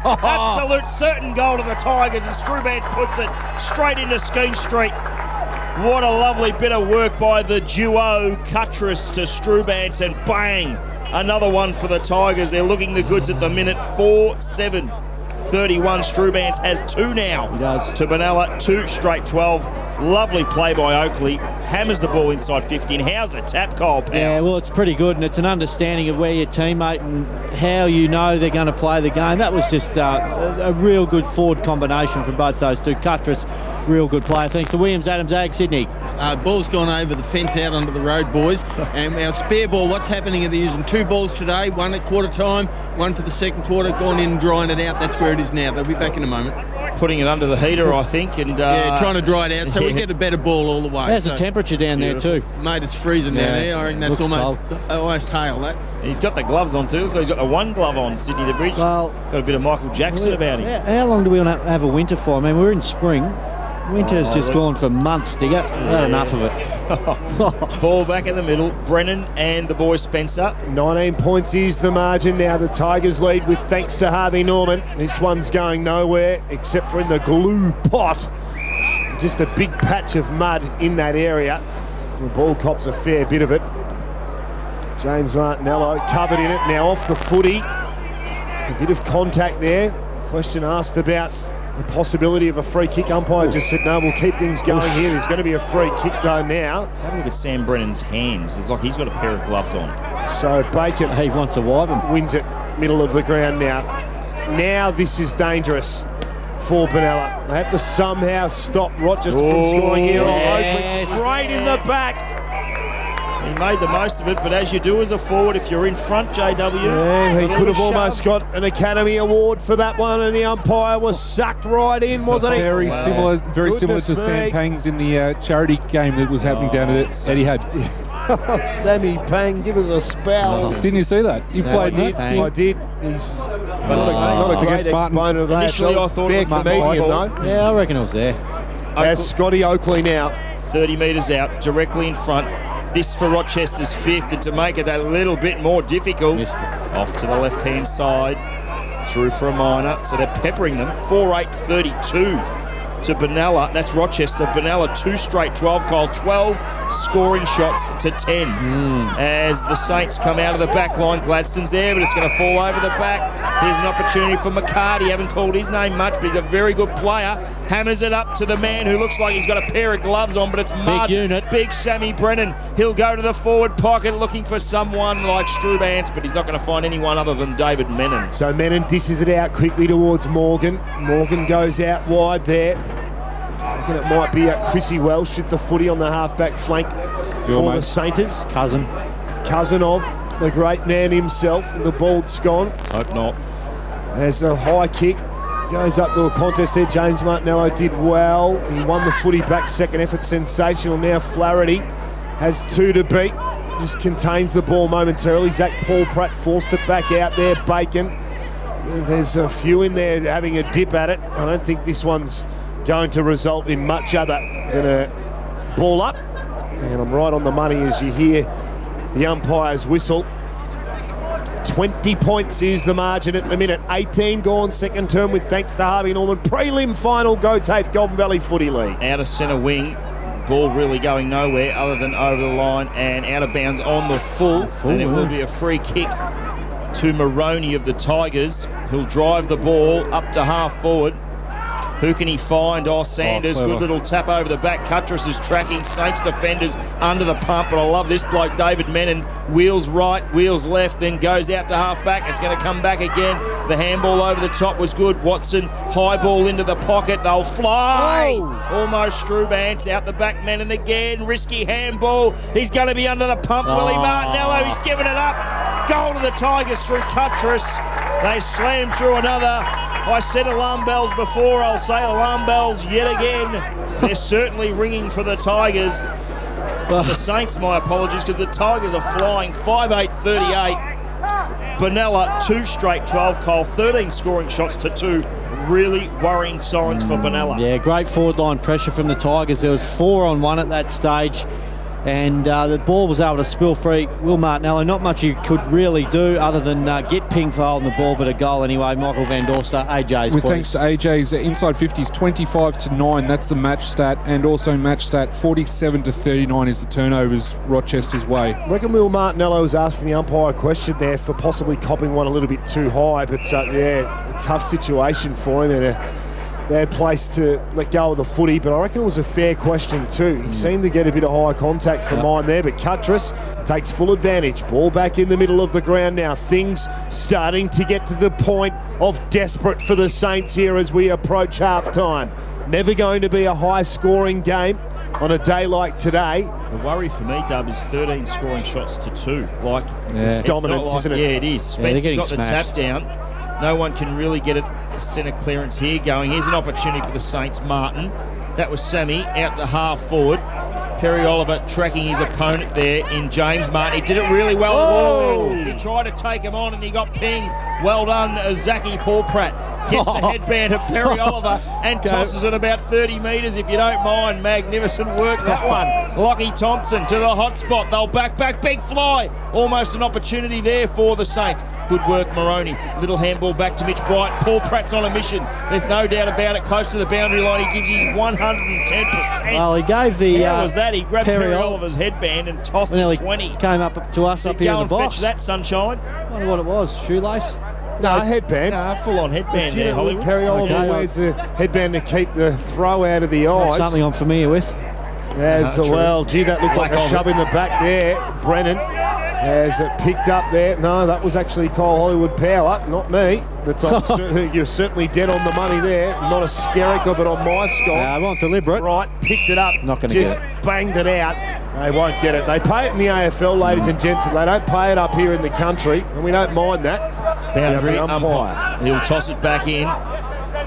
Absolute certain goal to the Tigers, and Strubant puts it straight into Skene Street. What a lovely bit of work by the duo, Cuttress to Strubant, and bang! Another one for the Tigers. They're looking the goods at the minute. 4-7. 31. Strubant has 2 now. He does. To Benalla, 2 straight 12. Lovely play by Oakley. Hammers the ball inside 50. And how's the tap, Kyle Powell? Yeah, well, it's pretty good, and it's an understanding of where your teammate and how you know they're going to play the game. That was just a real good forward combination from both those two. Cuttress, real good player. Thanks to Williams, Adams, Ag, Sydney. Ball's gone over the fence out onto the road, boys. And our spare ball, what's happening is they're using 2 balls today, one at quarter time, one for the second quarter, gone in and drying it out. That's where it is now. They'll be back in a moment. Putting it under the heater, I think. And trying to dry it out so we get a better ball all the way. There's a temperature down there too. Mate, it's freezing down there. I reckon that's almost hail, that. He's got the gloves on too, so he's got the one glove on, Sydney the Bridge. Well, got a bit of Michael Jackson about him. How long do we want to have a winter for? I mean, we're in spring. Winter's just gone for months, Digger. Had enough of it. Ball back in the middle. Brennan and the boy Spencer. 19 points is the margin now. The Tigers lead with thanks to Harvey Norman. This one's going nowhere except for in the glue pot. Just a big patch of mud in that area. The ball cops a fair bit of it. James Martinello covered in it. Now off the footy. A bit of contact there. Question asked about the possibility of a free kick. Umpire just said, no, we'll keep things going here. There's going to be a free kick though now. Have a look at Sam Brennan's hands. It's like he's got a pair of gloves on. So Bacon, he wants to wipe him. Wins it middle of the ground now. Now this is dangerous for Benalla. They have to somehow stop Rochester from scoring here. Yes. Straight in the back. He made the most of it, but as you do as a forward, if you're in front, JW... Yeah, he could have almost got an Academy Award for that one, and the umpire was sucked right in, wasn't he? Very similar to Sam Pang's in the charity game that was happening down at Etihad. Sammy Pang, give us a spell. Didn't you see that? You played that? I did. He's not a great exponent of that. Initially, I thought it was the medium, though. Yeah, I reckon it was there. There's Scotty Oakley now. 30 metres out, directly in front. This for Rochester's 5th, and to make it that little bit more difficult, off to the left-hand side, through for a minor. So they're peppering them. 4-8-32 to Benalla. That's Rochester. Benalla 2 straight 12. Kyle 12 scoring shots to 10. As the Saints come out of the back line. Gladstone's there, but it's going to fall over the back. Here's an opportunity for McCarty. Haven't called his name much, but he's a very good player. Hammers it up to the man who looks like he's got a pair of gloves on, but it's mud. Big unit. Big Sammy Brennan. He'll go to the forward pocket looking for someone like Strubance, but he's not going to find anyone other than David Menon. So Menon dishes it out quickly towards Morgan. Morgan goes out wide there. I reckon it might be Chrissy Welsh with the footy on the half-back flank for the Sainters. Cousin of the great man himself. The ball's gone. Let's hope not. There's a high kick. Goes up to a contest there. James Martinello did well. He won the footy back. Second effort sensational. Now Flaherty has 2 to beat. Just contains the ball momentarily. Zach Paul Pratt forced it back out there. Bacon. There's a few in there having a dip at it. I don't think this one's going to result in much other than a ball up. And I'm right on the money as you hear the umpire's whistle. 20 points is the margin at the minute. 18 gone second term with thanks to Harvey Norman. Prelim final GOTAFE Goulburn Valley Footy League. Out of centre wing. Ball really going nowhere other than over the line and out of bounds on the full. And it will be a free kick to Moroney of the Tigers. He'll drive the ball up to half forward. Who can he find? Oh, Sanders. Good little tap over the back. Cuttress is tracking Saints defenders under the pump. But I love this bloke, David Menon. Wheels right, wheels left, then goes out to half back. It's going to come back again. The handball over the top was good. Watson, high ball into the pocket. They'll fly. Almost Strubance out the back. Menon again. Risky handball. He's going to be under the pump. Willie Martinello, he's given it up. Goal to the Tigers through Cuttress. They slam through another. I said alarm bells before, I'll say alarm bells yet again. They're certainly ringing for the Tigers. The Saints, my apologies, because the Tigers are flying 5-8-38. Benalla, 2 straight 12. Kyle, 13 scoring shots to 2. Really worrying signs for Benalla. Yeah, great forward line pressure from the Tigers. There was 4-on-1 at that stage. And the ball was able to spill free. Will Martinello, not much he could really do other than get pinged for holding the ball, but a goal anyway. Michael Van Dorster, AJ's. With thanks to AJ's inside 50s, 25-9. That's the match stat, and also match stat 47-39 is the turnovers Rochester's way. I reckon Will Martinello was asking the umpire a question there for possibly copping one a little bit too high, but yeah, a tough situation for him and bad place to let go of the footy, but I reckon it was a fair question too. He seemed to get a bit of high contact from mine there, but Cuttress takes full advantage. Ball back in the middle of the ground now. Things starting to get to the point of desperate for the Saints here as we approach half-time. Never going to be a high-scoring game on a day like today. The worry for me, Dub, is 13 scoring shots to 2. It's dominance, isn't it? Yeah, it is. Spencer got the tap down. No one can really get a centre clearance here going. Here's an opportunity for the Saints. Martin. That was Sammy out to half forward. Perry Oliver tracking his opponent there in James Martin. He did it really well. Oh! He tried to take him on and he got pinged. Well done, Zaki Paul Pratt. Gets the headband of Perry Oliver and tosses it about 30 metres, if you don't mind. Magnificent work, that one. Lockie Thompson to the hot spot. They'll back, big fly. Almost an opportunity there for the Saints. Good work, Moroney. Little handball back to Mitch Bright. Paul Pratt's on a mission. There's no doubt about it. Close to the boundary line. He gives his 110%. Well, he gave the... How was that? He grabbed Perry Oliver's headband and tossed it 20. Came up to us up here in the box. Fetch that, sunshine. I wonder what it was. Shoelace? No, headband. No, full-on headband there, Hollywood. Perry Oliver wears the headband to keep the throw out of the eyes. That's something I'm familiar with. As well. Gee, that looked like a shove in the back there. Brennan has it picked up there. No, that was actually Kyle Hollywood power, not me. But you're certainly dead on the money there. Not a skerrick of it on my score. I want deliberate. Right, picked it up. Not going to get it. Just banged it out. They won't get it. They pay it in the AFL, ladies and gents, and they don't pay it up here in the country, and we don't mind that. Boundary umpire. He'll toss it back in.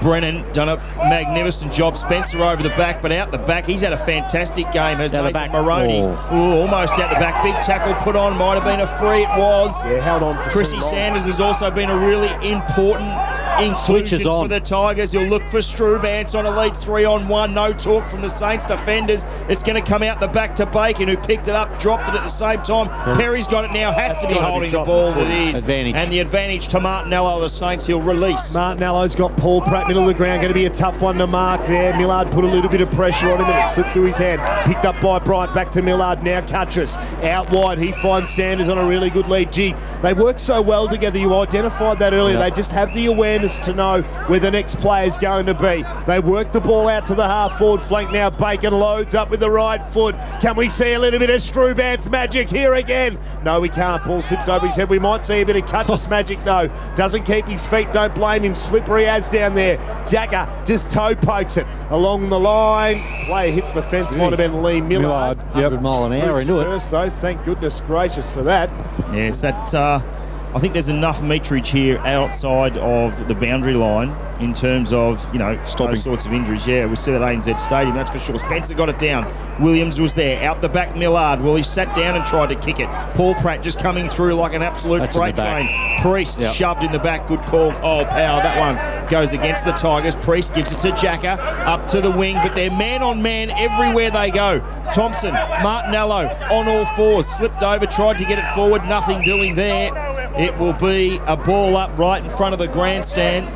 Brennan done a magnificent job. Spencer over the back, but out the back. He's had a fantastic game, hasn't he? Moroney. Almost out the back. Big tackle put on. Might have been a free. It was. Yeah, held on for Chrissy Sanders has also been a really important inclusion for the Tigers. He'll look for Strubance on a lead 3-on-1. No talk from the Saints defenders. It's going to come out the back to Bacon, who picked it up, dropped it at the same time. Perry's got it now. Has to be holding the ball. It is. Advantage. And the advantage to Martinello. The Saints, he'll release. Martinello's got Paul Pratt middle of the ground. Going to be a tough one to mark there. Millard put a little bit of pressure on him and it slipped through his hand. Picked up by Bryant. Back to Millard now. Cuttress out wide. He finds Sanders on a really good lead. Gee, they work so well together. You identified that earlier. They just have the awareness to know where the next player's going to be. They work the ball out to the half-forward flank now. Bacon loads up with the right foot. Can we see a little bit of Strubance magic here again? No, we can't. Ball slips over his head. We might see a bit of Cuttress magic though. Doesn't keep his feet. Don't blame him. Slippery as down there. Jagger just toe pokes it along the line. Player hits the fence. Might have been Lee Millard. 100 mile an hour into it. First though. Thank goodness gracious for that. Yes, that... I think there's enough meterage here outside of the boundary line in terms of, stopping those sorts of injuries. Yeah, we see that at ANZ Stadium, that's for sure. Spencer got it down. Williams was there. Out the back, Millard. Well, he sat down and tried to kick it. Paul Pratt just coming through like an absolute freight train. Priest shoved in the back. Good call. Oh, power. That one goes against the Tigers. Priest gives it to Jacker. Up to the wing, but they're man on man everywhere they go. Thompson, Martinello on all fours. Slipped over, tried to get it forward. Nothing doing there. It will be a ball up right in front of the grandstand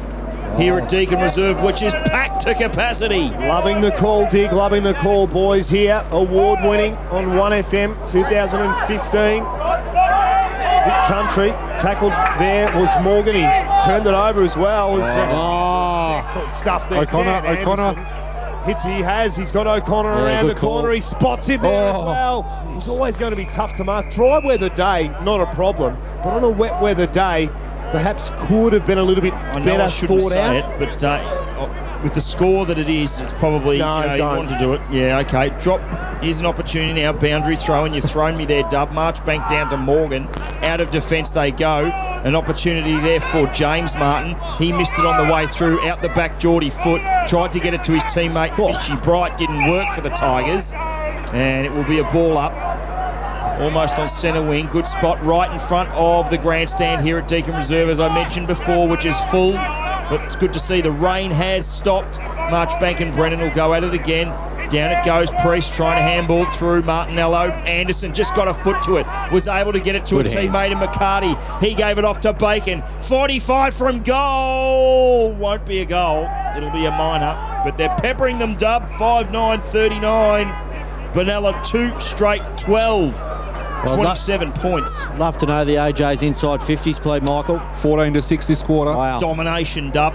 here at Deakin Reserve, which is packed to capacity. Loving the call, Dig. Loving the call, boys, here. Award-winning on 1FM 2015. Vic Country. Tackled there was Morgan. He's turned it over as well. Excellent stuff there. O'Connor. Hits he has. He's got O'Connor around the corner. He spots him there as well. He's always going to be tough to mark. Dry weather day, not a problem. But on a wet weather day, perhaps could have been a little bit better thought out. But with the score that it is, it's probably you want to do it. Yeah, okay. Drop. Here's an opportunity now. Boundary throw, and you've thrown me there, Dub. Marchbank down to Morgan. Out of defence they go. An opportunity there for James Martin. He missed it on the way through. Out the back, Geordie Foot. Tried to get it to his teammate, Mitchy Bright. Didn't work for the Tigers. And it will be a ball up. Almost on centre wing. Good spot right in front of the grandstand here at Deakin Reserve, as I mentioned before, which is full. But it's good to see the rain has stopped. Marchbank and Brennan will go at it again. Down it goes. Priest trying to handball through Martinello. Anderson just got a foot to it. Was able to get it to a teammate in McCarty. He gave it off to Bacon. 45 from goal. Won't be a goal. It'll be a minor. But they're peppering them, Dub. 5-9-39. Benalla 2 straight 12. 27 points. Love to know the AJ's inside 50s played, Michael. 14-6 this quarter. Wow. Domination, Dub.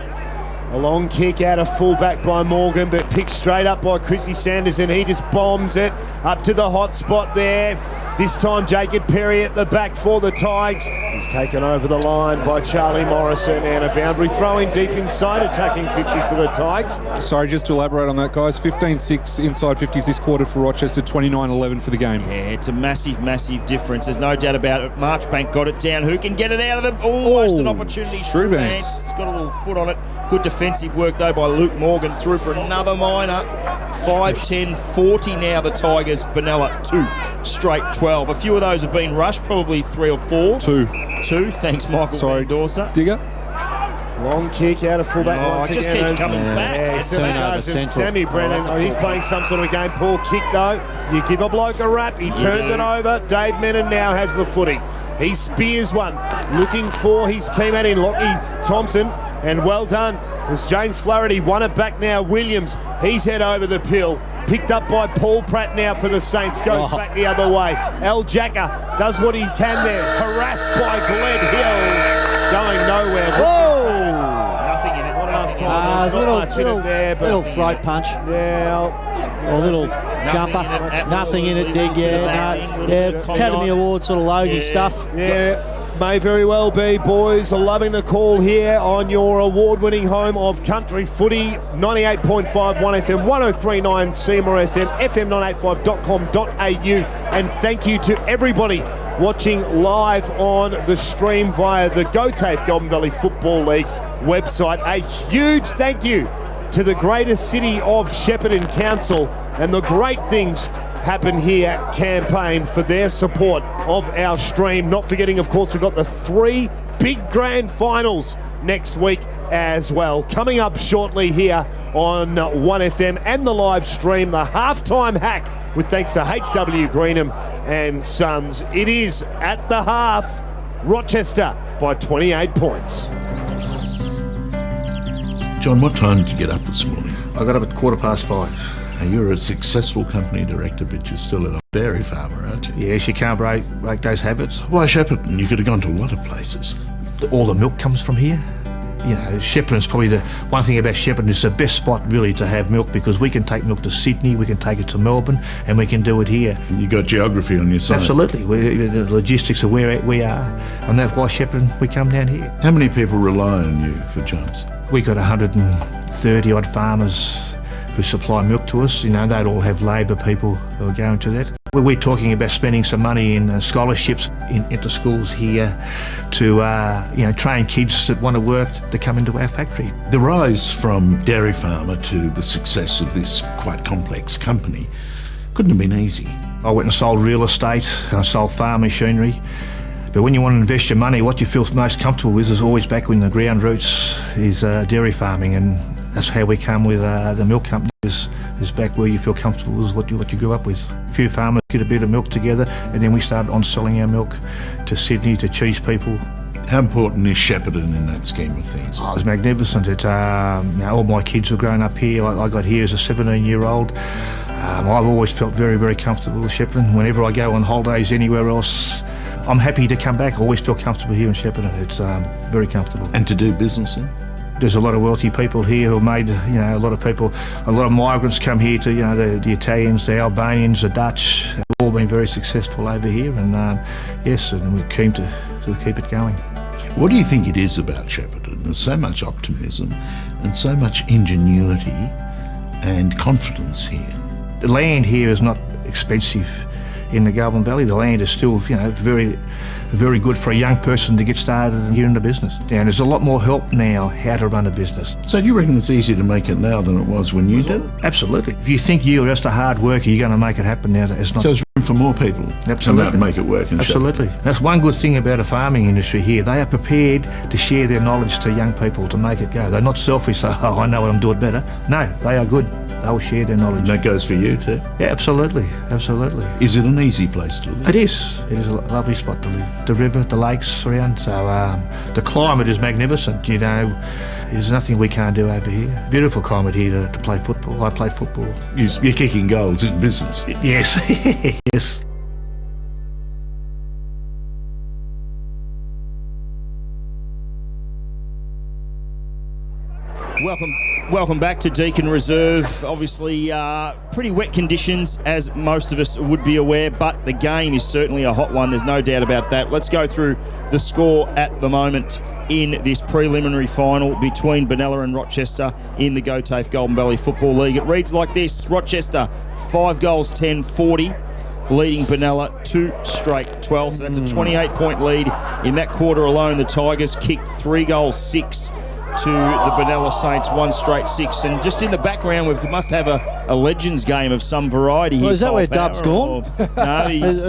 A long kick out of fullback by Morgan, but picked straight up by Chrissy Sanders, and he just bombs it up to the hot spot there. This time Jacob Perry at the back for the Tigers. He's taken over the line by Charlie Morrison, and a boundary throw in deep inside, attacking 50 for the Tigers. Sorry, just to elaborate on that, guys. 15-6 inside 50s this quarter for Rochester, 29-11 for the game. Yeah, it's a massive, massive difference. There's no doubt about it. Marchbank got it down. Who can get it out of them? Almost an opportunity. Strewbanks. Got a little foot on it. Good defensive work, though, by Luke Morgan. Through for another minor. 5-10, 40 now, the Tigers. Benalla, 2 straight 12. A few of those have been rushed, probably 3 or 4. 2. Thanks, Michael Mendoza. Digger. Long kick out of fullback once just again. keeps coming back. Yeah, Sammy Brennan, he's playing some sort of game. Poor kick though. You give a bloke a rap, he turns it over. Dave Menon now has the footy. He spears one, looking for his teammate in Lockie Thompson, and well done. As James Flaherty won it back now. Williams, he's head over the pill. Picked up by Paul Pratt now for the Saints. Goes back the other way. Al Jacker does what he can there. Harassed by Gled Hill. Going nowhere. Whoa! Nothing in it. Not enough time. Little throat punch. Yeah. Or a little jumper. Nothing in it, Dig. Academy Award sort of Logie stuff. Yeah. May very well be, boys. Loving the call here on your award-winning home of country footy. 98.5 1FM, 103.9 Seymour FM, fm985.com.au. And thank you to everybody watching live on the stream via the GOTAFE Goulburn Valley Football League website. A huge thank you to the greatest city of Shepparton Council and the Great Things Happen Here campaign for their support of our stream. Not forgetting, of course, we've got the 3 big grand finals next week as well. Coming up shortly here on 1FM and the live stream, the halftime hack with thanks to HW Greenham and Sons. It is at the half, Rochester by 28 points. John, what time did you get up this morning? I got up at 5:15. Now, you're a successful company director, but you're still a dairy farmer, aren't you? Yes, you can't break those habits. Why Shepparton? You could have gone to a lot of places. All the milk comes from here. You know, Shepparton's probably the one thing about Shepparton is the best spot really to have milk, because we can take milk to Sydney, we can take it to Melbourne, and we can do it here. You got geography on your side. Absolutely. The logistics of where we are, and that's why Shepparton, we come down here. How many people rely on you for jobs? We got 130 odd farmers who supply milk to us. You know, they'd all have labour people who are going to that. We're talking about spending some money in scholarships into schools here to train kids that want to work to come into our factory. The rise from dairy farmer to the success of this quite complex company couldn't have been easy. I went and sold real estate, and I sold farm machinery. But when you want to invest your money, what you feel most comfortable with is always back in the ground roots is dairy farming, and that's how we come with the milk company is back where you feel comfortable is what you grew up with. A few farmers get a bit of milk together, and then we started on selling our milk to Sydney, to cheese people. How important is Shepparton in that scheme of things? Oh, it's magnificent. All my kids were growing up here. I got here as a 17-year-old. I've always felt very, very comfortable with Shepparton. Whenever I go on holidays anywhere else, I'm happy to come back. I always feel comfortable here in Shepparton. It's very comfortable. And to do business in? There's a lot of wealthy people here who made, a lot of migrants come here to, the Italians, the Albanians, the Dutch. They've all been very successful over here, and yes, and we're keen to keep it going. What do you think it is about Shepparton? There's so much optimism and so much ingenuity and confidence here. The land here is not expensive in the Goulburn Valley. The land is still, very, very good for a young person to get started here in the business. And there's a lot more help now how to run a business. So do you reckon it's easier to make it now than it was when you did? Absolutely. If you think you're just a hard worker, you're going to make it happen now. It's not. So there's room for more people to come out and make it work. Absolutely. That's one good thing about the farming industry here. They are prepared to share their knowledge to young people to make it go. They're not selfish, so, I know what I'm doing better. No, they are good. They'll share their knowledge. And that goes for you too? Yeah, absolutely. Absolutely. Is it an easy place to live? It is. It is a lovely spot to live. The river, the lakes around. So the climate is magnificent. There's nothing we can't do over here. Beautiful climate here to play football. I play football. You're kicking goals in business? Yes. Yes. Welcome back to Deakin Reserve. Obviously, pretty wet conditions, as most of us would be aware, but the game is certainly a hot one. There's no doubt about that. Let's go through the score at the moment in this preliminary final between Benalla and Rochester in the GOTAFE Goulburn Valley Football League. It reads like this: Rochester 5 goals 10-40, leading Benalla 2 straight 12. So that's a 28-point lead. In that quarter alone, the Tigers kicked 3 goals 6 to the Benalla Saints 1 straight 6. And just in the background, we must have a Legends game of some variety here. Is that where Dub's gone? No, he's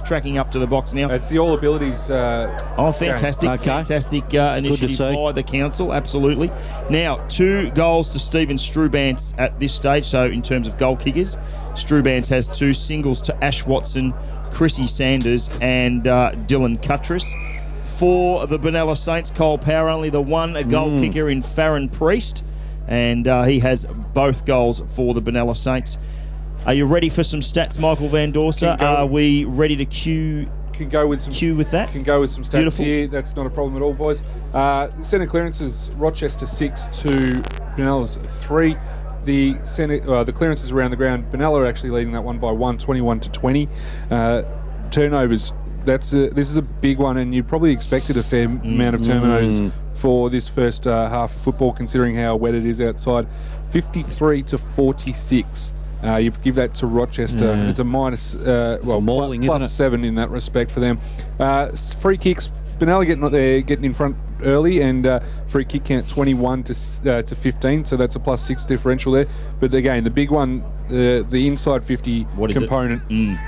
tracking up to the box now. It's the All Abilities fantastic. Okay. Fantastic initiative by the council, absolutely. Now, 2 goals to Stephen Strubance at this stage. So in terms of goal kickers, Strubance has 2 singles to Ash Watson, Chrissy Sanders and Dylan Cutress. For the Benalla Saints, Cole Power, only the one goal kicker in Farron Priest, and he has both goals for the Benalla Saints. Are you ready for some stats, Michael Van Dorsa? Are we ready to cue with that? Can go with some stats. Beautiful. Here. That's not a problem at all, boys. Centre clearances: Rochester 6 to Benalla's 3. The clearances around the ground, Benalla are actually leading that one by 1, 21-20. Turnovers. This is a big one, and you probably expected a fair amount of turnovers for this first half of football, considering how wet it is outside. 53-46. You give that to Rochester. It's a minus, mauling, plus isn't it? 7 in that respect for them. Free kicks. Benalla getting in front early, and free kick count 21 to 15, so that's a plus 6 differential there. But again, the big one, the inside 50 component,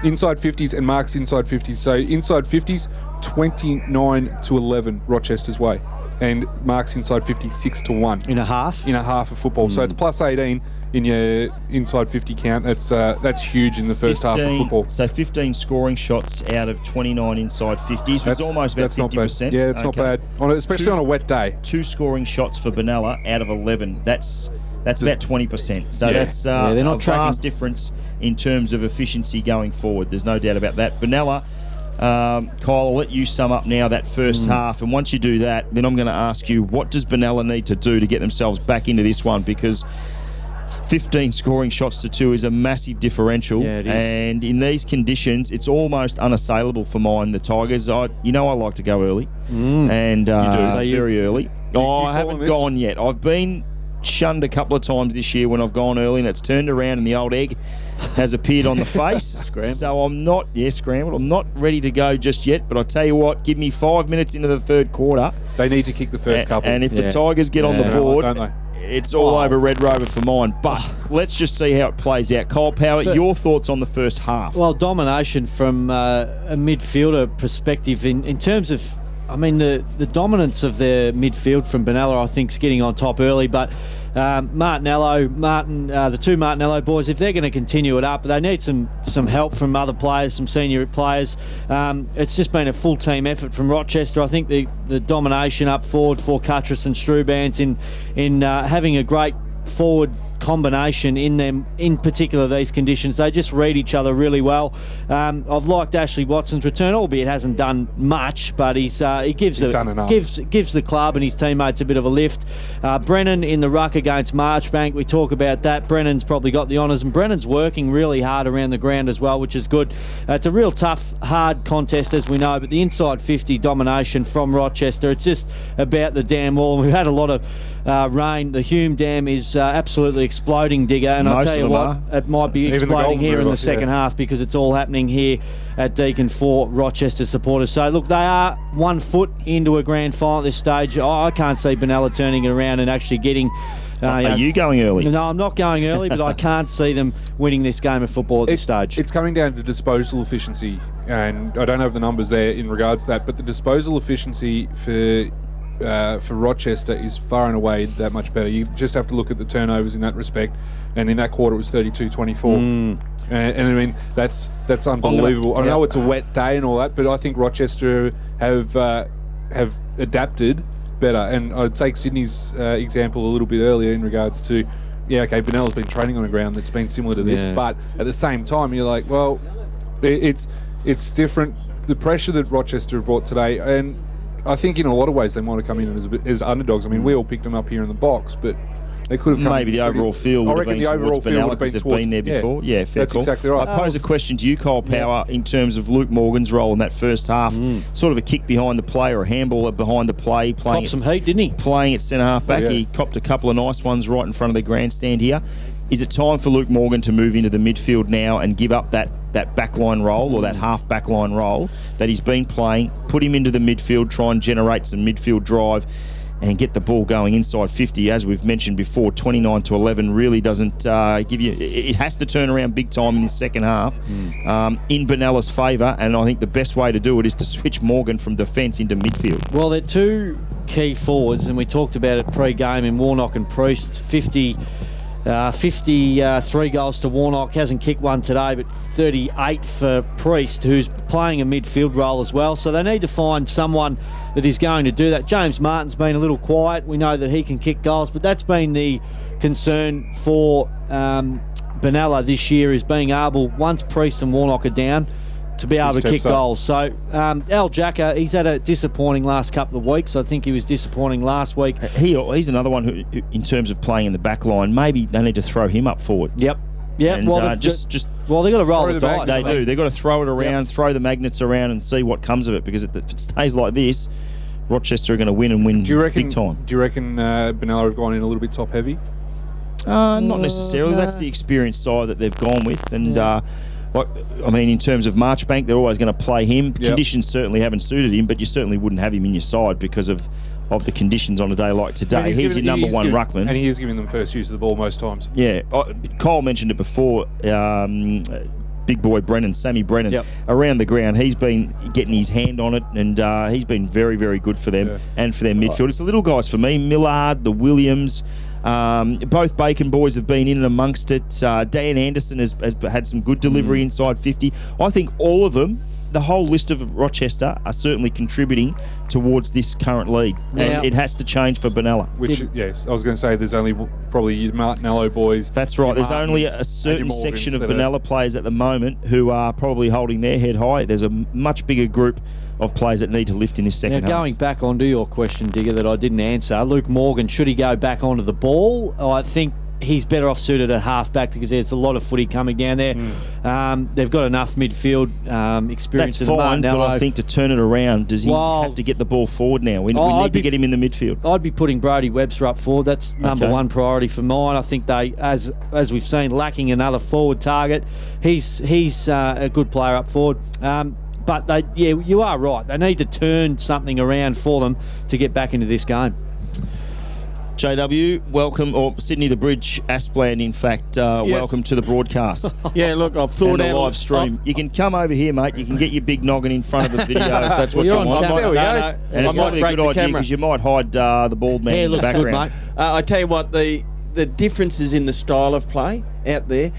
inside 50s and marks inside 50s. So inside 50s 29-11 Rochester's way, and marks inside 50 6-1 in a half of football. So it's plus 18 in your inside 50 count. That's huge in the first half of football. So 15 scoring shots out of 29 inside 50s was almost about 50%. Yeah, it's not bad, especially on a wet day. 2 scoring shots for Benalla out of 11. That's about 20%. So that's they're not a vast difference in terms of efficiency going forward. There's no doubt about that. Benalla, Kyle, I'll let you sum up now that first half, and once you do that, then I'm going to ask you, what does Benalla need to do to get themselves back into this one? Because 15 scoring shots to 2 is a massive differential. Yeah, it is. And in these conditions, it's almost unassailable for mine. The Tigers, I like to go early, and very early. I haven't gone yet. I've been shunned a couple of times this year when I've gone early, and it's turned around and the old egg has appeared on the face. So I'm not scrambled. I'm not ready to go just yet, but I tell you what, give me 5 minutes into the third quarter. They need to kick the first couple. And if the Tigers get on the board, it's all over Red Rover for mine. But let's just see how it plays out. Cole Power, your thoughts on the first half? Well, domination from a midfielder perspective in terms of, I mean, the dominance of their midfield from Benalla, I think, is getting on top early. But the two Martinello boys, if they're going to continue it up, they need some help from other players, some senior players. It's just been a full team effort from Rochester. I think the domination up forward for Cutress and Strubance in having a great forward combination in them, in particular these conditions. They just read each other really well. I've liked Ashley Watson's return, albeit hasn't done much, but he gives the club and his teammates a bit of a lift. Brennan in the ruck against Marchbank, we talk about that. Brennan's probably got the honours, and Brennan's working really hard around the ground as well, which is good. It's a real tough, hard contest, as we know, but the inside 50 domination from Rochester, it's just about the dam wall. We've had a lot of rain. The Hume Dam is absolutely exploding, Digger, and I'll tell you what, it might be exploding here in the second half, because it's all happening here at Deakin for Rochester supporters. So look, they are 1 foot into a grand final at this stage. I can't see Benalla turning it around and actually getting... Are you going early? No, I'm not going early, but I can't see them winning this game of football at this stage. It's coming down to disposal efficiency, and I don't have the numbers there in regards to that, but the disposal efficiency for Rochester is far and away that much better. You just have to look at the turnovers in that respect, and in that quarter it was 32-24. And I mean, that's unbelievable. I know it's a wet day and all that, but I think Rochester have adapted better. And I'd take Sydney's example a little bit earlier in regards to, Benalla's been training on a ground that's been similar to this, but at the same time you're like, well, it's different. The pressure that Rochester have brought today, and I think in a lot of ways they might have come in as underdogs. I mean, we all picked them up here in the box, but they could have come maybe the overall field would have been towards Benalla because they've been there before. Yeah, fair that's call. exactly right. I pose a question to you, Kyle Power, in terms of Luke Morgan's role in that first half. Sort of a kick behind the play or a handball behind the play. Copped some heat, didn't he? Playing at centre half back. He copped a couple of nice ones right in front of the grandstand here. Is it time for Luke Morgan to move into the midfield now and give up that backline role or that half backline role that he's been playing, put him into the midfield, try and generate some midfield drive and get the ball going inside 50? As we've mentioned before, 29-11 really doesn't give you... It has to turn around big time in this second half in Benalla's favour, and I think the best way to do it is to switch Morgan from defence into midfield. Well, they're two key forwards, and we talked about it pre-game in Warnock and Priest. 53 goals to Warnock, hasn't kicked one today, but 38 for Priest, who's playing a midfield role as well. So they need to find someone that is going to do that. James Martin's been a little quiet. We know that he can kick goals, but that's been the concern for Benalla this year, is being able, once Priest and Warnock are down, to be able to kick goals. So Al Jacka, he's had a disappointing last couple of weeks. I think he was disappointing last week. He's another one who, in terms of playing in the back line, maybe they need to throw him up forward. Yep. And, well, they've got to roll the dice. They do. They've got to throw it around, throw the magnets around, and see what comes of it. Because if it stays like this, Rochester are going to win and win big time. Do you reckon Benalla have gone in a little bit top heavy? Not necessarily. That's the experienced side that they've gone with, and. In terms of Marchbank, they're always going to play him. Conditions certainly haven't suited him, but you certainly wouldn't have him in your side because of the conditions on a day like today. He's your number one ruckman. And he is giving them first use of the ball most times. Yeah. Kyle mentioned it before. Big boy Sammy Brennan, around the ground. He's been getting his hand on it, and he's been very, very good for them and for their midfield. It's the little guys for me. Millard, the Williams. Both Bacon boys have been in and amongst it. Dan Anderson has had some good delivery inside 50. I think all of them, the whole list of Rochester, are certainly contributing towards this current lead. And it has to change for Benalla. Yes, I was going to say there's only probably your Martinello boys. That's right. There's only a certain section of Benalla players at the moment who are probably holding their head high. There's a much bigger group of players that need to lift in this second half. Going back onto your question, Digger, that I didn't answer, Luke Morgan, should he go back onto the ball? I think he's better off suited at half-back because there's a lot of footy coming down there. They've got enough midfield experience. That's fine, but I think to turn it around, does he have to get the ball forward now? We need to get him in the midfield. I'd be putting Brody Webster up forward. That's number one priority for mine. I think they, as we've seen, lacking another forward target. He's a good player up forward. But you are right. They need to turn something around for them to get back into this game. JW, welcome, or Sydney the Bridge, Aspland, in fact, welcome to the broadcast. Look, I've thought out the live stream. You can come over here, mate. You can get your big noggin in front of the video if that's what you want. There we go. And it's probably a good idea because you might hide the bald man in the background. Good, mate. I tell you what, the differences in the style of play out there.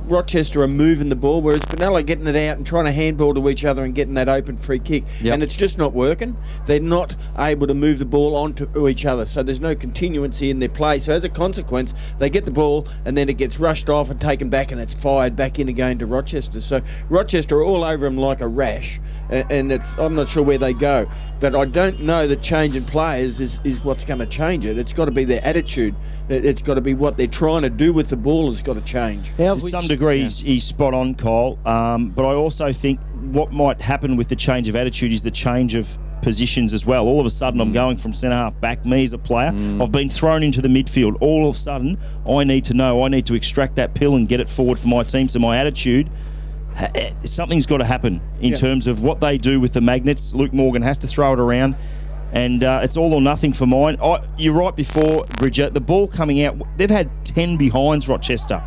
Rochester are moving the ball, whereas Benalla getting it out and trying to handball to each other and getting that open free kick. And it's just not working. They're not able to move the ball onto each other, so there's no continuity in their play. So as a consequence, they get the ball and then it gets rushed off and taken back and it's fired back in again to Rochester. So Rochester are all over them like a rash, and I'm not sure where they go. But I don't know that changing players is what's going to change it. It's got to be their attitude. It's got to be what they're trying to do with the ball has got to change. To some degree, he's spot on, Kyle. But I also think what might happen with the change of attitude is the change of positions as well. All of a sudden, I'm going from centre half back. Me as a player, I've been thrown into the midfield. All of a sudden, I need to extract that pill and get it forward for my team. So my attitude, something's got to happen in terms of what they do with the magnets. Luke Morgan has to throw it around. And it's all or nothing for mine. You're right before, Bridget. The ball coming out, they've had 10 behinds, Rochester.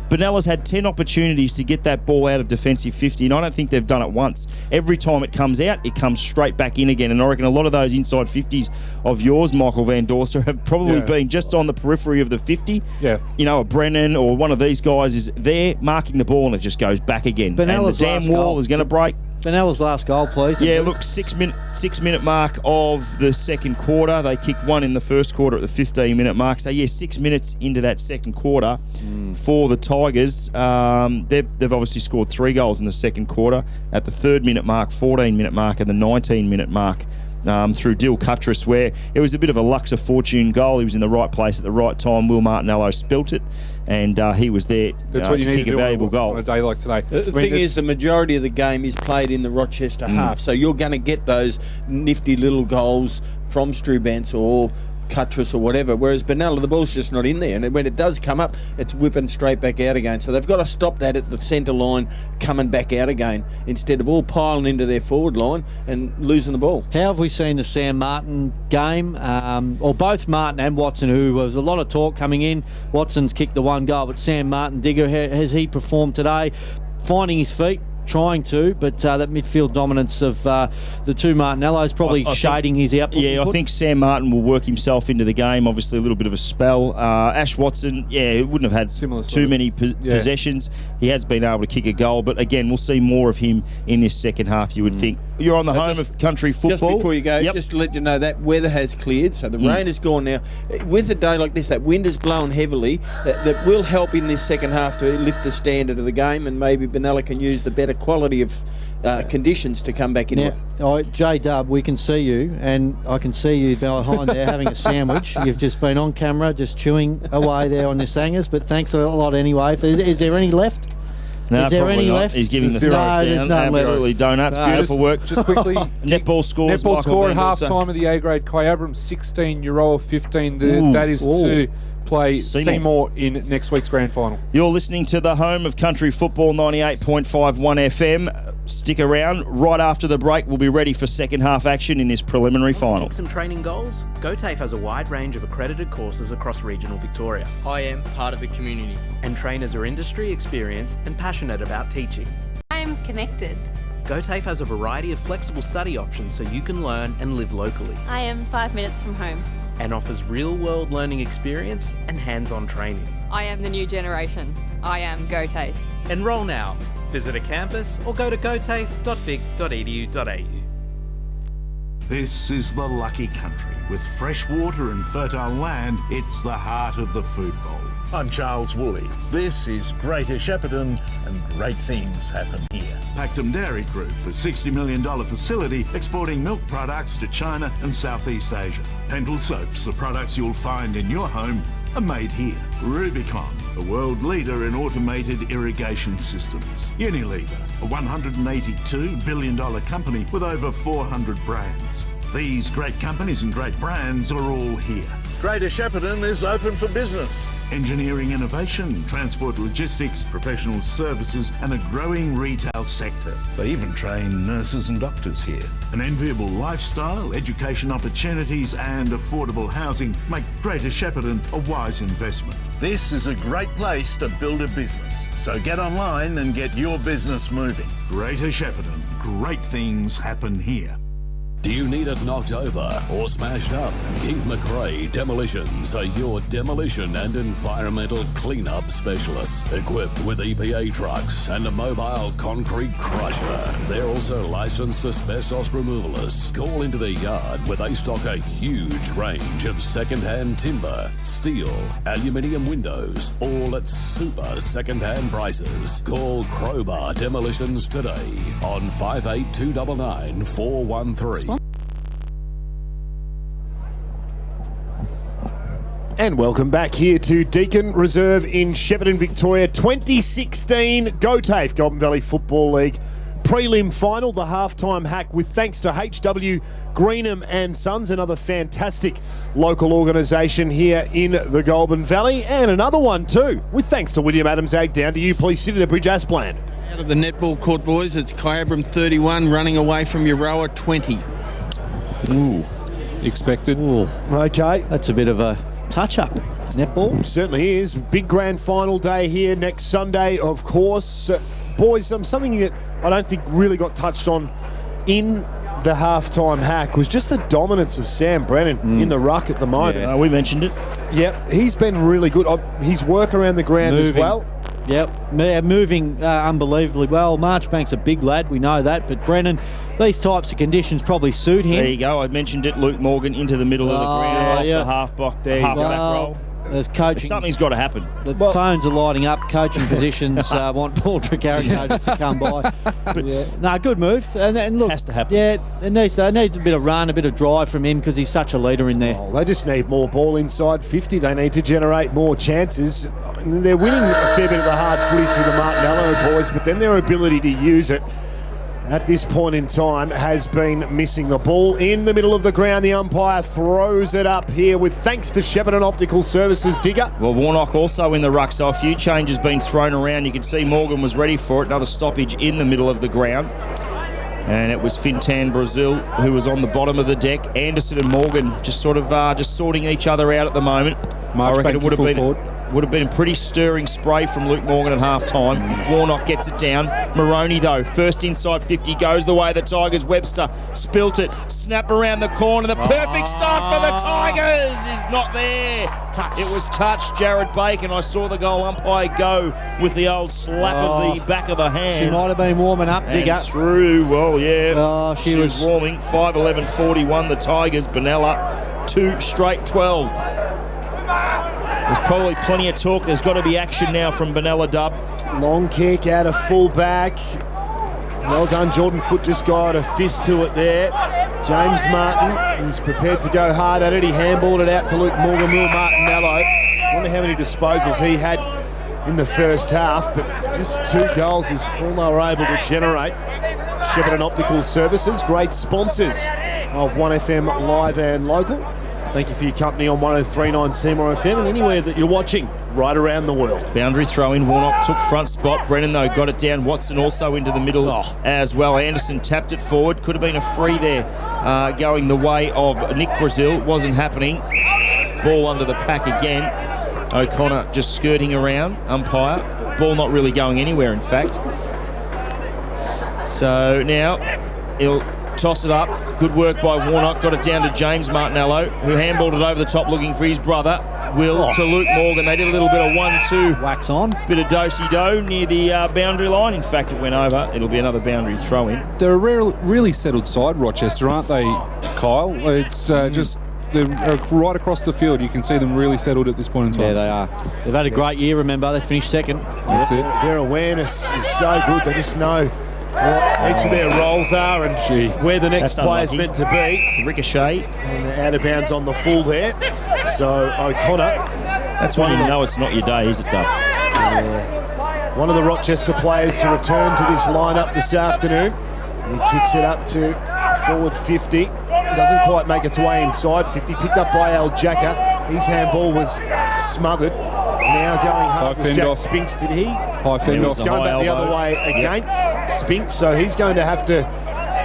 Benalla's had 10 opportunities to get that ball out of defensive 50, and I don't think they've done it once. Every time it comes out, it comes straight back in again. And I reckon a lot of those inside 50s of yours, Michael Van Dorster, have probably been just on the periphery of the 50. Yeah. You know, a Brennan or one of these guys is there marking the ball and it just goes back again. Benalla's and the damn wall is going to break. Benalla's last goal, please. Yeah, look, 6 minute mark of the second quarter. They kicked one in the first quarter at the 15-minute mark. So, 6 minutes into that second quarter for the Tigers. They've obviously scored 3 goals in the second quarter at the 3rd minute mark, 14-minute mark, and the 19-minute mark through Dill Cuttress, where it was a bit of a Lux of Fortune goal. He was in the right place at the right time. Will Martinello spilt it, and he was there That's what you to need kick to a do valuable goal. on a day like today. The thing is, the majority of the game is played in the Rochester half, so you're going to get those nifty little goals from Strubance or Cuttress or whatever, whereas Benalla, the ball's just not in there, and when it does come up, it's whipping straight back out again. So they've got to stop that at the centre line coming back out again, instead of all piling into their forward line and losing the ball. How have we seen the Sam Martin game, or both Martin and Watson, who was a lot of talk coming in? Watson's kicked the one goal, but Sam Martin, Digger, has he performed today? Finding his feet, trying to, but that midfield dominance of the two Martinellos probably shading his output. Yeah, I think Sam Martin will work himself into the game. Obviously, a little bit of a spell. Ash Watson, he wouldn't have had too many possessions. He has been able to kick a goal, but again, we'll see more of him in this second half, you would think. You're on the home of country football. Just before you go, just to let you know that weather has cleared, so the rain is gone now. With a day like this, that wind is blowing heavily. That will help in this second half to lift the standard of the game, and maybe Benalla can use the better quality of conditions to come back in. Now, J-Dub, we can see you, and I can see you behind there having a sandwich. You've just been on camera, just chewing away there on your sangers, but thanks a lot anyway. Is there any left? No, is there any not. left? He's giving the thumbs down. Absolutely donuts. Beautiful work. Just quickly, netball scores. Netball score at half time of the A grade. Kyabram 16, Euroa 15. That is to play Seymour in next week's grand final. You're listening to the home of country football, 98.51 FM. Stick around. Right after the break, we'll be ready for second half action in this preliminary final. Kick some training goals? GOTAFE has a wide range of accredited courses across regional Victoria. I am part of the community. And trainers are industry experienced and passionate about teaching. I am connected. GOTAFE has a variety of flexible study options so you can learn and live locally. I am 5 minutes from home. And offers real-world learning experience and hands-on training. I am the new generation. I am GOTAFE. Enrol now. Visit a campus or go to gotafe.vic.edu.au. This is the lucky country. With fresh water and fertile land, it's the heart of the food bowl. I'm Charles Woolley. This is Greater Shepparton, and great things happen here. Pactum Dairy Group, a $60 million facility exporting milk products to China and Southeast Asia. Pental Soaps, the products you'll find in your home, are made here. Rubicon, a world leader in automated irrigation systems. Unilever, a $182 billion company with over 400 brands. These great companies and great brands are all here. Greater Shepparton is open for business. Engineering innovation, transport logistics, professional services, and a growing retail sector. They even train nurses and doctors here. An enviable lifestyle, education opportunities, and affordable housing make Greater Shepparton a wise investment. This is a great place to build a business. So get online and get your business moving. Greater Shepparton, great things happen here. Do you need it knocked over or smashed up? Keith McRae Demolitions are your demolition and environmental cleanup specialists, equipped with EPA trucks and a mobile concrete crusher. They're also licensed asbestos removalists. Call into their yard where they stock a huge range of second-hand timber, steel, aluminium windows, all at super second-hand prices. Call Crowbar Demolitions today on 58299 413. And welcome back here to Deakin Reserve in Shepparton, Victoria. 2016 GOTAFE Goulburn Valley Football League prelim final, the halftime hack with thanks to HW Greenham and Sons, another fantastic local organisation here in the Goulburn Valley, and another one too with thanks to William Adams Ag. Down to you, please. City of the Bridge Aspland. Out of the netball court, boys, it's Kyabram 31 running away from Euroa 20. Ooh. Expected. Ooh. Okay. That's a bit of a touch-up. Netball. Certainly is. Big grand final day here next Sunday, of course. Boys, something that I don't think really got touched on in the halftime hack was just the dominance of Sam Brennan in the ruck at the moment. Yeah, we mentioned it. Yep, he's been really good. His work around the ground as well. Yep, moving unbelievably well. Marchbank's a big lad, we know that, but Brennan, these types of conditions probably suit him. There you go. I mentioned it. Luke Morgan into the middle of the ground, off the half block there, half back roll. coaching. Something's got to happen. The phones are lighting up. Coaching positions want Paul Trecarron coaches to come by. But no, good move. And look, has to happen. Yeah, it needs a bit of run, a bit of drive from him because he's such a leader in there. Oh, they just need more ball inside 50. They need to generate more chances. They're winning a fair bit of the hard footy through the Martinello boys, but then their ability to use it at this point in time has been missing. The ball in the middle of the ground. The umpire throws it up here with thanks to Shepparton Optical Services. Digger. Well, Warnock also in the ruck, so a few changes being thrown around. You can see Morgan was ready for it. Another stoppage in the middle of the ground. And it was Fintan Brazil who was on the bottom of the deck. Anderson and Morgan just sort of just sorting each other out at the moment. I reckon it would have been a pretty stirring spray from Luke Morgan at half-time. Warnock gets it down. Maroney, though, first inside 50, goes the way of the Tigers. Webster spilt it. Snap around the corner. The perfect start for the Tigers is not there. Touch. It was touched. Jared Bacon. I saw the goal umpire go with the old slap of the back of the hand. She might have been warming up, Digger. And through, well, yeah. Oh, she was warming. 5-11-41, the Tigers. Benalla, 2 straight 12. There's probably plenty of talk. There's got to be action now from Benalla Dub. Long kick out of full back. Well done, Jordan Foote just got a fist to it there. James Martin, he's prepared to go hard at it. He handballed it out to Luke Morgan. Will Martinello. I wonder how many disposals he had in the first half, but just 2 goals is all they were able to generate. Shepparton Optical Services, great sponsors of 1FM Live and Local. Thank you for your company on 103.9 Seymour FM and anywhere that you're watching right around the world. Boundary throw in. Warnock took front spot. Brennan, though, got it down. Watson also into the middle as well. Anderson tapped it forward. Could have been a free there going the way of Nick Brazil. Wasn't happening. Ball under the pack again. O'Connor just skirting around. Umpire. Ball not really going anywhere, in fact. So now he'll toss it up. Good work by Warnock. Got it down to James Martinello, who handballed it over the top looking for his brother. Will to Luke Morgan. They did a little bit of 1-2. Wax on. Bit of do-si-do near the boundary line. In fact, it went over. It'll be another boundary throw-in. They're a really settled side, Rochester, aren't they, Kyle? It's just... They're right across the field. You can see them really settled at this point in time. Yeah, they are. They've had a great year, remember. They finished second. That's it. Their awareness is so good. They just know what each of their roles are and where the next player's meant to be. Ricochet. And they're out of bounds on the full there. So O'Connor. That's when you know it's not your day, is it, Dub? Yeah. One of the Rochester players to return to this lineup this afternoon. He kicks it up to forward 50. Doesn't quite make its way inside 50. Picked up by Al Jacka. His handball was smothered. Now going hard was Jack Spinks. Did he? High fend off. Going back the other way against Spinks. So he's going to have to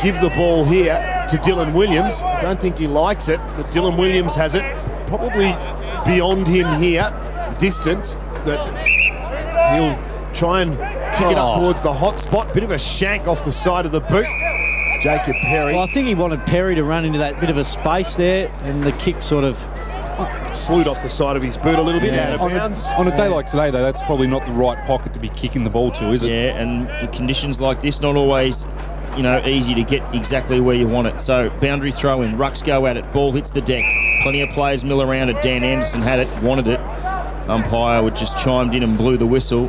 give the ball here to Dylan Williams. I don't think he likes it, but Dylan Williams has it. Probably beyond him here, distance. But he'll try and kick it up towards the hot spot. Bit of a shank off the side of the boot. Jacob Perry. Well, I think he wanted Perry to run into that bit of a space there, and the kick sort of slewed off the side of his boot a little bit out of bounds. On a day like today, though, that's probably not the right pocket to be kicking the ball to, is it? Yeah, and in conditions like this, not always, easy to get exactly where you want it. So, boundary throw in. Rucks go at it. Ball hits the deck. Plenty of players mill around it. Dan Anderson had it, wanted it. Umpire would just chimed in and blew the whistle.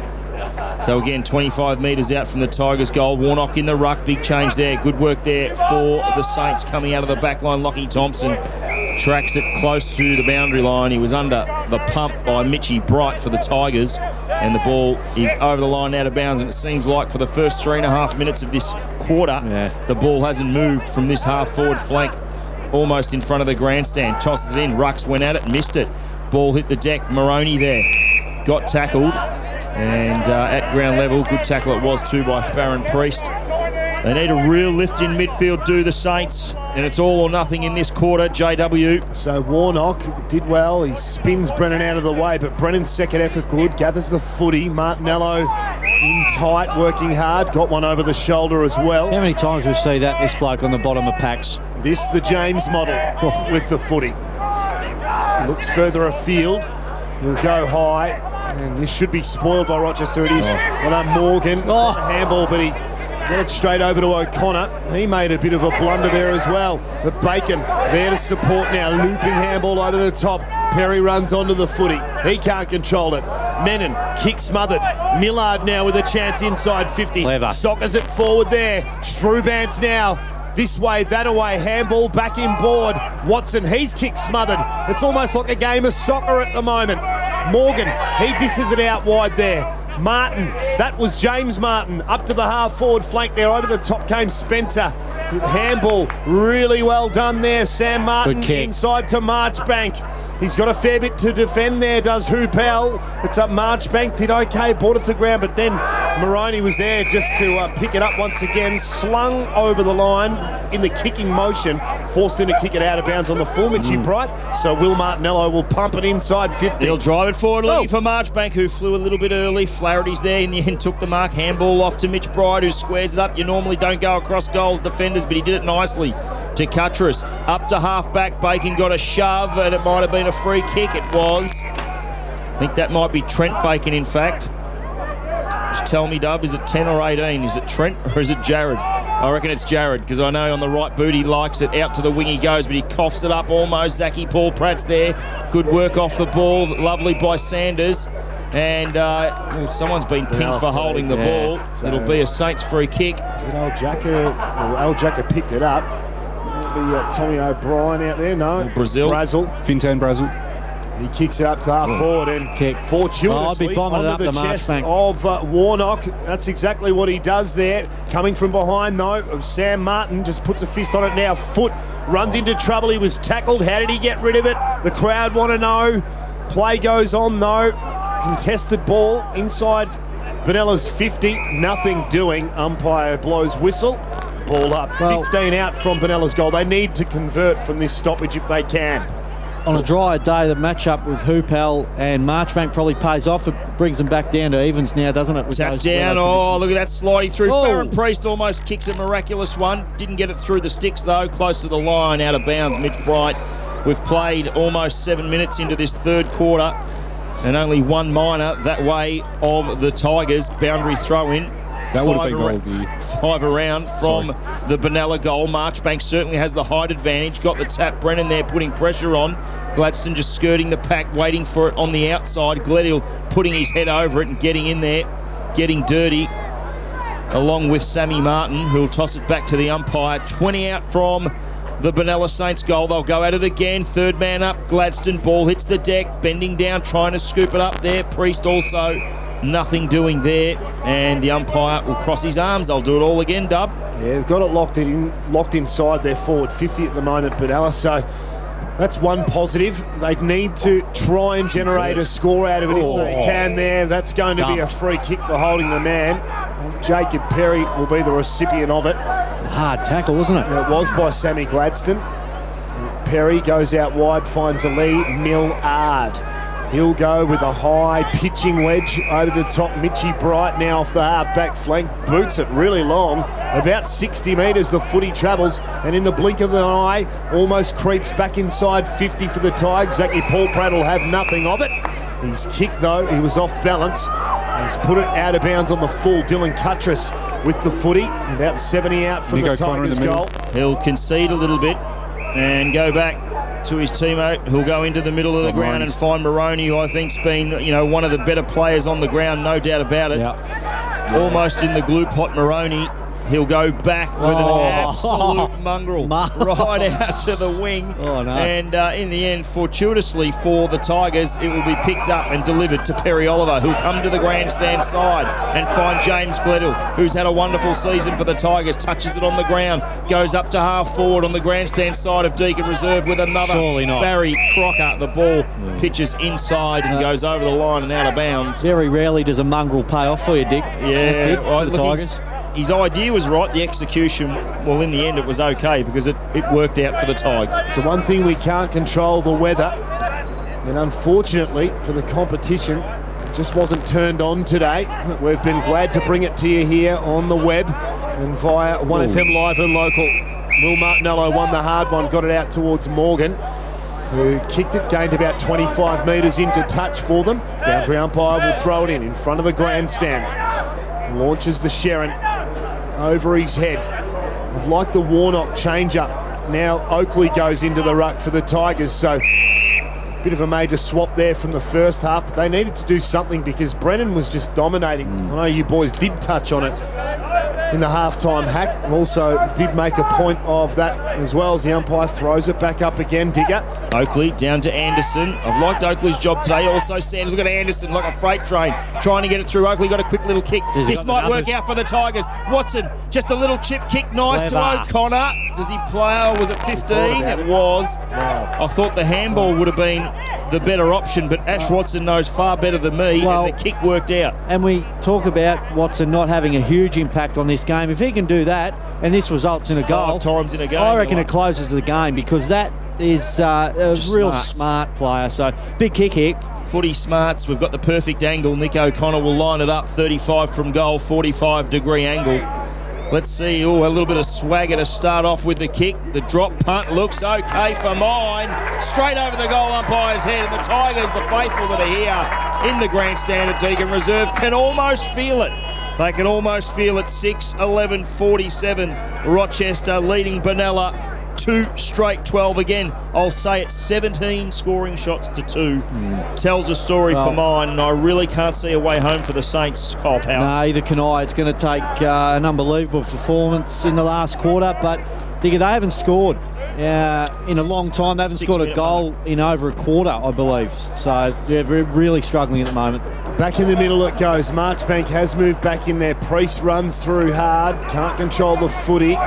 So again, 25 metres out from the Tigers' goal. Warnock in the ruck, big change there. Good work there for the Saints coming out of the back line. Lockie Thompson tracks it close to the boundary line. He was under the pump by Mitchie Bright for the Tigers, and the ball is over the line out of bounds. And it seems like for the first 3.5 minutes of this quarter, the ball hasn't moved from this half-forward flank, almost in front of the grandstand. Tosses it in. Rucks went at it, missed it. Ball hit the deck. Maroney there got tackled. And at ground level, good tackle it was too by Farron Priest. They need a real lift in midfield, do the Saints, and it's all or nothing in this quarter, JW. So Warnock did well. He spins Brennan out of the way, but Brennan's second effort good, gathers the footy. Martinello in tight, working hard, got one over the shoulder as well. How many times we see that, this bloke on the bottom of packs? This, the James model with the footy. Looks further afield. He'll go high. And this should be spoiled by Rochester. It is. Well done, Morgan. Handball, but he Got it straight over to O'Connor. He made a bit of a blunder there as well. But Bacon there to support now. Looping handball over the top. Perry runs onto the footy. He can't control it. Menon, kick smothered. Millard now with a chance inside 50. Clever. Sockers it forward there. Strubance now. This way, that away. Handball back inboard. Watson, he's kick smothered. It's almost like a game of soccer at the moment. Morgan, he disses it out wide there. Martin, that was James Martin, up to the half-forward flank there. Over the top came Spencer. Handball, really well done there. Sam Martin inside to Marchbank. He's got a fair bit to defend there, does Hoopel. It's up Marchbank, did okay, brought it to ground, but then Moroney was there just to pick it up once again. Slung over the line in the kicking motion, forced him to kick it out of bounds on the full, Mitchie Bright. So Will Martinello will pump it inside 50. He'll drive it forward, looking for Marchbank, who flew a little bit early. Flaherty's there in the end, took the mark. Handball off to Mitch Bright, who squares it up. You normally don't go across goals defenders, but he did it nicely to Cuttress. Up to half-back, Bacon got a shove, and it might have been a free kick. It was. I think that might be Trent Bacon, in fact. Just tell me, Dub, is it 10 or 18? Is it Trent or is it Jared? I reckon it's Jared, because I know on the right boot he likes it. Out to the wing he goes, but he coughs it up almost. Zachy Paul Pratt's there. Good work off the ball. Lovely by Sanders. And someone's been pinned for holding the ball. So it'll be a Saints free kick. Al Jacker picked it up. It'll be Tommy O'Brien out there. No. Brazil. Fintan Brazil. He kicks it up to half forward and fortuitously onto the chest of Warnock. That's exactly what he does there. Coming from behind though, Sam Martin just puts a fist on it now. Foot runs into trouble. He was tackled. How did he get rid of it? The crowd want to know. Play goes on though. Contested ball inside Benella's 50. Nothing doing. Umpire blows whistle. Ball up. 15 out from Benella's goal. They need to convert from this stoppage if they can. On a drier day, the matchup with Hoopel and Marchbank probably pays off. It brings them back down to evens now, doesn't it? Tap down. Oh, look at that sliding through. Farron Priest almost kicks a miraculous one. Didn't get it through the sticks, though. Close to the line, out of bounds. Mitch Bright. We've played almost 7 minutes into this third quarter, and only one minor that way of the Tigers. Boundary throw-in. That would have been goal of the year. 5 around from the Benalla goal. Marchbank certainly has the height advantage. Got the tap. Brennan there putting pressure on. Gladstone just skirting the pack, waiting for it on the outside. Gledhill putting his head over it and getting in there, getting dirty, along with Sammy Martin, who'll toss it back to the umpire. 20 out from the Benalla Saints goal. They'll go at it again. Third man up. Gladstone. Ball hits the deck. Bending down, trying to scoop it up there. Priest also. Nothing doing there, and the umpire will cross his arms. They'll do it all again, Dub. Yeah, they've got it locked inside their forward 50 at the moment, Benalla. So that's one positive. They need to try and generate a score out of it if they can there. That's going to be a free kick for holding the man. Jacob Perry will be the recipient of it. Hard tackle, wasn't it? It was by Sammy Gladstone. Perry goes out wide, finds a lead. Millard. He'll go with a high pitching wedge over the top. Mitchie Bright now off the half-back flank. Boots it really long. About 60 metres the footy travels. And in the blink of an eye, almost creeps back inside 50 for the Tigers. Zachy Paul Pratt will have nothing of it. He's kicked though. He was off balance. He's put it out of bounds on the full. Dylan Cuttress with the footy. About 70 out from the Tigers goal. He'll concede a little bit and go back to his teammate, who'll go into the middle of the ground and find Moroney, who I think's been, one of the better players on the ground, no doubt about it. Almost in the glue pot, Moroney. He'll go back with an absolute mongrel right out to the wing. And in the end, fortuitously for the Tigers, it will be picked up and delivered to Perry Oliver, who'll come to the grandstand side and find James Gledhill, who's had a wonderful season for the Tigers. Touches it on the ground, goes up to half forward on the grandstand side of Deakin Reserve with another. Barry Crocker. The ball pitches inside and goes over the line and out of bounds. Very rarely does a mongrel pay off for you, Dick. Yeah, Dick, for the Tigers. His idea was right, the execution, well, in the end it was okay because it worked out for the Tigers. It's the one thing we can't control, the weather. And unfortunately for the competition, it just wasn't turned on today. We've been glad to bring it to you here on the web and via 1FM Live and Local. Will Martinello won the hard one, got it out towards Morgan, who kicked it, gained about 25 metres into touch for them. Boundary umpire will throw it in front of the grandstand. Launches the Sharon. over his head. I've liked the Warnock change-up. Now Oakley goes into the ruck for the Tigers, so bit of a major swap there from the first half, but they needed to do something because Brennan was just dominating. I know you boys did touch on it in the halftime hack. Also did make a point of that as well as the umpire throws it back up again. Digger. Oakley down to Anderson. I've liked Oakley's job today. Also Sanders got Anderson like a freight train trying to get it through. Oakley got a quick little kick. This might work out for theTigers. Watson, just a little chip kick, nice to O'Connor. Does he play or was it 15? It was. Wow. I thought the handball would have been the better option, but Ash Watson knows far better than me, and the kick worked out. And we talk about Watson not having a huge impact on this game. If he can do that, and this results in a goal, 5 times in a game, I reckon it closes the game because that is a real smart player. So big kick here. Footy smarts. We've got the perfect angle. Nick O'Connor will line it up. 35 from goal, 45-degree angle. Let's see. Oh, a little bit of swagger to start off with the kick. The drop punt looks okay for mine. Straight over the goal umpire's head. And the Tigers, the faithful that are here in the grandstand at Deakin Reserve, can almost feel it. They can almost feel it. 6-11-47. Rochester leading Benalla. 2 straight 12 again. I'll say it's 17 scoring shots to 2. Tells a story for mine, and I really can't see a way home for the Saints, Kyle Powell. No, either can I. It's going to take an unbelievable performance in the last quarter, but they haven't scored in a long time. They haven't scored a goal in over a quarter, I believe. So, yeah, we're really struggling at the moment. Back in the middle it goes. Marchbank has moved back in there. Priest runs through hard. Can't control the footy.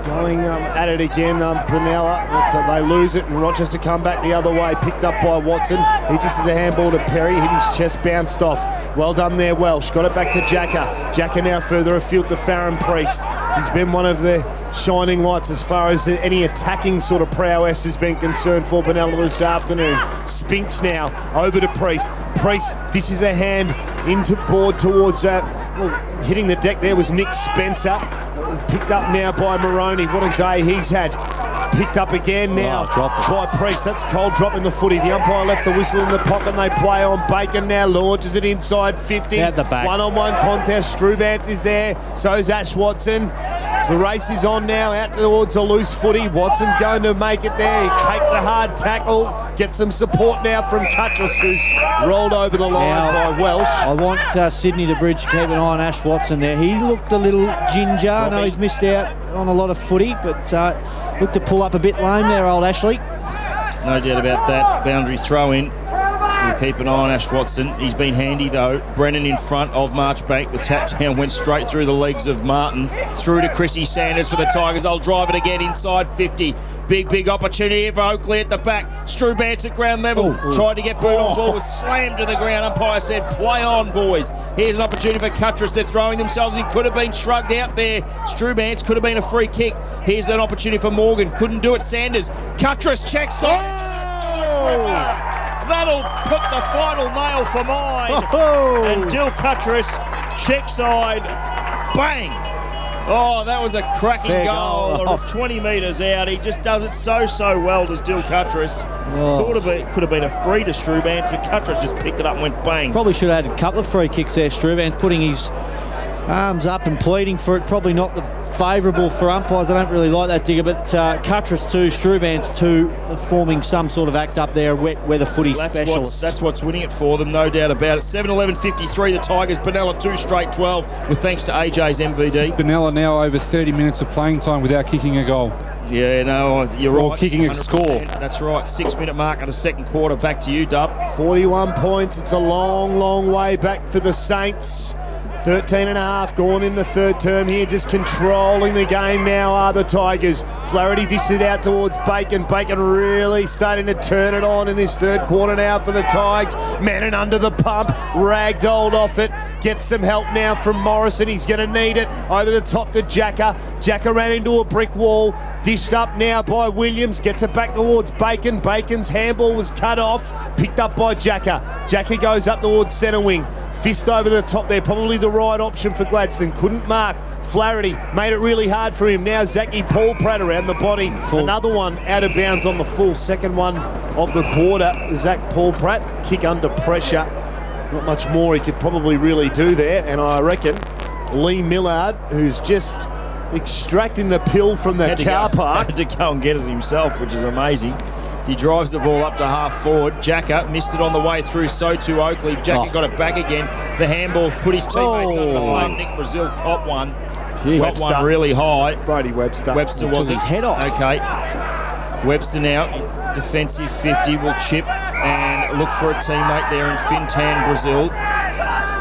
Going at it again, Benalla, but they lose it, and Rochester come back the other way, picked up by Watson. He just has a handball to Perry, hit his chest, bounced off. Well done there, Welsh. Got it back to Jacka. Jacka now further afield to Farron Priest. He's been one of the shining lights as far as any attacking sort of prowess has been concerned for Benalla this afternoon. Spinks now over to Priest. Priest dishes a hand into board towards hitting the deck there was Nick Spencer. Picked up now by Moroney. What a day he's had. Picked up again now by Priest. That's cold dropping the footy. The umpire left the whistle in the pocket and they play on. Bacon now launches it inside 50. Out the back. One-on-one contest. Strubantz is there. So's Ash Watson. The race is on now, out towards a loose footy. Watson's going to make it there. He takes a hard tackle, gets some support now from Cuttress, who's rolled over the line by Welsh. I want Sydney the Bridge to keep an eye on Ash Watson there. He looked a little ginger. I know he's missed out on a lot of footy, but looked to pull up a bit lame there, old Ashley. No doubt about that. Boundary throw in. We'll keep an eye on Ash Watson. He's been handy though. Brennan in front of Marchbank. The tap down went straight through the legs of Martin. Through to Chrissy Sanders for the Tigers. I'll drive it again inside 50. Big opportunity here for Oakley at the back. Strubantz at ground level. Tried to get Boone on ball. Was slammed to the ground. Umpire said, play on, boys. Here's an opportunity for Cuttress. They're throwing themselves in. Could have been shrugged out there. Strubantz could have been a free kick. Here's an opportunity for Morgan. Couldn't do it. Sanders. Cuttress checks on. That'll put the final nail for mine. And Dill Cuttress, check side, bang. Oh, that was a cracking goal. 20 metres out. He just does it so well, does Dill Cuttress. Thought it could have been a free to Strubantz, but Cuttress just picked it up and went bang. Probably should have had a couple of free kicks there, Strubantz, putting his arms up and pleading for it. Probably not the favourable for umpires. I don't really like that, Digger, but Cuttress too, Strubantz too, forming some sort of act up there, wet weather footy specialists. That's what's winning it for them, no doubt about it. 7-11-53, the Tigers. Benalla 2 straight 12, with thanks to AJ's MVD. Benalla now over 30 minutes of playing time without kicking a goal. Yeah, no, you're right. Or kicking a 100%. score. That's right. 6-minute mark of the second quarter. Back to you, Dub. 41 points. It's a long way back for the Saints. 13.5 gone in the third term here, just controlling the game now are the Tigers. Flaherty dishes it out towards Bacon. Bacon really starting to turn it on in this third quarter now for the Tigers. Manning under the pump, ragdolled off it. Gets some help now from Morrison. He's going to need it. Over the top to Jacka. Jacka ran into a brick wall. Dished up now by Williams. Gets it back towards Bacon. Bacon's handball was cut off. Picked up by Jacka. Jacka goes up towards centre wing. Fist over the top there, probably the right option for Gladstone. Couldn't mark. Flaherty made it really hard for him. Now Zachy Paul Pratt around the body. Another one out of bounds on the full. Second one of the quarter. Zach Paul Pratt, kick under pressure. Not much more he could probably really do there, and I reckon Lee Millard, who's just extracting the pill from the car park. Had to go and get it himself, which is amazing. He drives the ball up to half forward. Jacker missed it on the way through, so too Oakley. Jacker got it back again. The handball put his teammates under the plate. Nick Brazil caught one. Caught one really high. Brody Webster. Webster was his head off. Okay. Webster now, defensive 50, will chip and look for a teammate there in Fintan Brazil.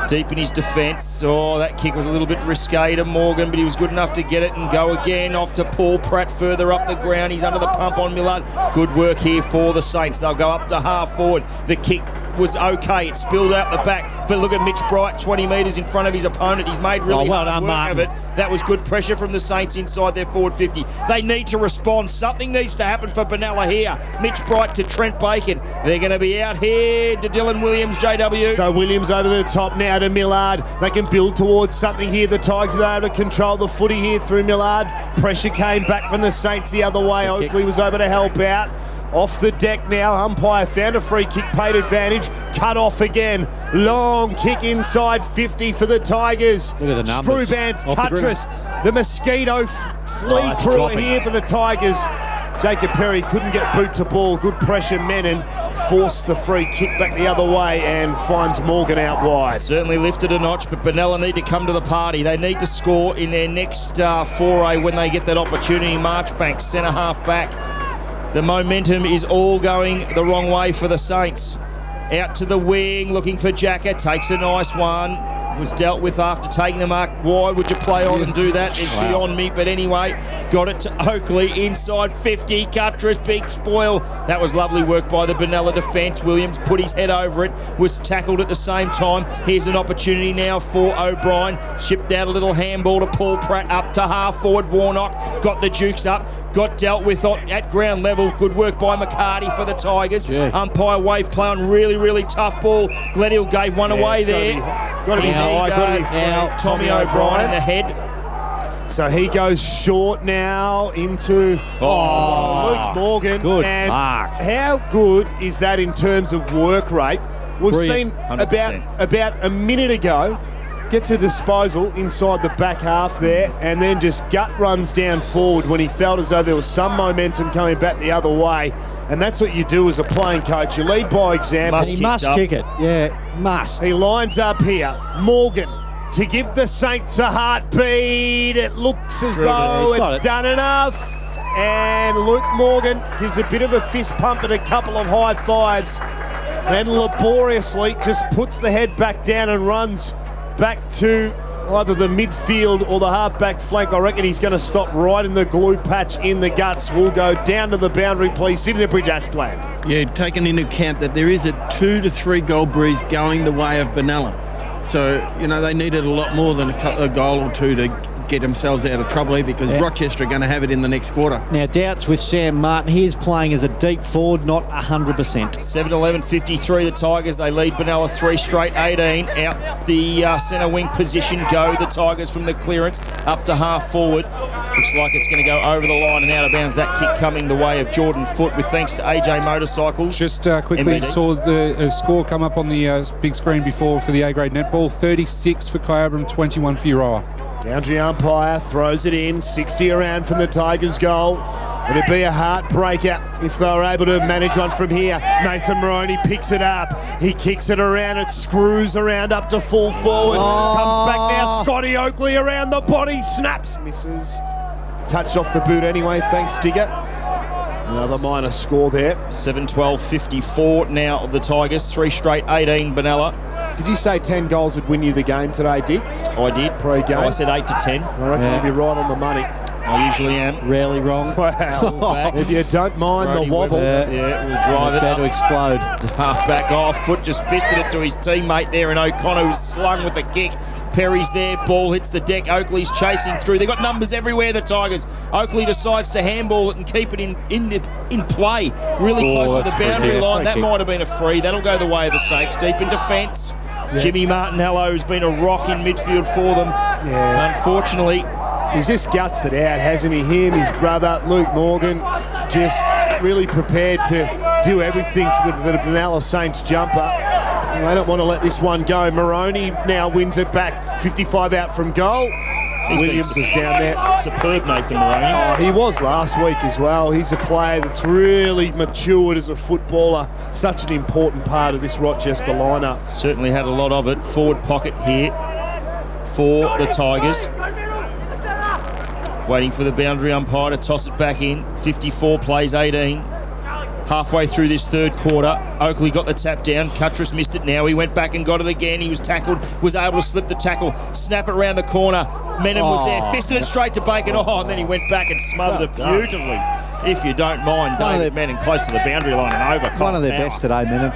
Deep in his defence. Oh, that kick was a little bit risque to Morgan, but he was good enough to get it and go again. Off to Paul Pratt further up the ground. He's under the pump on Millard. Good work here for the Saints. They'll go up to half forward. The kick was okay. It spilled out the back. But look at Mitch Bright, 20 metres in front of his opponent. He's made really hard work of it. That was good pressure from the Saints inside their forward 50. They need to respond. Something needs to happen for Benalla here. Mitch Bright to Trent Bacon. They're going to be out here to Dylan Williams, JW. So Williams over the top now to Millard. They can build towards something here. The Tigers are able to control the footy here through Millard. Pressure came back from the Saints the other way. Oakley was able to help out. Off the deck now, umpire found a free kick, paid advantage, cut off again. Long kick inside 50 for the Tigers. Look at the numbers. Strubance, Cuttress, the Mosquito flea crew here for the Tigers. Jacob Perry couldn't get boot to ball. Good pressure, Menon forced the free kick back the other way and finds Morgan out wide. Certainly lifted a notch, but Benalla need to come to the party. They need to score in their next foray when they get that opportunity. Marchbank, centre half back. The momentum is all going the wrong way for the Saints. Out to the wing, looking for Jacker. Takes a nice one. Was dealt with after taking the mark. Why would you play on and do that? It's beyond me. But anyway, got it to Oakley inside 50. Cuttress, big spoil. That was lovely work by the Benalla defence. Williams put his head over it. Was tackled at the same time. Here's an opportunity now for O'Brien. Shipped out a little handball to Paul Pratt. Up to half forward. Warnock got the jukes up. Got dealt with at ground level. Good work by McCarty for the Tigers. Yeah. Umpire wave play on really tough ball. Glenhill gave one away there. Got to be now. Tommy O'Brien in the head. So he goes short now into Luke Morgan. Good and mark. How good is that in terms of work rate? We've seen 100%. about a minute ago, gets a disposal inside the back half there and then just gut runs down forward when he felt as though there was some momentum coming back the other way. And that's what you do as a playing coach. You lead by example. He must kick it. Yeah, must. He lines up here. Morgan to give the Saints a heartbeat. It looks as though it's done enough. And Luke Morgan gives a bit of a fist pump and a couple of high fives. Then laboriously just puts the head back down and runs back to either the midfield or the half-back flank. I reckon he's going to stop right in the glue patch in the guts. We'll go down to the boundary, please. Sit in the bridge, Aspland. Yeah, taking into account that there is a 2 to 3 goal breeze going the way of Benalla. So, they needed a lot more than a goal or two to get themselves out of trouble here because Rochester are going to have it in the next quarter. Now, doubts with Sam Martin. He is playing as a deep forward, not 100%. 7-11-53, the Tigers. They lead Benalla 3 straight, 18. Out the centre wing position go the Tigers from the clearance up to half forward. Looks like it's going to go over the line and out of bounds. That kick coming the way of Jordan Foote with thanks to AJ Motorcycles. Just quickly saw the score come up on the big screen before for the A-grade netball. 36 for Kyabram, 21 for Uriah. Boundary umpire throws it in, 60 around from the Tigers' goal. It'd be a heartbreaker if they were able to manage one from here. Nathan Moroney picks it up. He kicks it around. It screws around up to full forward. Comes back now. Scotty Oakley around the body. Snaps. Misses. Touched off the boot anyway. Thanks, Digger. Another minor score there. 7-12-54 now the Tigers. 3 straight, 18 Benalla. Did you say 10 goals would win you the game today, Dick? I did. Pre-game. I said 8 to 10. I reckon you'll be right on the money. I usually am. Rarely wrong. Wow. If you don't mind Brody the wobble. Yeah, we'll drive it up. To explode. Half back off. Foot just fisted it to his teammate there, and O'Connor was slung with the kick. Perry's there, ball hits the deck. Oakley's chasing through. They've got numbers everywhere, the Tigers. Oakley decides to handball it and keep it in play. Really close to the boundary line. That might have been a free. That'll go the way of the Saints. Deep in defence. Yeah. Jimmy Martinello has been a rock in midfield for them. Yeah. Unfortunately, he's just gutsed it out, hasn't he? Him, his brother, Luke Morgan, just really prepared to do everything for the Benalla Saints jumper. They don't want to let this one go. Moroney now wins it back. 55 out from goal. Williams is down there. Superb, Nathan Moroney. Oh, he was last week as well. He's a player that's really matured as a footballer. Such an important part of this Rochester lineup. Certainly had a lot of it. Forward pocket here for the Tigers. Waiting for the boundary umpire to toss it back in. 54 plays 18. Halfway through this third quarter, Oakley got the tap down. Cuttress missed it now. He went back and got it again. He was tackled, was able to slip the tackle, snap it around the corner. Menon was there, fisted it straight to Bacon. And then he went back and smothered it beautifully. If you don't mind, David Menon close to the boundary line and over. One of their best today, Menon.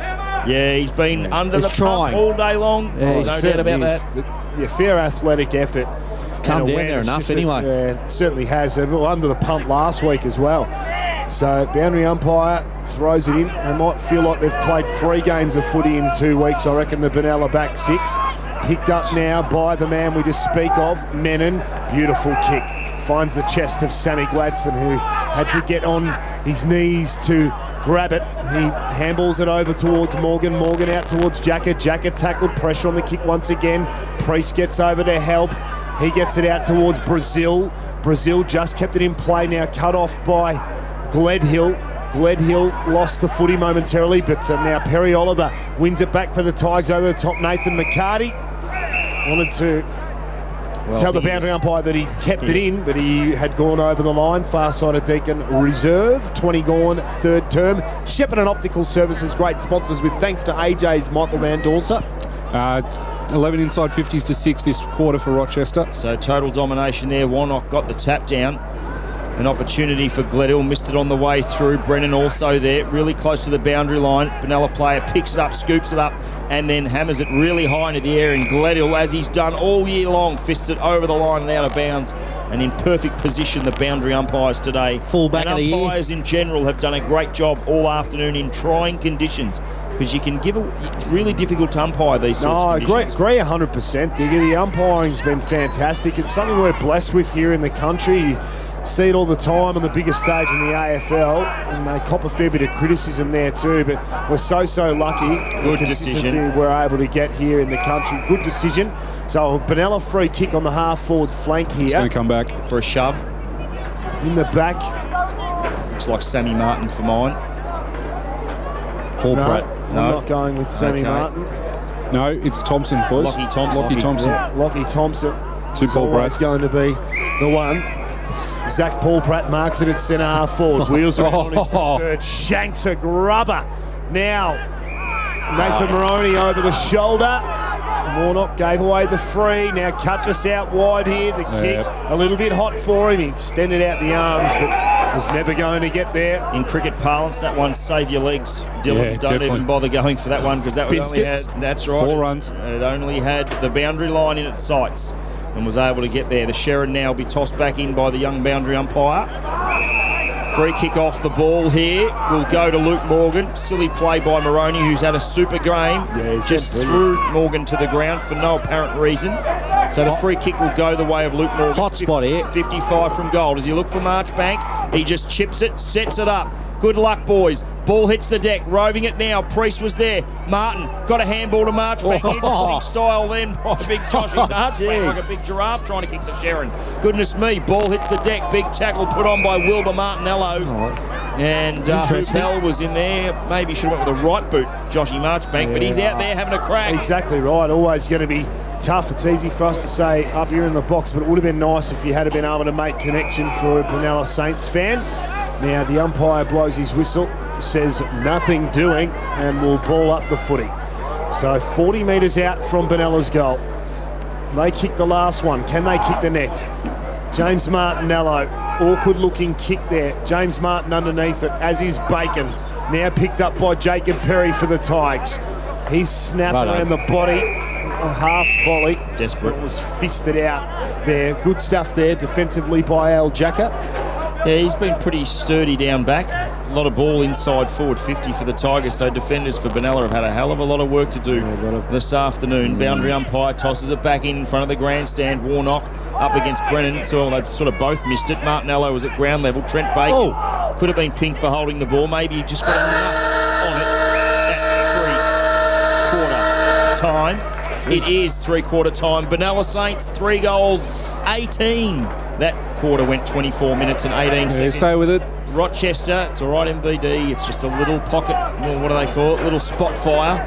Yeah, he's been under the pump all day long. Yeah, no doubt about that. Yeah, fair athletic effort. It's come down there enough anyway. Yeah, it certainly has. They were under the pump last week as well. So boundary umpire throws it in. They might feel like they've played 3 games of footy in 2 weeks. I reckon the Benalla back 6. Picked up now by the man we just speak of, Menon. Beautiful kick. Finds the chest of Sammy Gladstone, who had to get on his knees to grab it. He handballs it over towards Morgan. Morgan out towards Jacker. Jacker tackled, pressure on the kick once again. Priest gets over to help. He gets it out towards Brazil. Brazil just kept it in play, now cut off by Gledhill. Gledhill lost the footy momentarily, but now Perry Oliver wins it back for the Tigers over the top. Nathan McCarty wanted to tell the boundary umpire that he kept it in, but he had gone over the line. Far side of Deakin Reserve, 20 gone, third term. Shepparton Optical Services, great sponsors with thanks to AJ's Michael Van Dorsa. 11 inside 50s to 6 this quarter for Rochester. So total domination there. Warnock got the tap down. An opportunity for Gledhill, missed it on the way through. Brennan also there, really close to the boundary line. Benalla player picks it up, scoops it up, and then hammers it really high into the air. And Gledhill, as he's done all year long, fists it over the line and out of bounds. And in perfect position, the boundary umpires today. Full back of the year. Umpires in general have done a great job all afternoon in trying conditions. Because you can it's really difficult to umpire these sorts of conditions. Agree 100%, Digger. The umpiring's been fantastic. It's something we're blessed with here in the country. You see it all the time on the biggest stage in the AFL, and they cop a fair bit of criticism there too, but we're so lucky. Good decision. We're able to get here in the country. Good decision. So Benalla free kick on the half-forward flank here. It's going to come back. For a shove. In the back. Looks like Sammy Martin for mine. Paul Pratt. I'm not going with Sammy Martin. No, it's Thompson, boys. Lockie Thompson. Yeah, Lockie Thompson. To Paul Pratt. It's going to be the one. Zach Paul Pratt marks it at centre half forward. Wheels around on his preferred. Shanks a grubber. Now, Nathan Moroney over the shoulder. Warnock gave away the free. Now Cuttress out wide here. The kick a little bit hot for him. He extended out the arms, but was never going to get there. In cricket parlance, that one save your legs. Dylan, don't even bother going for that one because that only had, that's right. 4 runs. It only had the boundary line in its sights and was able to get there. The Sheridan now will be tossed back in by the young boundary umpire. Free kick off the ball here will go to Luke Morgan. Silly play by Moroney, who's had a super game. Yeah, he's just threw Morgan to the ground for no apparent reason. So the free kick will go the way of Luke Morgan. Hot spot here. 55 from goal. Does he look for Marchbank? He just chips it, sets it up. Good luck, boys. Ball hits the deck. Roving it now. Priest was there. Martin got a handball to Marchbank. Interesting style then by big Joshy Marchbank, like a big giraffe trying to kick the Sharon. Goodness me. Ball hits the deck. Big tackle put on by Wilbur Martinello. And Hoopel was in there. Maybe should have went with a right boot, Joshy Marchbank, but he's out there having a crack. Exactly right. Always going to be tough. It's easy for us to say up here in the box, but it would have been nice if you had been able to make connection for a Benalla Saints fan. Now the umpire blows his whistle, says nothing doing, and will ball up the footy. So 40 metres out from Benella's goal. They kick the last one. Can they kick the next? James Martinello, awkward looking kick there. James Martin underneath it, as is Bacon. Now picked up by Jacob Perry for the Tigers. He's snapped around the body. A half volley. Desperate. It was fisted out there. Good stuff there defensively by Al Jacker. Yeah, he's been pretty sturdy down back. A lot of ball inside forward 50 for the Tigers, so defenders for Benalla have had a hell of a lot of work to do this afternoon. Boundary umpire tosses it back in front of the grandstand. Warnock up against Brennan, so they sort of both missed it. Martinello was at ground level. Trent Bacon could have been pinged for holding the ball. Maybe he just got enough on it at 3/4 time. It is three-quarter time. Benalla Saints, 3 goals, 18. That quarter went 24 minutes and 18 seconds. Stay with it. Rochester, it's all right, MVD. It's just a little pocket, well, what do they call it? Little spot fire.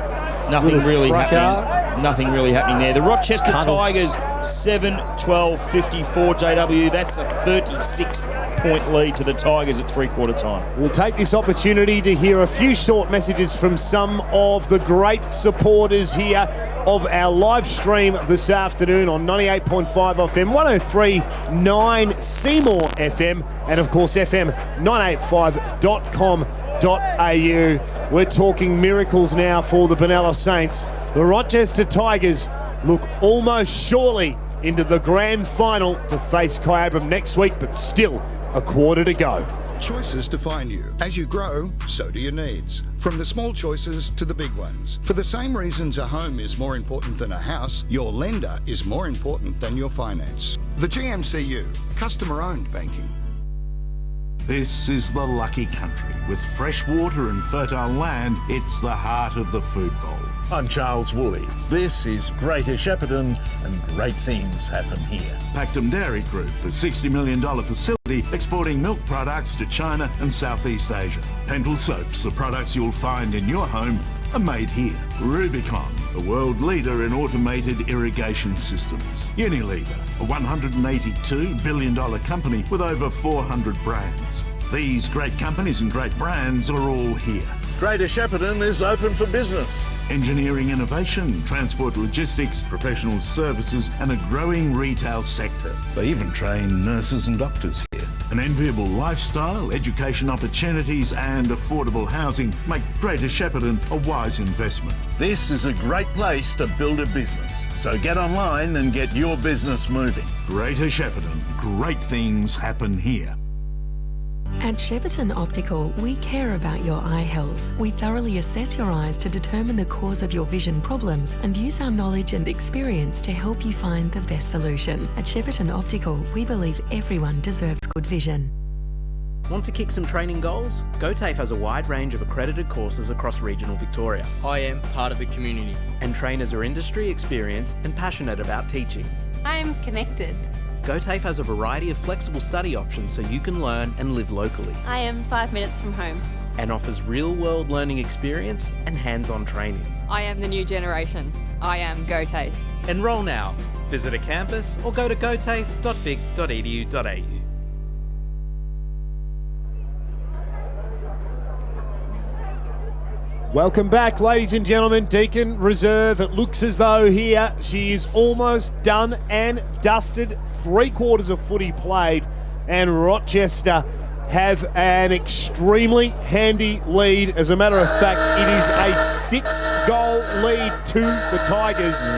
Nothing really happening. Nothing really happening there. The Rochester Tigers, 7-12-54, JW. That's a 36-point lead to the Tigers at three-quarter time. We'll take this opportunity to hear a few short messages from some of the great supporters here of our live stream this afternoon on 98.5 FM, 103.9 Seymour FM, and of course FM985.com.au. We're talking miracles now for the Benalla Saints. The Rochester Tigers look almost surely into the grand final to face Kyabram next week, but still a quarter to go. Choices define you. As you grow, so do your needs. From the small choices to the big ones. For the same reasons a home is more important than a house, your lender is more important than your finance. The GMCU, customer-owned banking. This is the lucky country. With fresh water and fertile land, it's the heart of the food bowl. I'm Charles Woolley. This is Greater Shepparton, and great things happen here. Pactum Dairy Group, a $60 million facility exporting milk products to China and Southeast Asia. Pental soaps, the products you'll find in your home, are made here. Rubicon, a world leader in automated irrigation systems. Unilever, a $182 billion company with over 400 brands. These great companies and great brands are all here. Greater Shepparton is open for business. Engineering innovation, transport logistics, professional services, and a growing retail sector. They even train nurses and doctors here. An enviable lifestyle, education opportunities, and affordable housing make Greater Shepparton a wise investment. This is a great place to build a business. So get online and get your business moving. Greater Shepparton, great things happen here. At Shepparton Optical, we care about your eye health. We thoroughly assess your eyes to determine the cause of your vision problems and use our knowledge and experience to help you find the best solution. At Shepparton Optical, we believe everyone deserves good vision. Want to kick some training goals? GOTAFE has a wide range of accredited courses across regional Victoria. I am part of the community. And trainers are industry experienced and passionate about teaching. I am connected. GOTAFE has a variety of flexible study options so you can learn and live locally. I am 5 minutes from home. And offers real-world learning experience and hands-on training. I am the new generation. I am GOTAFE. Enrol now. Visit a campus or go to gotafe.vic.edu.au. Welcome back, ladies and gentlemen. Deakin Reserve. It looks as though here she is almost done and dusted. 3/4 of footy played, and Rochester have an extremely handy lead. As a matter of fact, it is a 6-goal lead to the Tigers.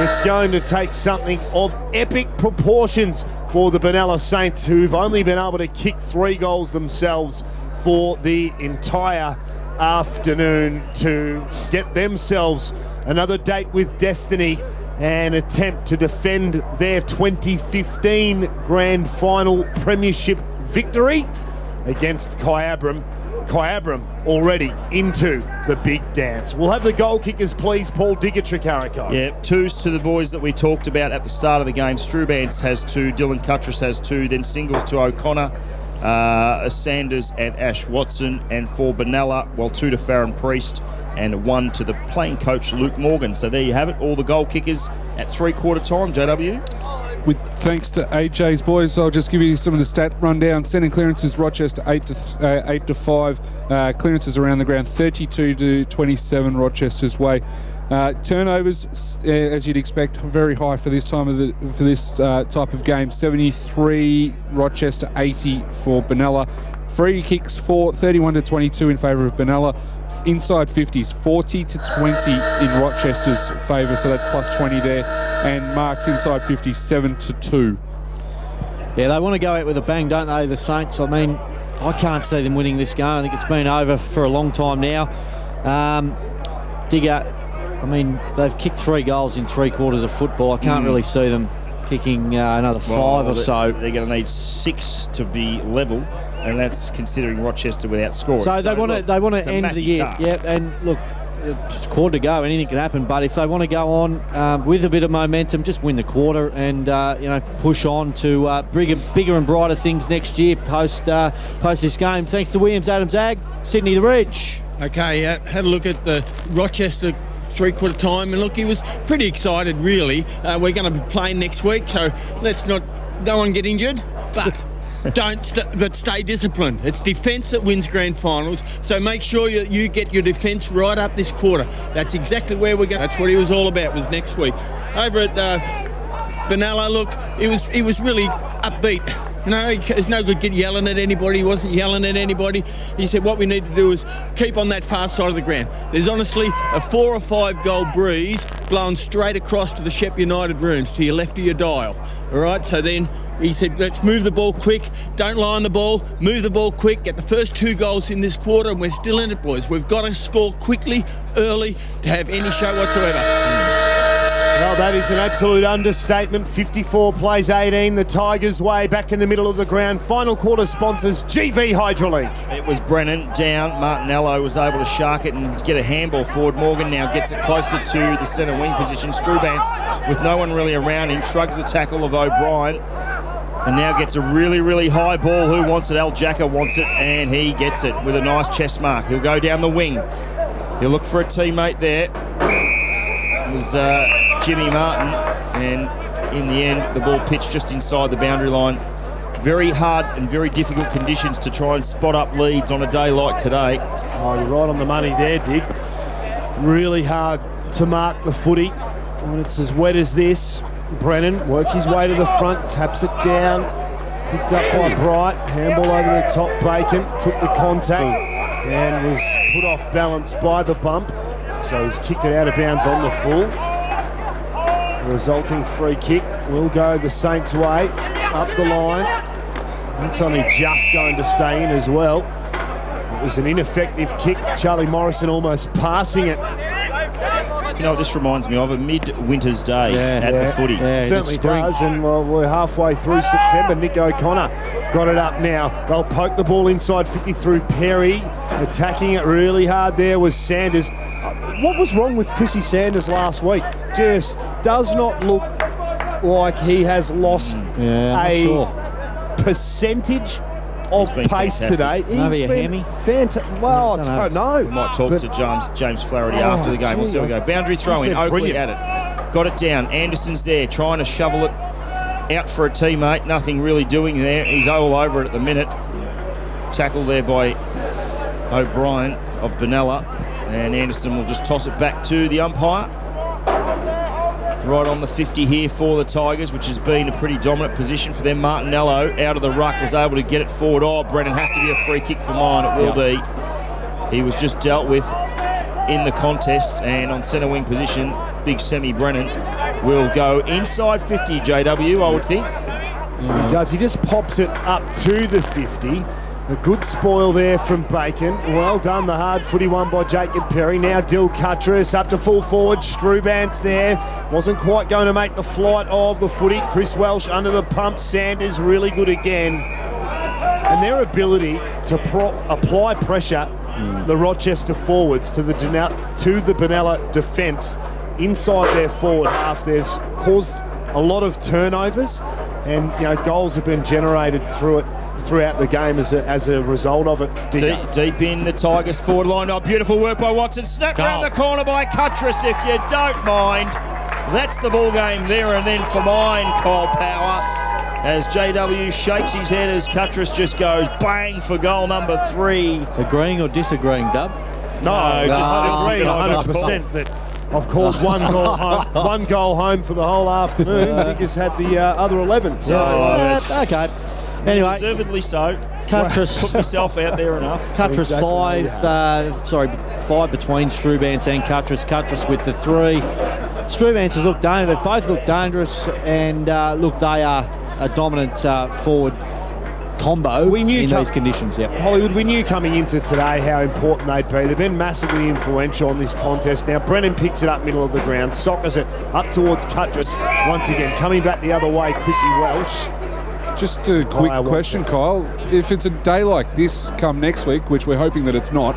It's going to take something of epic proportions for the Benalla Saints, who've only been able to kick 3 goals themselves for the entire afternoon, to get themselves another date with destiny and attempt to defend their 2015 grand final premiership victory against Kyabram. Kyabram already into the big dance. We'll have the goal kickers, please, Paul Digger-Tricarrico. Yeah, 2s to the boys that we talked about at the start of the game. Strubance has 2, Dylan Cuttress has 2, then singles to O'Connor, Sanders and Ash Watson, and for Benalla, 2 to Farron Priest and 1 to the playing coach Luke Morgan. So there you have it, all the goal kickers at 3/4 time, JW. With thanks to AJ's boys, I'll just give you some of the stat rundown. Sending clearances, Rochester 8 to 5. Clearances around the ground 32 to 27 Rochester's way. Turnovers, as you'd expect, very high for this time of this type of game. 73 Rochester, 80 for Benalla. Free kicks for 31 to 22 in favour of Benalla. Inside 50s, 40 to 20 in Rochester's favour, so that's plus 20 there. And marks inside 50s, 7 to 2. Yeah, they want to go out with a bang, don't they, the Saints? I mean, I can't see them winning this game. I think it's been over for a long time now. Digger, I mean, they've kicked 3 goals in 3/4 of football. I can't really see them kicking another 5 or so. They're going to need 6 to be level, and that's considering Rochester without scoring. So they want to end the year. Task. Yeah, and look, just a quarter to go. Anything can happen. But if they want to go on with a bit of momentum, just win the quarter and push on to bigger and brighter things next year post this game. Thanks to Williams Adams Ag, Sydney the Reach. Okay, had a look at the Rochester three-quarter time, and look, he was pretty excited, really. We're going to be playing next week, so let's not go and get injured, but but stay disciplined. It's defence that wins grand finals, so make sure you get your defence right up this quarter. That's exactly where we're going. That's what he was all about, was next week. Over at Benalla, look, he was really upbeat. It's no good yelling at anybody. He wasn't yelling at anybody. He said what we need to do is keep on that far side of the ground. There's honestly a 4 or 5 goal breeze blowing straight across to the Shep United rooms, to your left of your dial. All right, so then he said, let's move the ball quick. Don't lie on the ball. Move the ball quick. Get the first 2 goals in this quarter, and we're still in it, boys. We've got to score quickly, early, to have any show whatsoever. Well, that is an absolute understatement. 54 plays 18. The Tigers' way back in the middle of the ground. Final quarter sponsors GV Hydrolink. It was Brennan down. Martinello was able to shark it and get a handball forward. Morgan now gets it closer to the centre wing position. Strubance, with no one really around him, shrugs the tackle of O'Brien and now gets a really, really high ball. Who wants it? Al Jacka wants it, and he gets it with a nice chest mark. He'll go down the wing. He'll look for a teammate there. It was Jimmy Martin, and in the end the ball pitched just inside the boundary line. Very hard and very difficult conditions to try and spot up leads on a day like today. Oh, you're right on the money there, Dig. Really hard to mark the footy when it's as wet as this. Brennan works his way to the front, taps it down, picked up by Bright, handball over the top. Bacon took the contact and was put off balance by the bump, so he's kicked it out of bounds on the full. The resulting free kick will go the Saints' way up the line. That's only just going to stay in as well. It was an ineffective kick. Charlie Morrison almost passing it. You know what this reminds me of? A mid-winter's day at the footy. Yeah, certainly does, and we're halfway through September. Nick O'Connor got it up now. They'll poke the ball inside 50 through Perry. Attacking it really hard there was Sanders. What was wrong with Chrissy Sanders last week? Just does not look like he has lost a percentage of pace today. Maybe a hammy? Fantastic. Well, I don't know. We might talk to James Flaherty after the game. We'll see how we go. Boundary throw in. Oakley at it. Got it down. Anderson's there trying to shovel it out for a teammate. Nothing really doing there. He's all over it at the minute. Tackle there by O'Brien of Benalla. And Anderson will just toss it back to the umpire. Right on the 50 here for the Tigers, which has been a pretty dominant position for them. Martinello out of the ruck was able to get it forward. Oh, Brennan, has to be a free kick for mine. It will be. He was just dealt with in the contest, and on centre wing position, big Semi Brennan will go inside 50, JW, I would think. He does. He just pops it up to the 50. A good spoil there from Bacon. Well done, the hard footy one by Jacob Perry. Now Dill Cuttress up to full forward. Strubance there. Wasn't quite going to make the flight of the footy. Chris Welsh under the pump. Sanders really good again. And their ability to apply pressure, the Rochester forwards, to the Benalla defence inside their forward half, there's caused a lot of turnovers, and goals have been generated throughout the game as a result of it. Deep in the Tigers forward line. Oh, beautiful work by Watson. Snap round the corner by Cuttress, if you don't mind. That's the ball game there and then for mine, Kyle Power. As JW shakes his head as Cuttress just goes bang for goal number 3. Agreeing or disagreeing, Dub? No, just agreeing 100% that I've called one goal home for the whole afternoon. Diggers had the other 11. So okay. Anyway, deservedly so. Cuttress put myself out there enough. Cuttress exactly 5 between Strubance and Cuttress. Cuttress with the 3. Strubance has looked dangerous. They've both looked dangerous, and look, they are a dominant forward combo in these conditions. Yep. Hollywood, we knew coming into today how important they'd be. They've been massively influential in this contest. Now Brennan picks it up middle of the ground, sockers it up towards Cuttress once again. Coming back the other way, Chrissy Welsh. Just a quick question, Kyle. If it's a day like this come next week, which we're hoping that it's not,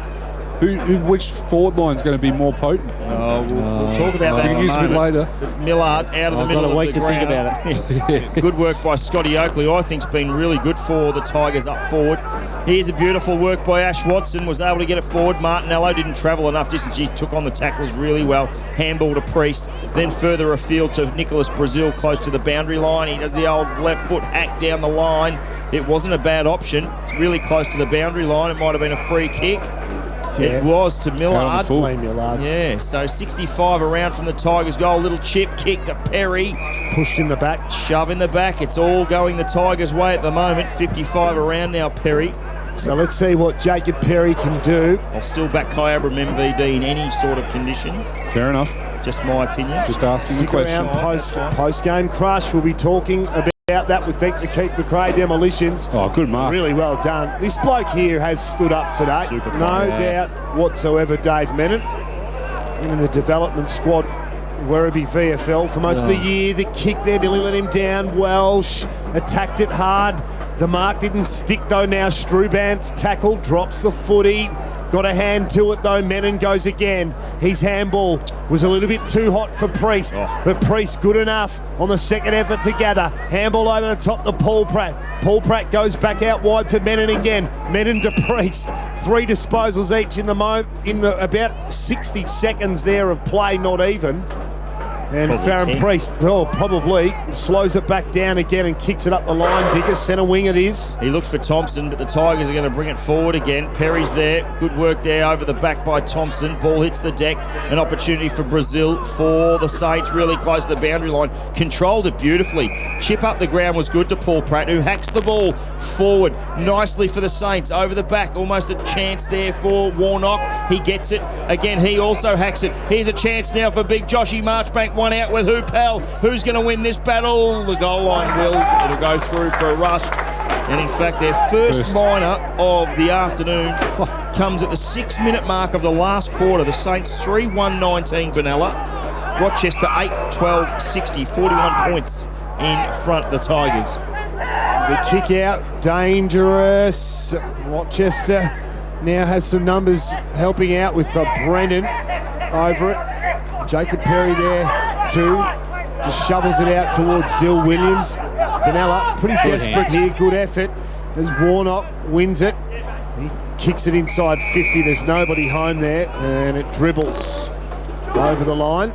Which forward line is going to be more potent? We'll talk about that in a use a bit later. Millard out of the middle of the ground. I've got a week to think about it. Good work by Scotty Oakley. I think's been really good for the Tigers up forward. Here's a beautiful work by Ash Watson. Was able to get it forward. Martinello didn't travel enough distance. He took on the tackles really well. Handball to Priest. Then further afield to Nicholas Brazil, close to the boundary line. He does the old left foot hack down the line. It wasn't a bad option. Really close to the boundary line. It might have been a free kick. It was to Millard. Yeah, so 65 around from the Tigers goal. Little chip kick to Perry. Pushed in the back. Shove in the back. It's all going the Tigers' way at the moment. 55 around now, Perry. So let's see what Jacob Perry can do. I'll still back Kyabram MVD in any sort of conditions. Fair enough. Just my opinion. Just asking the question. Post-game crush. We'll be talking about that with thanks to Keith McRae Demolitions. Oh, good mark. Really well done. This bloke here has stood up today. No doubt whatsoever, Dave Menon. In the development squad, Werribee VFL for most of the year. The kick there nearly let him down. Welsh attacked it hard. The mark didn't stick though. Now Strubant's tackle, drops the footy. Got a hand to it though. Menon goes again. His handball was a little bit too hot for Priest, but Priest good enough on the second effort to gather. Handball over the top to Paul Pratt. Paul Pratt goes back out wide to Menon again. Menon to Priest. 3 disposals each in about 60 seconds there of play, not even. And Farron Priest, probably slows it back down again and kicks it up the line. Digger, centre wing it is. He looked for Thompson, but the Tigers are going to bring it forward again. Perry's there. Good work there over the back by Thompson. Ball hits the deck. An opportunity for Brazil for the Saints. Really close to the boundary line. Controlled it beautifully. Chip up the ground was good to Paul Pratt, who hacks the ball forward nicely for the Saints. Over the back. Almost a chance there for Warnock. He gets it. Again, he also hacks it. Here's a chance now for big Joshy Marchbank. One out with Hoopel. Who's going to win this battle? The goal line will. It'll go through for a rush. And in fact, their first minor of the afternoon comes at the 6-minute mark of the last quarter. The Saints 3-1-19 Benalla. Rochester 8-12-60. 41 points in front of the Tigers. The kick out, dangerous. Rochester now has some numbers helping out with Brennan over it. Jacob Perry there too. Just shovels it out towards Dill Williams. Benalla pretty desperate here. Good effort as Warnock wins it. He kicks it inside 50. There's nobody home there, and it dribbles over the line.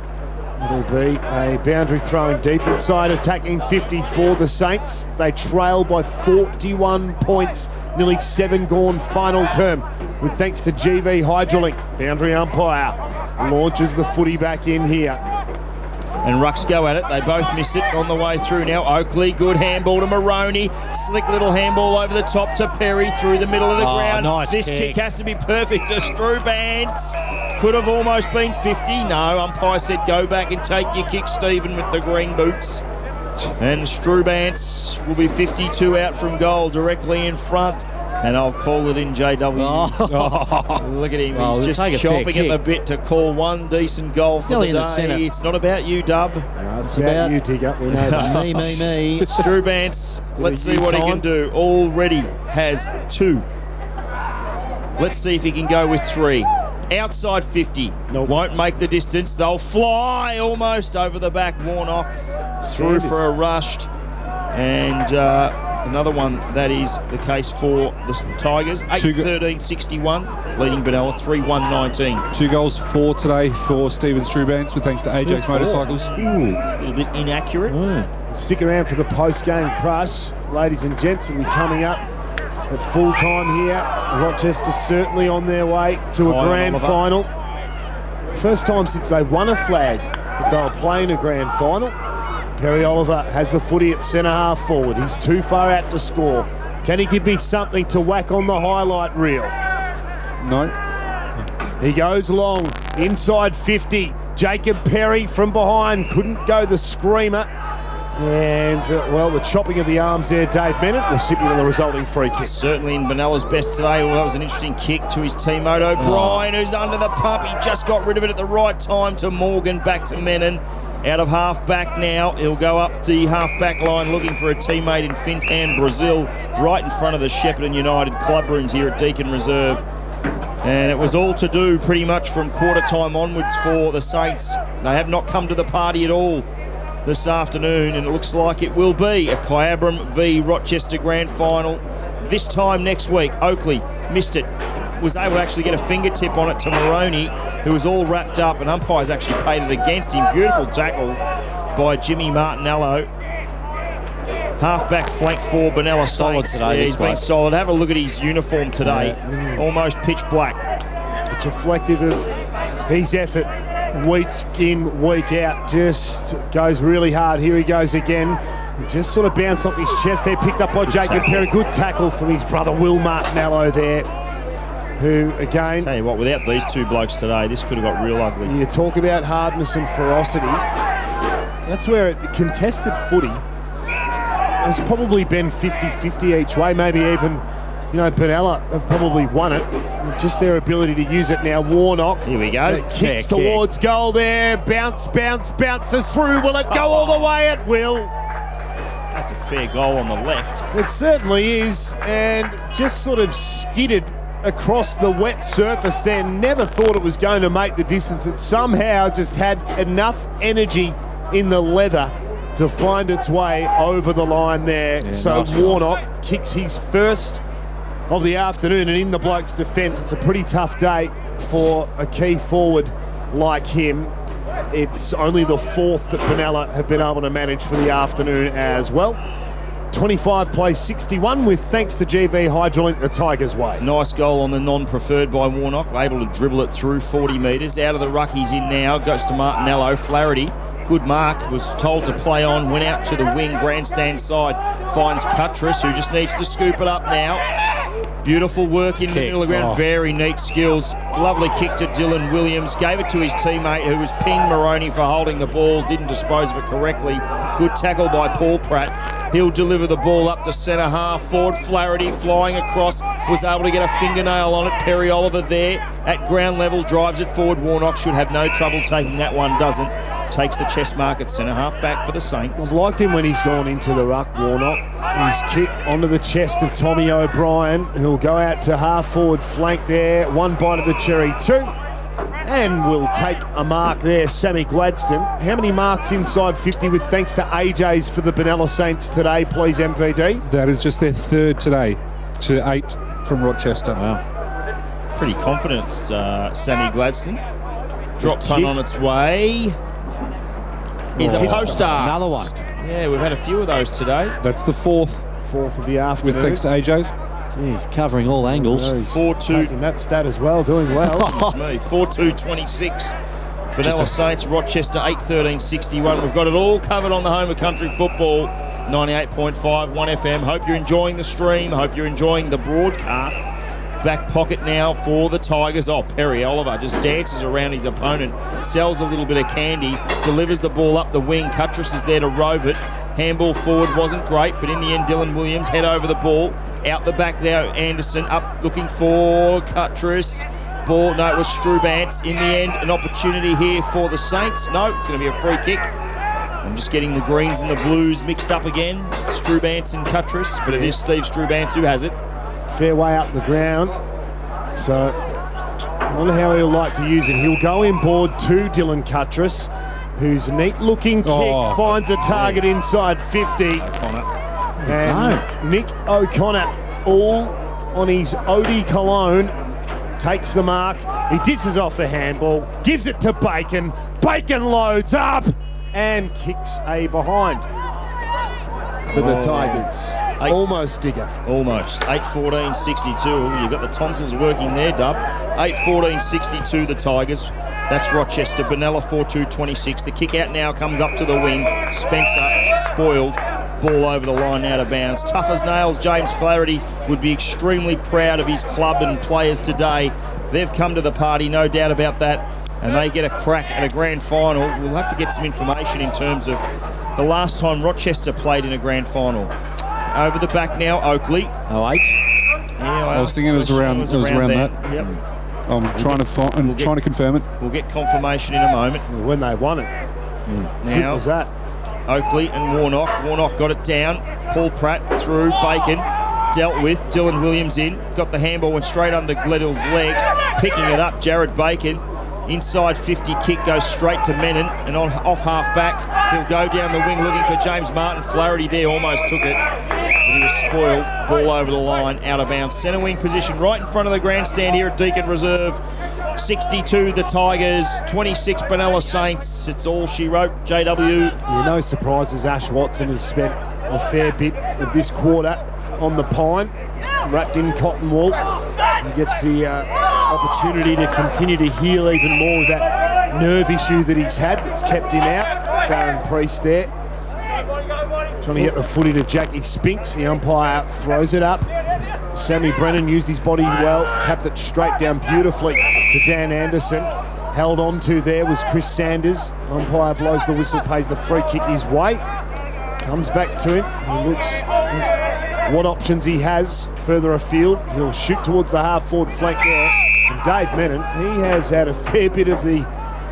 It'll be a boundary throwing deep inside, attacking 50 for the Saints. They trail by 41 points, nearly 7 gone final term, with thanks to GV Hydralink. Boundary umpire launches the footy back in here. And Rucks go at it. They both miss it on the way through now. Oakley, good handball to Maroney. Slick little handball over the top to Perry through the middle of the ground. Nice this kick has to be perfect to Strubant. Could have almost been 50. No, umpire said go back and take your kick, Stephen, with the green boots. And Strubant will be 52 out from goal, directly in front. And I'll call it in, JW. Look at him. He's just chomping at the bit to call one decent goal for the day. It's not about you, Dub. No, it's about you, Digger. We know that. me. Strubant, let's see what he can do. Already has 2. Let's see if he can go with 3. Outside 50. Won't make the distance. They'll fly almost over the back. Warnock through for a rush. And another one that is the case for the Tigers. 8-13-61, leading Benalla 3-1-19. 2 goals for today for Stephen Strubant, with thanks to Ajax Motorcycles. A little bit inaccurate. Stick around for the post-game crush. Ladies and gents, will be coming up at full time here. Rochester certainly on their way to a grand final. First time since they won a flag that they were playing a grand final. Perry Oliver has the footy at centre half forward. He's too far out to score. Can he give me something to whack on the highlight reel? No. He goes long, inside 50. Jacob Perry from behind, couldn't go the screamer. And, the chopping of the arms there, Dave Menon, recipient of the resulting free kick. Certainly in Benalla's best today. Well, that was an interesting kick to his teammate O'Brien, who's under the pump. He just got rid of it at the right time to Morgan, back to Menon. Out of half-back now. He'll go up the half-back line looking for a teammate in Fintan, Brazil, right in front of the Shepparton United club rooms here at Deakin Reserve. And it was all to do pretty much from quarter time onwards for the Saints. They have not come to the party at all this afternoon, and it looks like it will be a Kyabram v Rochester grand final this time next week. Oakley missed it, was able to actually get a fingertip on it to Moroney, who was all wrapped up, and umpires actually paid it against him. Beautiful tackle by Jimmy Martinello. Half-back flank for Benalla Saints. Today, yeah, he's been solid. Have a look at his uniform today. Almost pitch black. It's reflective of his effort week in, week out. Just goes really hard. Here he goes again. Just sort of bounced off his chest there. Picked up by Jacob Perry. Good tackle from his brother Will Martinello there. Who, again... Tell you what, without these two blokes today, this could have got real ugly. You talk about hardness and ferocity. That's where the contested footy has probably been 50-50 each way. Maybe even, Benalla have probably won it. Just their ability to use it now. Warnock. Here we go. Kicks towards goal there. Bounces through. Will it go all the way? It will. That's a fair goal on the left. It certainly is. And just sort of skidded across the wet surface there. Never thought it was going to make the distance. It somehow just had enough energy in the leather to find its way over the line there. Yeah, so nice Warnock kicks his first of the afternoon, and in the bloke's defence, it's a pretty tough day for a key forward like him. It's only the fourth that Benalla have been able to manage for the afternoon as well. 25 plays 61 with thanks to GV Hydralink the Tigers way. Nice goal on the non-preferred by Warnock, able to dribble it through 40 metres. Out of the ruck, he's in now, goes to Martinello. Flaherty, good mark, was told to play on, went out to the wing, grandstand side, finds Cuttress, who just needs to scoop it up now. Beautiful work in the middle of the ground, very neat skills. Lovely kick to Dylan Williams, gave it to his teammate who was pinged Moroney for holding the ball, didn't dispose of it correctly. Good tackle by Paul Pratt. He'll deliver the ball up to centre half forward. Flaherty flying across, was able to get a fingernail on it. Perry Oliver there at ground level, drives it forward. Warnock should have no trouble taking that one, doesn't. Takes the chest mark at centre half back for the Saints. I've liked him when he's gone into the ruck, Warnock. His kick onto the chest of Tommy O'Brien, who'll go out to half forward flank there. One bite of the cherry, two. And will take a mark there, Sammy Gladstone. How many marks inside 50 with thanks to AJ's for the Benalla Saints today, please, MVD? That is just their third today to 8 from Rochester. Wow. Pretty confident, Sammy Gladstone. Drop punt on its way. Is a poster. Another one. Yeah, we've had a few of those today. That's the fourth. Fourth of the afternoon. With thanks to AJ's. Jeez, covering all angles. 4-2. Taking that stat as well, doing well. 4-2-26. Benalla Saints, Rochester 8-13-61. We've got it all covered on the home of country football. 98.5, 1FM. Hope you're enjoying the stream. Hope you're enjoying the broadcast. Back pocket now for the Tigers. Oh, Perry Oliver just dances around his opponent, sells a little bit of candy, delivers the ball up the wing. Cuttress is there to rove it. Handball forward wasn't great, but in the end, Dylan Williams head over the ball. Out the back there, Anderson up looking for Cuttress. Ball, no, it was Strubantz. In the end, an opportunity here for the Saints. No, it's going to be a free kick. I'm just getting the greens and the blues mixed up again. Strubantz and Cuttress, but it is Steve Strubantz who has it. Fair way up the ground. So, I wonder how he'll like to use it. He'll go inboard to Dylan Cuttress, whose neat-looking kick finds a target inside 50. And Nick O'Connor, all on his Odie Cologne, takes the mark. He dishes off a handball, gives it to Bacon. Bacon loads up and kicks a behind for the Tigers. Almost digger. Almost. 8-14-62. You've got the Thompsons working there, Dub. 8-14-62, the Tigers. That's Rochester. Benalla 4-2-26. The kick out now comes up to the wing. Spencer spoiled. Ball over the line, out of bounds. Tough as nails. James Flaherty would be extremely proud of his club and players today. They've come to the party, no doubt about that. And they get a crack at a grand final. We'll have to get some information in terms of the last time Rochester played in a grand final. Over the back now, Oakley. 08. Yeah, I was thinking it was around that. Yep. I'm trying to confirm it. We'll get confirmation in a moment. When they won it. Now, that? Oakley and Warnock. Warnock got it down. Paul Pratt through. Bacon dealt with. Dylan Williams in. Got the handball, went straight under Gledill's legs. Picking it up, Jared Bacon. Inside 50 kick goes straight to Menon, and off half back. He'll go down the wing looking for James Martin. Flaherty there almost took it. But he was spoiled. Ball over the line, out of bounds. Centre wing position right in front of the grandstand here at Deakin Reserve. 62 the Tigers, 26 Benalla Saints. It's all she wrote. JW. Yeah, no surprises. Ash Watson has spent a fair bit of this quarter on the pine, wrapped in cotton wool. He gets the opportunity to continue to heal even more with that nerve issue that he's had that's kept him out. Farron Priest there, trying to get the footy to Jackie Spinks. The umpire throws it up. Sammy Brennan used his body well, tapped it straight down beautifully to Dan Anderson. Held on to there was Chris Sanders. Umpire blows the whistle, pays the free kick his way. Comes back to him. He looks what options he has further afield. He'll shoot towards the half-forward flank there. And Dave Menon, he has had a fair bit of the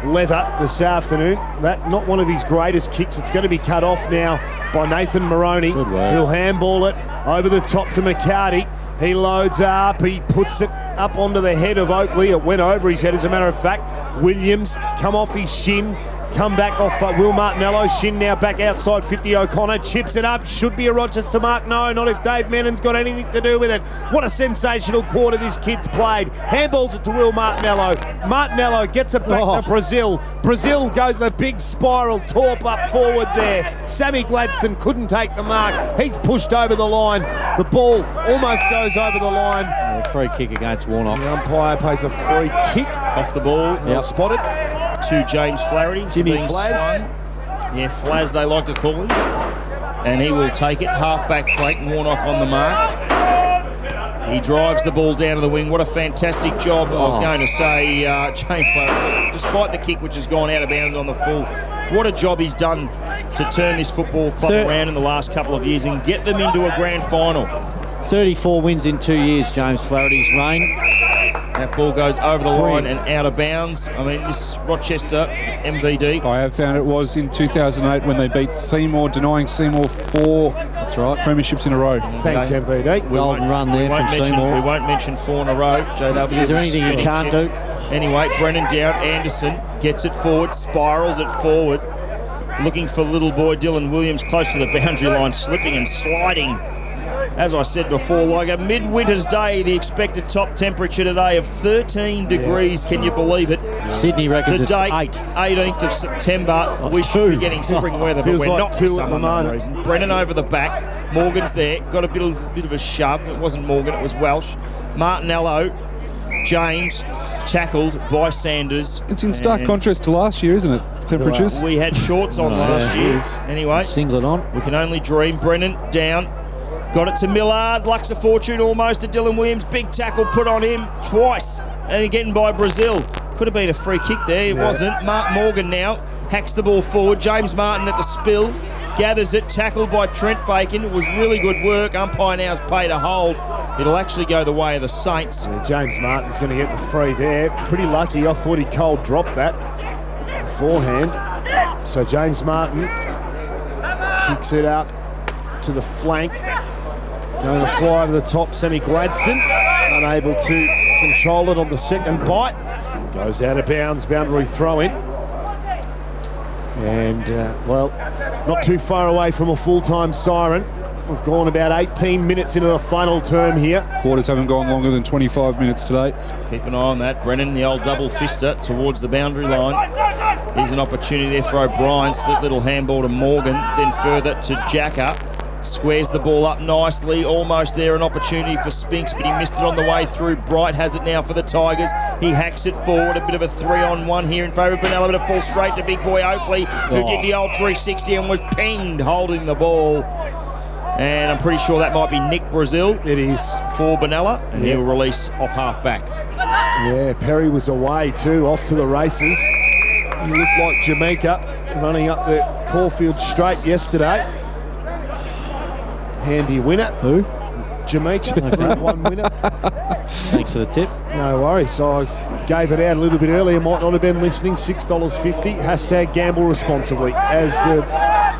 leather this afternoon. That not one of his greatest kicks. It's going to be cut off now by Nathan Moroney. He'll handball it over the top to McCarty. He loads up. He puts it up onto the head of Oakley. It went over his head, as a matter of fact. Williams come off his shin. Come back off Will Martinello. Shin now back outside 50. O'Connor chips it up. Should be a Rochester mark. No, not if Dave Menon's got anything to do with it. What a sensational quarter this kid's played. Handballs it to Will Martinello. Martinello gets it back to Brazil. Brazil goes the big spiral. Torp up forward there. Sammy Gladstone couldn't take the mark. He's pushed over the line. The ball almost goes over the line. Free kick against Warnock. The umpire pays a free kick. Off the ball. Well spotted. To James Flaherty. Jimmy Flaz. Yeah, Flaz they like to call him. And he will take it. Half-back flank, Warnock on the mark. He drives the ball down to the wing. What a fantastic job. I was going to say, James Flaherty, despite the kick which has gone out of bounds on the full, what a job he's done to turn this football club around in the last couple of years and get them into a grand final. 34 wins in 2 years, James Flaherty's reign. That ball goes over the line and out of bounds. I mean, this Rochester MVD. I have found it was in 2008 when they beat Seymour, denying Seymour 4 premierships in a row. Thanks, MVD. Golden run there from Seymour. We won't mention 4 in a row. JW. Is there anything you can't do? Anyway, Brennan down. Anderson gets it forward, spirals it forward. Looking for little boy Dylan Williams close to the boundary line, slipping and sliding. As I said before, like a midwinter's day, the expected top temperature today of 13 degrees. Can you believe it? Sydney reckons the it's date, 8. 18th of September. We should be getting spring weather, but we're like not for some unknown reason. Brennan over the back. Morgan's there. Got a bit of a shove. It wasn't Morgan, it was Welsh. Martinello, James, tackled by Sanders. It's in stark contrast to last year, isn't it? Temperatures. We had shorts on last year. Anyway, singlet on. We can only dream. Brennan down. Got it to Millard. Lucks a fortune almost to Dylan Williams. Big tackle put on him twice. And again by Brazil. Could have been a free kick there. It wasn't. Mark Morgan now hacks the ball forward. James Martin at the spill. Gathers it. Tackled by Trent Bacon. It was really good work. Umpire now's paid a hold. It'll actually go the way of the Saints. Yeah, James Martin's going to get the free there. Pretty lucky. I thought he cold dropped that beforehand. So James Martin kicks it up to the flank. Going to fly over the top, Sammy Gladstone, unable to control it on the second bite. Goes out of bounds, boundary throw in. And, well, not too far away from a full-time siren. We've gone about 18 minutes into the final term here. Quarters haven't gone longer than 25 minutes today. Keep an eye on that. Brennan, the old double fister towards the boundary line. Here's an opportunity there for O'Brien. Slip little handball to Morgan, then further to Jacker. Squares the ball up nicely, almost there, an opportunity for Spinks, but he missed it on the way through. Bright has it now for the Tigers. He hacks it forward, a bit of a 3-on-1 here in favour of Benalla, but it falls straight to big boy Oakley, who did the old 360 and was pinged holding the ball. And I'm pretty sure that might be Nick Brazil. It is. For Benalla, and he'll release off half-back. Yeah, Perry was away too, off to the races. He looked like Jamaica running up the Caulfield Straight yesterday. Handy winner. Who? Jamaica. Group 1 winner. Thanks for the tip. No worries. So I gave it out a little bit earlier. Might not have been listening. $6.50. Hashtag gamble responsibly. As the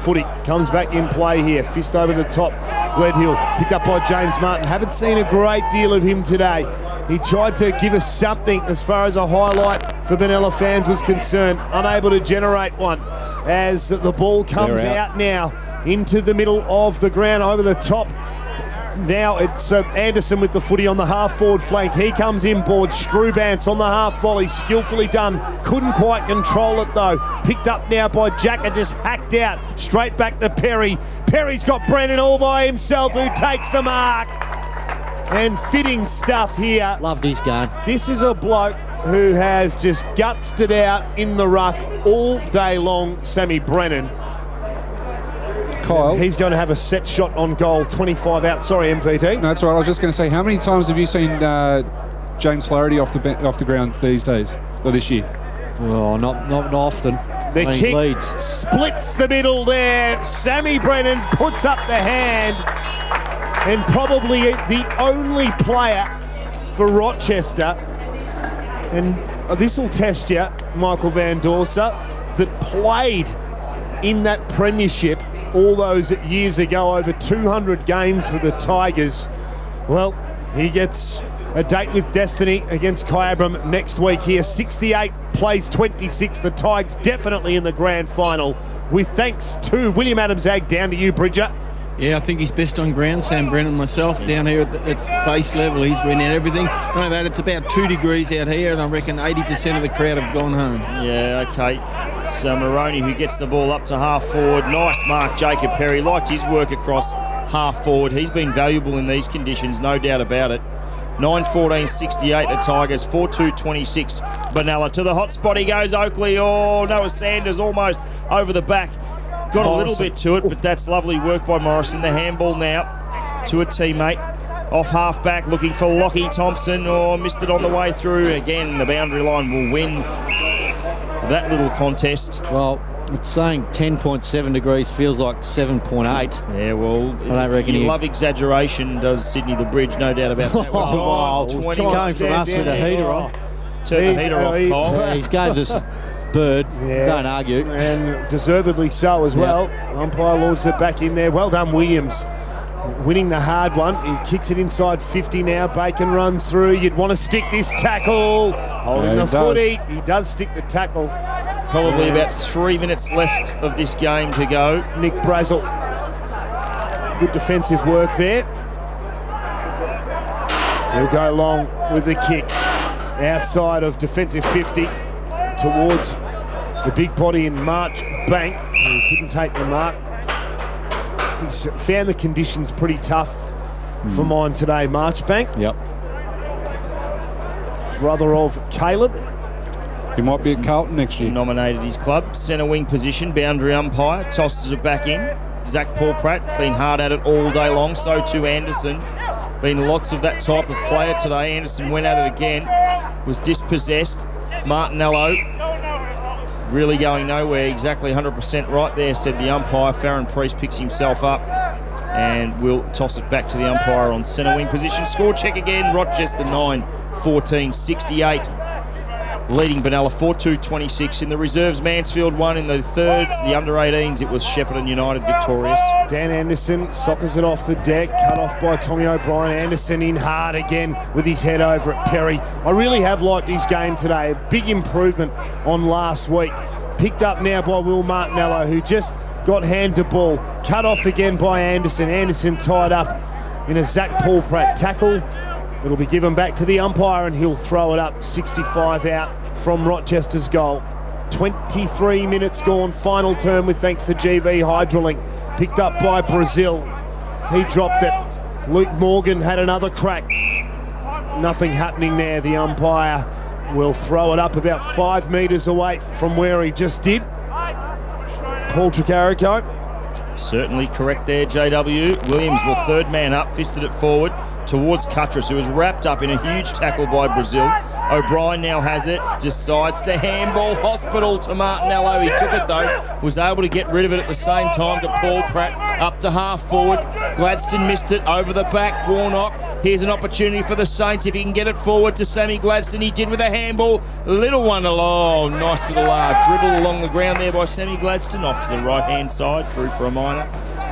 footy comes back in play here. Fist over the top. Gledhill picked up by James Martin. Haven't seen a great deal of him today. He tried to give us something as far as a highlight for Benalla fans was concerned. Unable to generate one as the ball comes out now into the middle of the ground over the top. Now it's Anderson with the footy on the half-forward flank. He comes inboard. Strubance on the half volley. Skillfully done. Couldn't quite control it, though. Picked up now by Jacker. Just hacked out. Straight back to Perry. Perry's got Brennan all by himself, who takes the mark. And fitting stuff here. Loved his game. This is a bloke who has just gutsed it out in the ruck all day long, Sammy Brennan. Kyle. He's going to have a set shot on goal, 25 out. Sorry, MVD. No, that's all right. I was just going to say, how many times have you seen James Flaherty off the ground these days, or this year? Oh, not often. The kick leads. Splits the middle there. Sammy Brennan puts up the hand, and probably the only player for Rochester, and this will test you, Michael Van Dorsa, that played in that premiership all those years ago, over 200 games for the Tigers. Well, he gets a date with destiny against Kyabram next week here. 68 plays 26. The Tigers definitely in the grand final. With thanks to William Adams Ag. Down to you, Bridger. Yeah, I think he's best on ground, Sam Brennan, myself, down here at base level. He's winning everything. Not only that, it's about 2 degrees out here, and I reckon 80% of the crowd have gone home. Yeah, okay. It's Moroney who gets the ball up to half forward. Nice mark, Jacob Perry. Liked his work across half forward. He's been valuable in these conditions, no doubt about it. 9-14-68, the Tigers. 4-2-26, Benalla. To the hot spot he goes, Oakley. Oh, Noah Sanders almost over the back. Got a little bit to it, but that's lovely work by Morrison. The handball now to a teammate. Off half back, looking for Lockie Thompson. Oh, missed it on the way through. Again, the boundary line will win that little contest. Well, it's saying 10.7 degrees, feels like 7.8. Yeah, well, I don't reckon you love exaggeration, does Sydney the Bridge, no doubt about that. Oh, 20 going from us with a heater on. Turn the heater off, Kyle. Yeah, he's gave this bird. Yeah. Don't argue. And deservedly so as well. Umpire lords it back in there. Well done, Williams. Winning the hard one. He kicks it inside 50 now. Bacon runs through. You'd want to stick this tackle. Holding the footy. He does stick the tackle. Probably about 3 minutes left of this game to go. Nick Brazel. Good defensive work there. He'll go long with the kick. Outside of defensive 50 towards the big body in March Bank. He couldn't take the mark. He's found the conditions pretty tough for mine today, March Bank. Yep. Brother of Caleb. He might be at Carlton next year. Nominated his club. Centre wing position, boundary umpire. Tosses it back in. Zach Paul Pratt been hard at it all day long. So too Anderson. Been lots of that type of player today. Anderson went at it again. Was dispossessed. Martinello really going nowhere. Exactly 100% right there, said the umpire. Farron Priest picks himself up and will toss it back to the umpire on centre wing position. Score check again. Rochester 9-14-68. Leading Benalla 4-2-26. In the reserves, Mansfield won. In the thirds, the under-18s, it was Shepparton United victorious. Dan Anderson soccers it off the deck, cut off by Tommy O'Brien. Anderson in hard again with his head over at Perry. I really have liked his game today. A big improvement on last week. Picked up now by Will Martinello, who just got hand to ball. Cut off again by Anderson. Anderson tied up in a Zach Paul Pratt tackle. It'll be given back to the umpire and he'll throw it up 65 out from Rochester's goal. 23 minutes gone, final term with thanks to GV Hydralink. Picked up by Brazil. He dropped it. Luke Morgan had another crack. Nothing happening there. The umpire will throw it up about 5 metres away from where he just did. Paul Tricarico. Certainly correct there, JW. Williams will third man up, fisted it forward towards Cuttress, who was wrapped up in a huge tackle by Brazil. O'Brien now has it, decides to handball Hospital to Martinello. He took it though, was able to get rid of it at the same time to Paul Pratt, up to half forward. Gladstone missed it, over the back, Warnock. Here's an opportunity for the Saints if he can get it forward to Sammy Gladstone. He did with a handball, little one along. Nice little dribble along the ground there by Sammy Gladstone, off to the right hand side, through for a minor.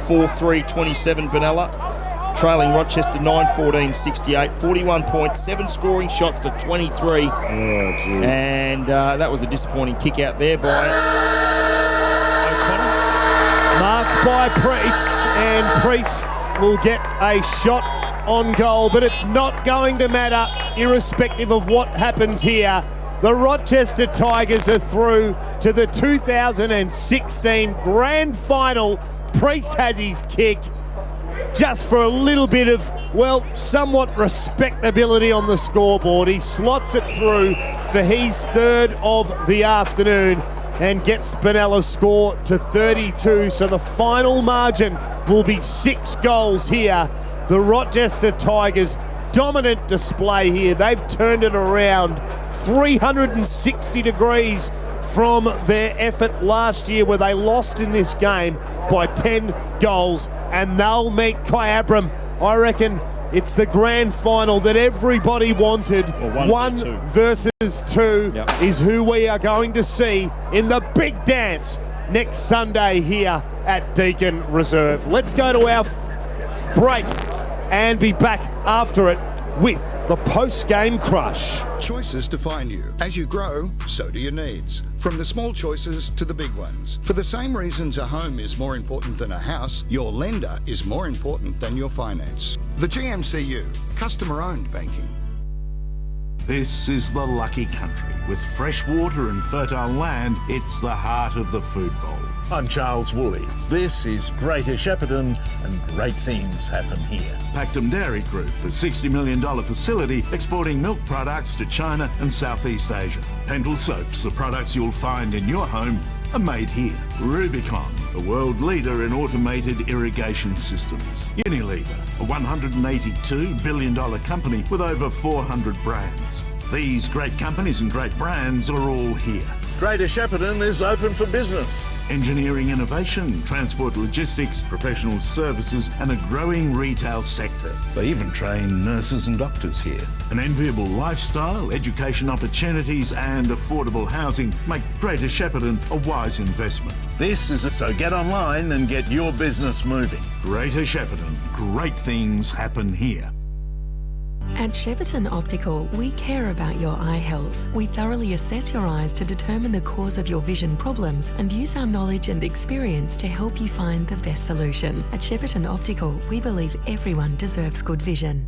4-3-27 Benalla. trailing Rochester 9-14-68, 41 points, 7 scoring shots to 23. And that was a disappointing kick out there by O'Connor. Marked by Priest, and Priest will get a shot on goal, but it's not going to matter irrespective of what happens here. The Rochester Tigers are through to the 2016 Grand Final. Priest has his kick just for a little bit of, well, somewhat respectability on the scoreboard. He slots it through for his third of the afternoon and gets Benalla's score to 32. So the final margin will be 6 goals here. The Rochester Tigers, dominant display here. They've turned it around 360 degrees from their effort last year, where they lost in this game by 10 goals, and they'll meet Kyabram. I reckon it's the grand final that everybody wanted. Well, one versus 2 is who we are going to see in the big dance next Sunday here at Deakin Reserve. Let's go to our break and be back after it with the post-game crush. Choices define you. As you grow, so do your needs. From the small choices to the big ones. For the same reasons a home is more important than a house, your lender is more important than your finance. The GMCU, customer-owned banking. This is the lucky country. With fresh water and fertile land, it's the heart of the food bowl. I'm Charles Woolley. This is Greater Shepparton, and great things happen here. Pactum Dairy Group, a $60 million facility exporting milk products to China and Southeast Asia. Pental Soaps, the products you'll find in your home, are made here. Rubicon, a world leader in automated irrigation systems. Unilever, a $182 billion company with over 400 brands. These great companies and great brands are all here. Greater Shepparton is open for business. Engineering innovation, transport logistics, professional services, and a growing retail sector. They even train nurses and doctors here. An enviable lifestyle, education opportunities, and affordable housing make Greater Shepparton a wise investment. This is so get online and get your business moving. Greater Shepparton, great things happen here. At Shepparton Optical, we care about your eye health. We thoroughly assess your eyes to determine the cause of your vision problems and use our knowledge and experience to help you find the best solution. At Shepparton Optical, we believe everyone deserves good vision.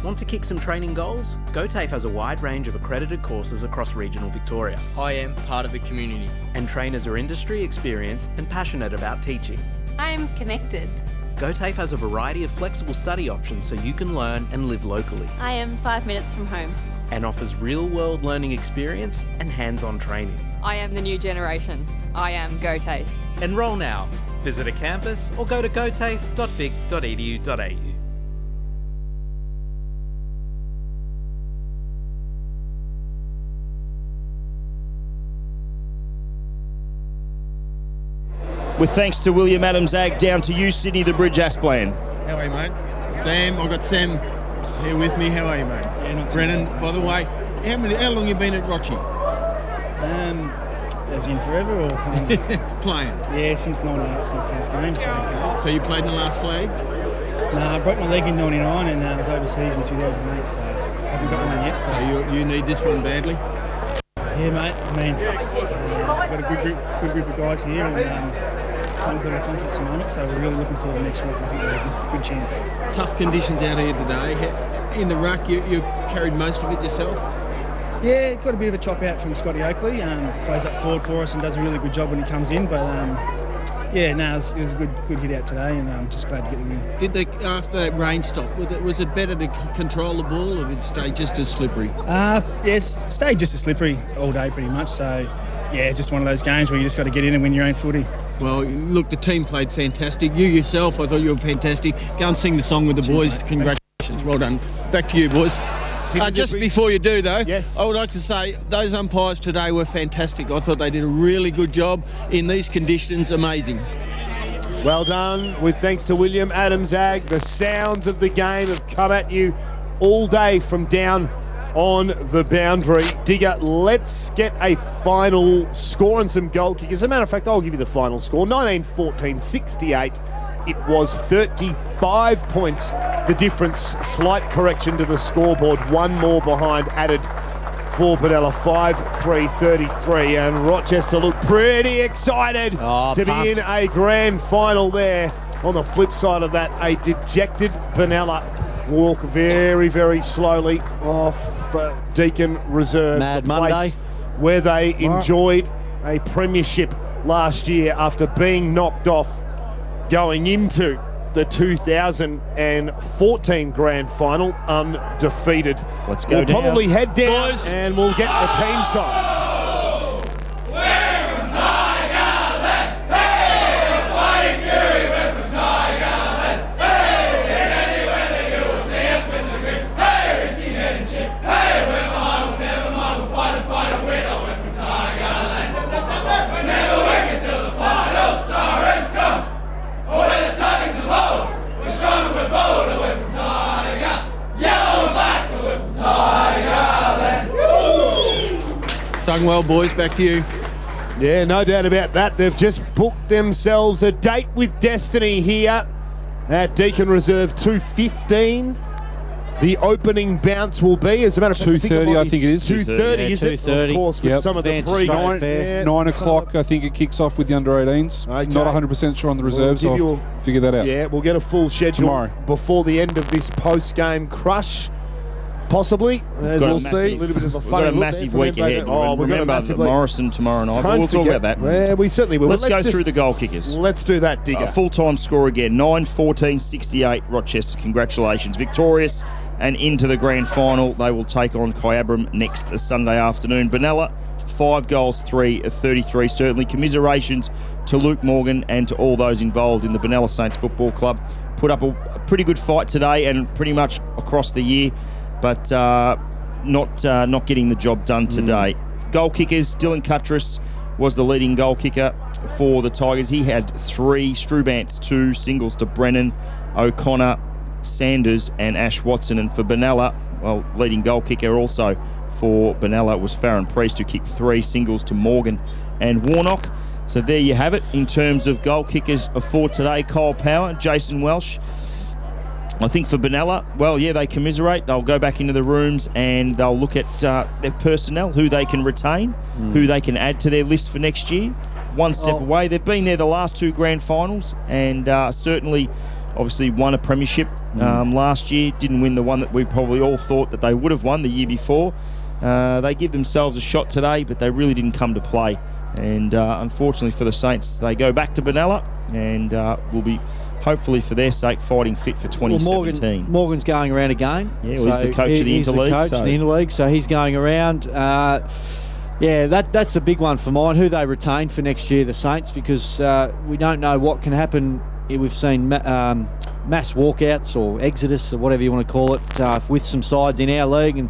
Want to kick some training goals? GOTAFE has a wide range of accredited courses across regional Victoria. I am part of the community. And trainers are industry experienced and passionate about teaching. I am connected. GOTAFE has a variety of flexible study options so you can learn and live locally. I am 5 minutes from home. And offers real-world learning experience and hands-on training. I am the new generation. I am GOTAFE. Enrol now. Visit a campus or go to gotafe.vic.edu.au. With thanks to William Adams Ag, down to you, Sydney the Bridge Asplan. How are you, mate? Sam, I've got Sam here with me. How are you, mate? Yeah, not too Brennan, bad. by the way, how long you been at Rochi? As in forever or playing? Yeah, since 98. It's my first game. So you played in the last flag? No, I broke my leg in 99 and I was overseas in 2008, so I haven't got one yet. So you need this one badly? Yeah, mate. I mean, I've got a good group of guys here and playing with a lot of confidence at the moment, so we're really looking forward to next week. I think we've got a good chance. Tough conditions out here today. In the ruck, you carried most of it yourself? Yeah, got a bit of a chop out from Scotty Oakley. Plays up forward for us and does a really good job when he comes in. But it was a good hit out today, and I'm just glad to get the win. Did they, after that rain stop, was it better to control the ball, or did it stay just as slippery? Yes, stayed just as slippery all day pretty much. So yeah, just one of those games where you just got to get in and win your own footy. Well, look, the team played fantastic. You yourself, I thought you were fantastic. Go and sing the song with the boys. Mate. Congratulations. Well done. Back to you, boys. Just before you do, though, yes, I would like to say those umpires today were fantastic. I thought they did a really good job in these conditions. Amazing. Well done. With thanks to William Adams Ag, the sounds of the game have come at you all day from down on the boundary. Digger, let's get a final score and some goal kickers. As a matter of fact, I'll give you the final score. 19-14-68. it was 35 points. The difference, slight correction to the scoreboard, one more behind added for Benalla, 5-3-33, and Rochester looked pretty excited to be in a grand final there. On the flip side of that, a dejected Benalla walk very, very slowly off Deakin Reserve. Mad Monday. Where they enjoyed a premiership last year after being knocked off going into the 2014 grand final undefeated. Let's go We'll down. probably head down Boys. and we'll get the team song. Sung well, boys. Back to you. Yeah, no doubt about that. They've just booked themselves a date with destiny here at Deakin Reserve. 2:15. The opening bounce will be, as a matter of fact, 2:30, I think it is. 2:30, is it? 2:30. Of course, with Yep. some of the Advanced pre straight fair. 9 o'clock, I think it kicks off with the under-18s. Okay. Not 100% sure on the reserves, so We'll I'll give have to figure that out. Yeah, we'll get a full schedule Tomorrow. before the end of this post-game crush. Possibly, as got a we'll massive- see. A little bit of a we've funny got a look massive there for week them, ahead. but- Oh, we've got a Remember massive the week. Morrison tomorrow night. Don't We'll talk forget- about that. Yeah, we certainly will. Let's go just- through the goal kickers. Let's do that, Digger. Full-time score again, 9-14-68 Rochester. Congratulations. Victorious and into the grand final. They will take on Kyabram next Sunday afternoon. Benalla, 5 goals, 3-33. Certainly commiserations to Luke Morgan and to all those involved in the Benalla Saints Football Club. Put up a pretty good fight today and pretty much across the year, but not getting the job done today. Goal kickers, Dylan Cuttress was the leading goal kicker for the Tigers. He had 3, Strubant's 2, singles to Brennan, O'Connor, Sanders and Ash Watson. And for Benalla, well, leading goal kicker also for Benalla was Farron Priest, who kicked 3, singles to Morgan and Warnock. So there you have it in terms of goal kickers for today. Kyle Power, Jason Welsh. I think for Benalla, well, yeah, they commiserate. They'll go back into the rooms and they'll look at their personnel, who they can retain, who they can add to their list for next year. One step away. They've been there the last 2 grand finals and certainly, obviously, won a premiership last year. Didn't win the one that we probably all thought that they would have won the year before. They give themselves a shot today, but they really didn't come to play. And unfortunately for the Saints, they go back to Benalla and will be, hopefully for their sake, fighting fit for 2017. Well, Morgan's going around again. Yeah, well, he's the coach of the He's interleague. the coach of the interleague, so he's going around. Yeah, that's a big one for mine. Who they retain for next year, the Saints, because we don't know what can happen. We've seen mass walkouts or exodus or whatever you want to call it with some sides in our league, and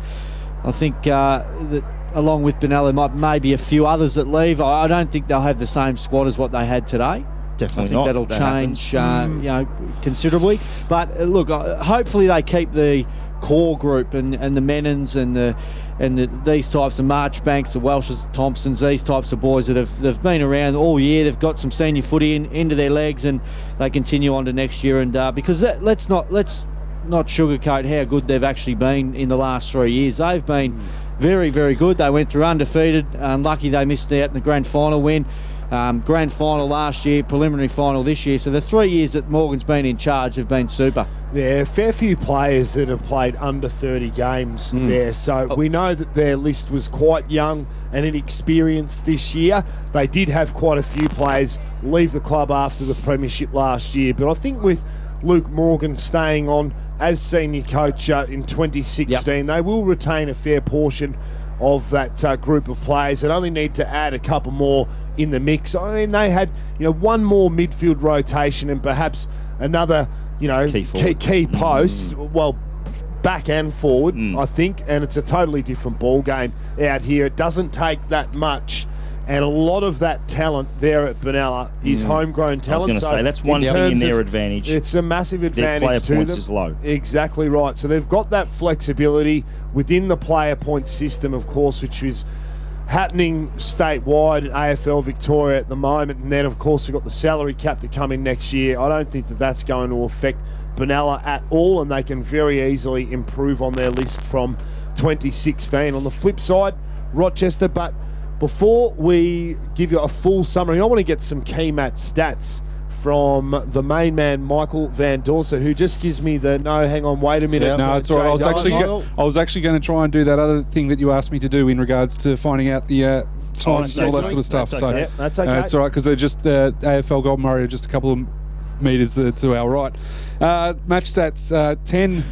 I think that along with Benalla, maybe a few others that leave. I don't think they'll have the same squad as what they had today. Definitely I think not. that'll That change, considerably. But look, hopefully they keep the core group and the Menons and these types of Marchbanks, the Welshes, the Thompsons, these types of boys that they've been around all year. They've got some senior footy into their legs, and they continue on to next year. And because let's not sugarcoat how good they've actually been in the last 3 years. They've been very, very good. They went through undefeated. Unlucky they missed out in the grand final win. Grand final last year, preliminary final this year. So the 3 years that Morgan's been in charge have been super. Yeah, a fair few players that have played under 30 games there. So we know that their list was quite young and inexperienced this year. They did have quite a few players leave the club after the premiership last year. But I think with Luke Morgan staying on as senior coach in 2016, they will retain a fair portion of that group of players and only need to add a couple more in the mix. I mean, they had one more midfield rotation and perhaps another key post, well, back and forward, I think, and it's a totally different ball game out here. It doesn't take that much, and a lot of that talent there at Benalla is homegrown talent. I was going to say, that's one thing in their advantage. It's a massive advantage their player to points them. is low. Exactly right. So they've got that flexibility within the player point system, of course, which is happening statewide in AFL Victoria at the moment. And then, of course, we've got the salary cap to come in next year. I don't think that that's going to affect Benalla at all, and they can very easily improve on their list from 2016. On the flip side, Rochester. But before we give you a full summary, I want to get some key match stats from the main man, Michael Van Dorsa, who just gives me the hang on, wait a minute. No, it's all right. I was actually going to try and do that other thing that you asked me to do in regards to finding out the times and all that sort of stuff. That's okay. So That's okay. It's all right, because they're just AFL Goulburn are just a couple of metres to our right. Match stats, 10.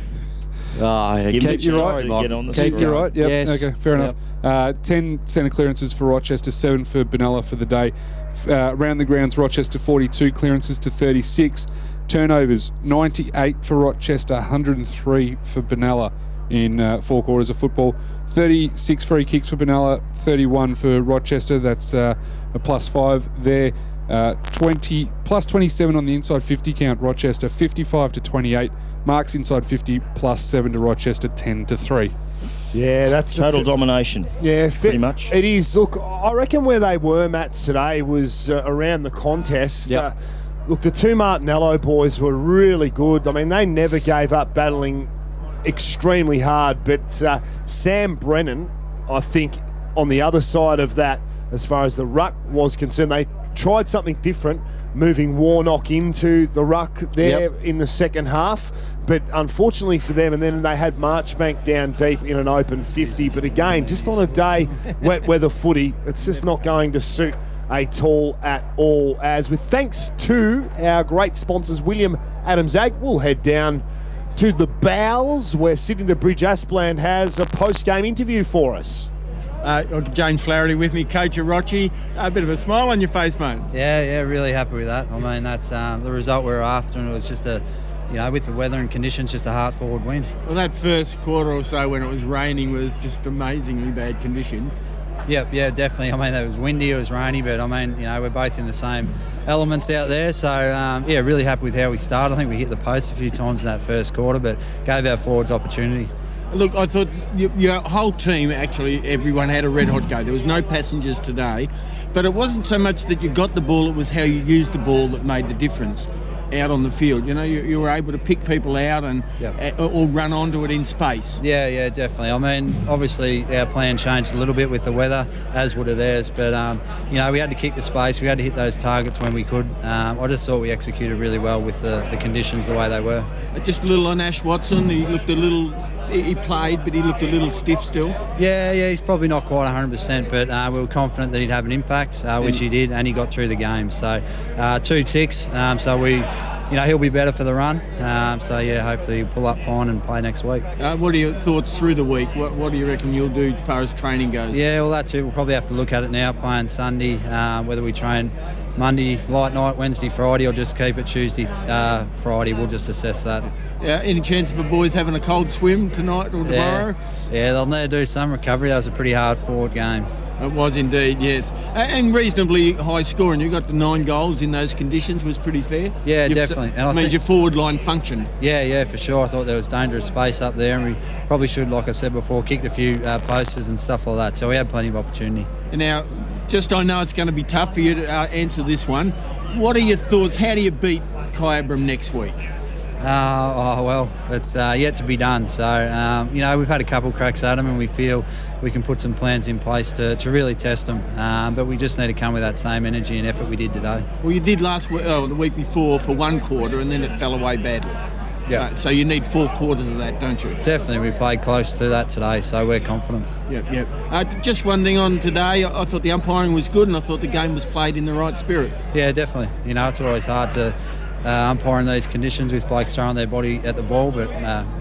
Keep you right. Keep you right. Yep. Yes. Okay. Fair enough. 10 centre clearances for Rochester, 7 for Benalla for the day. Around the grounds, Rochester 42 clearances to 36. Turnovers 98 for Rochester, 103 for Benalla in 4 quarters of football. 36 free kicks for Benalla, 31 for Rochester. That's a +5 there. 20 plus 27 on the inside 50 count, Rochester 55 to 28. Marks inside 50 +7 to Rochester, 10 to 3. Yeah, that's total domination. Yeah, pretty much. It is. Look, I reckon where they were, Matt, today was around the contest. Yep. Look, the two Martinello boys were really good. I mean, they never gave up battling extremely hard. But Sam Brennan, I think, on the other side of that, as far as the ruck was concerned, they tried something different, moving Warnock into the ruck there in the second half. But unfortunately for them, and then they had Marchbank down deep in an open 50. But again, just on a day, wet weather footy, it's just not going to suit at all. As with thanks to our great sponsors, William Adams Ag, we'll head down to the Bowls, where Sydney to Bridge Aspland has a post-game interview for us. James Flaherty with me, coach of Rochi. A bit of a smile on your face, mate. Yeah, really happy with that. I mean, that's the result we were after, and it was just with the weather and conditions, just a hard-forward win. Well, that first quarter or so when it was raining was just amazingly bad conditions. Yep, yeah, definitely. I mean, it was windy, it was rainy, but I mean, we're both in the same elements out there. So, really happy with how we started. I think we hit the post a few times in that first quarter, but gave our forwards opportunity. Look, I thought your whole team, actually, everyone had a red-hot go. There was no passengers today. But it wasn't so much that you got the ball, it was how you used the ball that made the difference out on the field. You were able to pick people out and or run onto it in space. Yeah, definitely. I mean, obviously our plan changed a little bit with the weather, as would have theirs. But, we had to kick the space. We had to hit those targets when we could. I just thought we executed really well with the conditions the way they were. Just a little on Ash Watson. He looked a little... He played, but he looked a little stiff still. Yeah, he's probably not quite 100%, but we were confident that he'd have an impact, which he did, and he got through the game. So 2 ticks. So we... he'll be better for the run. Hopefully he'll pull up fine and play next week. What are your thoughts through the week? What do you reckon you'll do as far as training goes? Yeah, well, that's it. We'll probably have to look at it now, playing Sunday, whether we train Monday, light night, Wednesday, Friday, or just keep it Tuesday, Friday. We'll just assess that. Yeah, any chance of the boys having a cold swim tonight or tomorrow? Yeah, they'll need to do some recovery. That was a pretty hard forward game. It was indeed, yes. And reasonably high scoring. You got the 9 goals in those conditions, was pretty fair. Yeah, definitely. And I mean, your forward line functioned. Yeah, for sure. I thought there was dangerous space up there, and we probably should, like I said before, kicked a few posters and stuff like that. So we had plenty of opportunity. And now, I know it's going to be tough for you to answer this one. What are your thoughts? How do you beat Kyabram next week? Well, it's yet to be done. So, we've had a couple cracks at them, and we feel we can put some plans in place to really test them. But we just need to come with that same energy and effort we did today. Well, you did the week before for 1 quarter, and then it fell away badly. Yeah. So you need 4 quarters of that, don't you? Definitely. We played close to that today, so we're confident. Yep. Just one thing on today. I thought the umpiring was good, and I thought the game was played in the right spirit. Yeah, definitely. It's always hard to umpire in these conditions with blokes throwing their body at the ball, but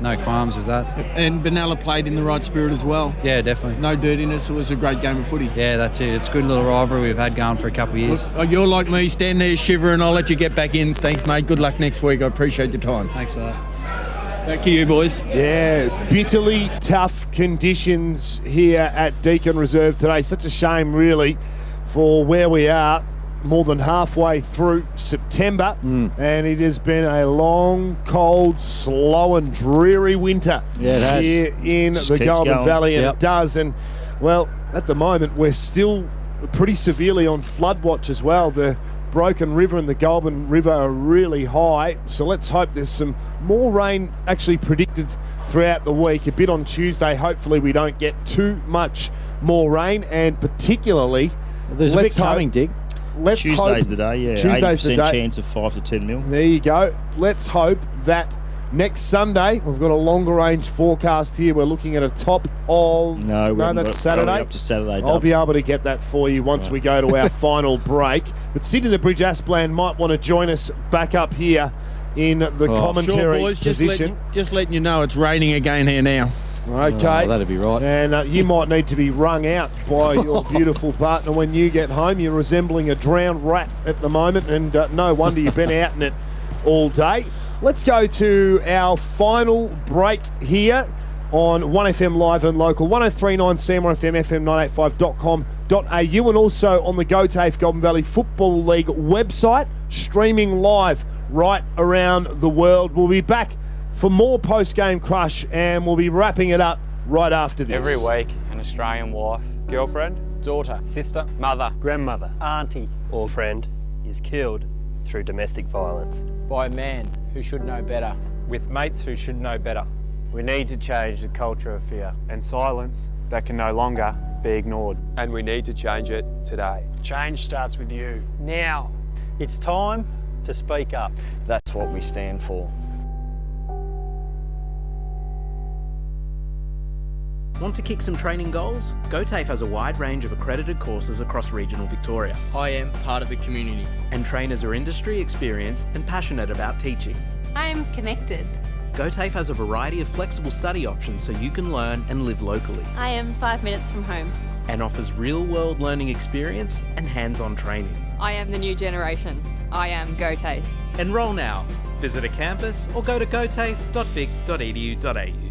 no qualms with that. And Benalla played in the right spirit as well. Yeah, definitely. No dirtiness. It was a great game of footy. Yeah, that's it. It's a good little rivalry we've had going for a couple of years. Look, you're like me, stand there shivering. I'll let you get back in. Thanks, mate. Good luck next week. I appreciate your time. Thanks for that. Back to you, boys. Yeah, bitterly tough conditions here at Deakin Reserve today. Such a shame, really, for where we are. More than halfway through September, and it has been a long, cold, slow and dreary winter here in the Goulburn Valley, and it does. And, well, at the moment, we're still pretty severely on flood watch as well. The Broken River and the Goulburn River are really high, so let's hope there's some more rain actually predicted throughout the week. A bit on Tuesday, hopefully we don't get too much more rain, and particularly... There's a bit coming, Dig. Tuesday's the day, yeah. Tuesday's 80% the day. chance of 5 to 10 mil. There you go. Let's hope that next Sunday, we've got a longer range forecast here. We're looking at a top of... No, that's Saturday. Up to Saturday. I'll be able to get that for you once we go to our final break. But Sid in the Bridge Asplan might want to join us back up here in the commentary boys, position. Just letting you know it's raining again here now. Okay. That'd be right. And you might need to be wrung out by your beautiful partner when you get home. You're resembling a drowned rat at the moment, and no wonder you've been out in it all day. Let's go to our final break here on 1FM Live and Local, 103.9 Samar FM, fm985.com.au, and also on the GOTAFE Goulburn Valley Football League website, streaming live right around the world. We'll be back for more post-game crush, and we'll be wrapping it up right after this. Every week, an Australian wife, girlfriend, daughter, sister, mother, grandmother, auntie, or friend is killed through domestic violence. By a man who should know better. With mates who should know better. We need to change the culture of fear and silence that can no longer be ignored. And we need to change it today. Change starts with you. Now, it's time to speak up. That's what we stand for. Want to kick some training goals? GOTAFE has a wide range of accredited courses across regional Victoria. I am part of the community. And trainers are industry experienced and passionate about teaching. I am connected. GOTAFE has a variety of flexible study options so you can learn and live locally. I am 5 minutes from home. And offers real-world learning experience and hands-on training. I am the new generation. I am GOTAFE. Enrol now. Visit a campus or go to gotafe.vic.edu.au.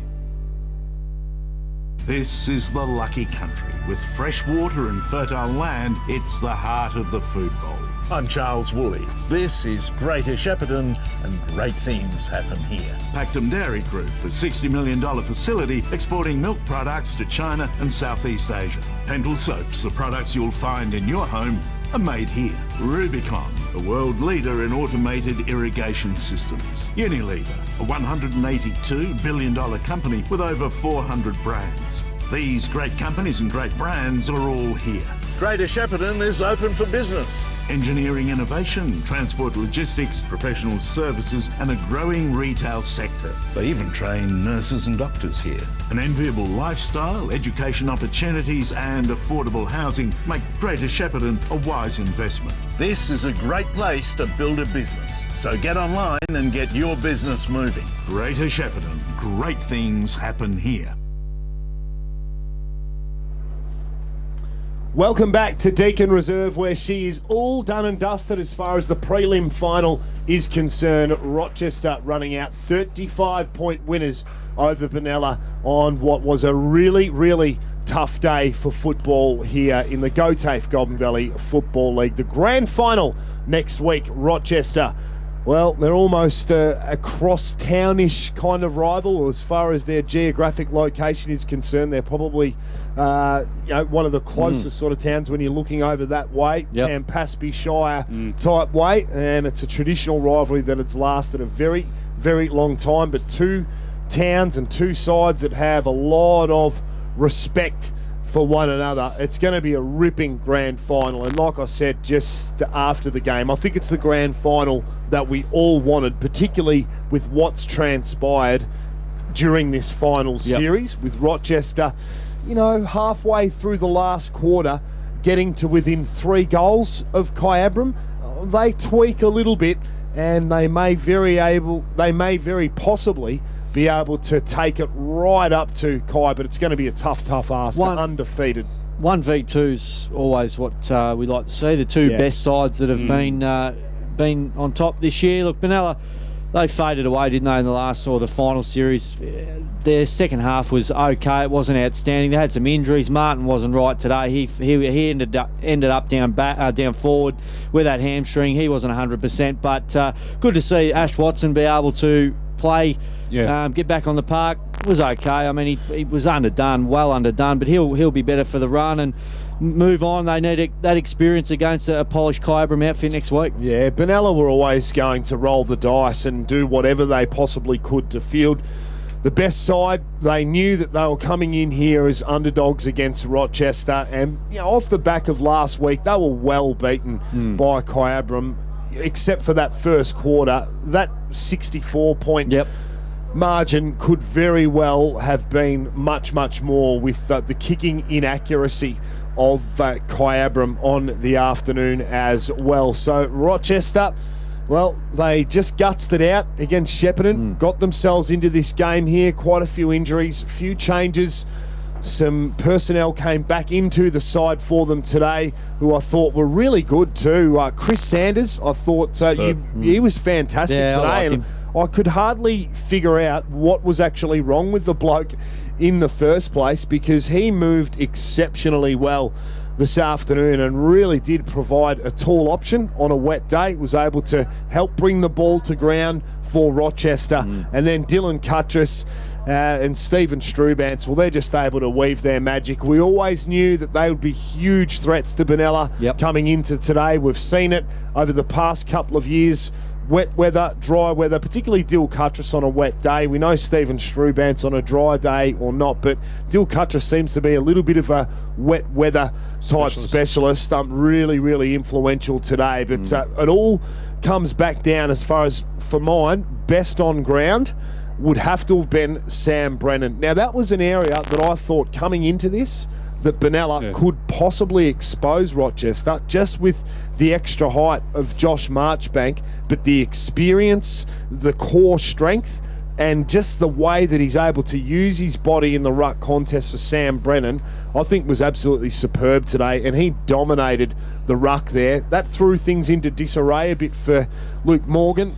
This is the lucky country. With fresh water and fertile land, it's the heart of the food bowl. I'm Charles Woolley. This is Greater Shepparton, and great things happen here. Pactum Dairy Group, a $60 million facility exporting milk products to China and Southeast Asia. Pendle soaps, the products you'll find in your home, are made here. Rubicon, a world leader in automated irrigation systems. Unilever, a $182 billion company with over 400 brands. These great companies and great brands are all here. Greater Shepparton is open for business. Engineering innovation, transport logistics, professional services, and a growing retail sector. They even train nurses and doctors here. An enviable lifestyle, education opportunities, and affordable housing make Greater Shepparton a wise investment. This is a great place to build a business. So get online and get your business moving. Greater Shepparton, great things happen here. Welcome back to Deakin Reserve, where she is all done and dusted as far as the prelim final is concerned. Rochester running out 35-point winners over Benalla on what was a really, really tough day for football here in the GOTAFE Goulburn Valley Football League. The grand final next week, Rochester. Well, they're almost a cross-townish kind of rival as far as their geographic location is concerned. They're probably one of the closest sort of towns when you're looking over that way, Campaspe Shire type way, and it's a traditional rivalry that has lasted a very, very long time, but two towns and two sides that have a lot of respect for one another. It's going to be a ripping grand final, and like I said just after the game, I think it's the grand final that we all wanted, particularly with what's transpired during this final series with Rochester, halfway through the last quarter getting to within 3 goals of Kyabram. They tweak a little bit, and they may very possibly be able to take it right up to Kai, but it's going to be a tough ask. Undefeated. 1v2's always what we like to see. The two best sides that have been on top this year. Look, Benalla, they faded away, didn't they, in the final series? Their second half was okay. It wasn't outstanding. They had some injuries. Martin wasn't right today. He ended up down forward with that hamstring. He wasn't 100%, but good to see Ash Watson be able to play, get back on the park, was okay. I mean, he was well underdone, but he'll be better for the run and move on. They need that experience against a polished Kyabram outfit next week. Yeah, Benalla were always going to roll the dice and do whatever they possibly could to field the best side. They knew that they were coming in here as underdogs against Rochester, and off the back of last week, they were well beaten by Kyabram, except for that first quarter. That 64-point margin could very well have been much, much more with the kicking inaccuracy of Kyabram on the afternoon as well. So Rochester, well, they just gutsed it out against Shepparton, got themselves into this game here. Quite a few injuries, a few changes. Some personnel came back into the side for them today, who I thought were really good too. Chris Sanders, I thought he was fantastic today. I like him. I could hardly figure out what was actually wrong with the bloke in the first place, because he moved exceptionally well this afternoon and really did provide a tall option on a wet day. Was able to help bring the ball to ground for Rochester. And then Dylan Cuttress and Stephen Strubance, well, they're just able to weave their magic. We always knew that they would be huge threats to Benalla coming into today. We've seen it over the past couple of years. Wet weather, dry weather, particularly Dill Cuttress on a wet day. We know Stephen Strubance on a dry day or not, but Dill Cuttress seems to be a little bit of a wet weather type specialist. Really, really influential today. But it all comes back down, as far as, for mine, best on ground would have to have been Sam Brennan. Now, that was an area that I thought coming into this that Benalla could possibly expose Rochester, just with the extra height of Josh Marchbank, but the experience, the core strength, and just the way that he's able to use his body in the ruck contest for Sam Brennan, I think was absolutely superb today, and he dominated the ruck there. That threw things into disarray a bit for Luke Morgan.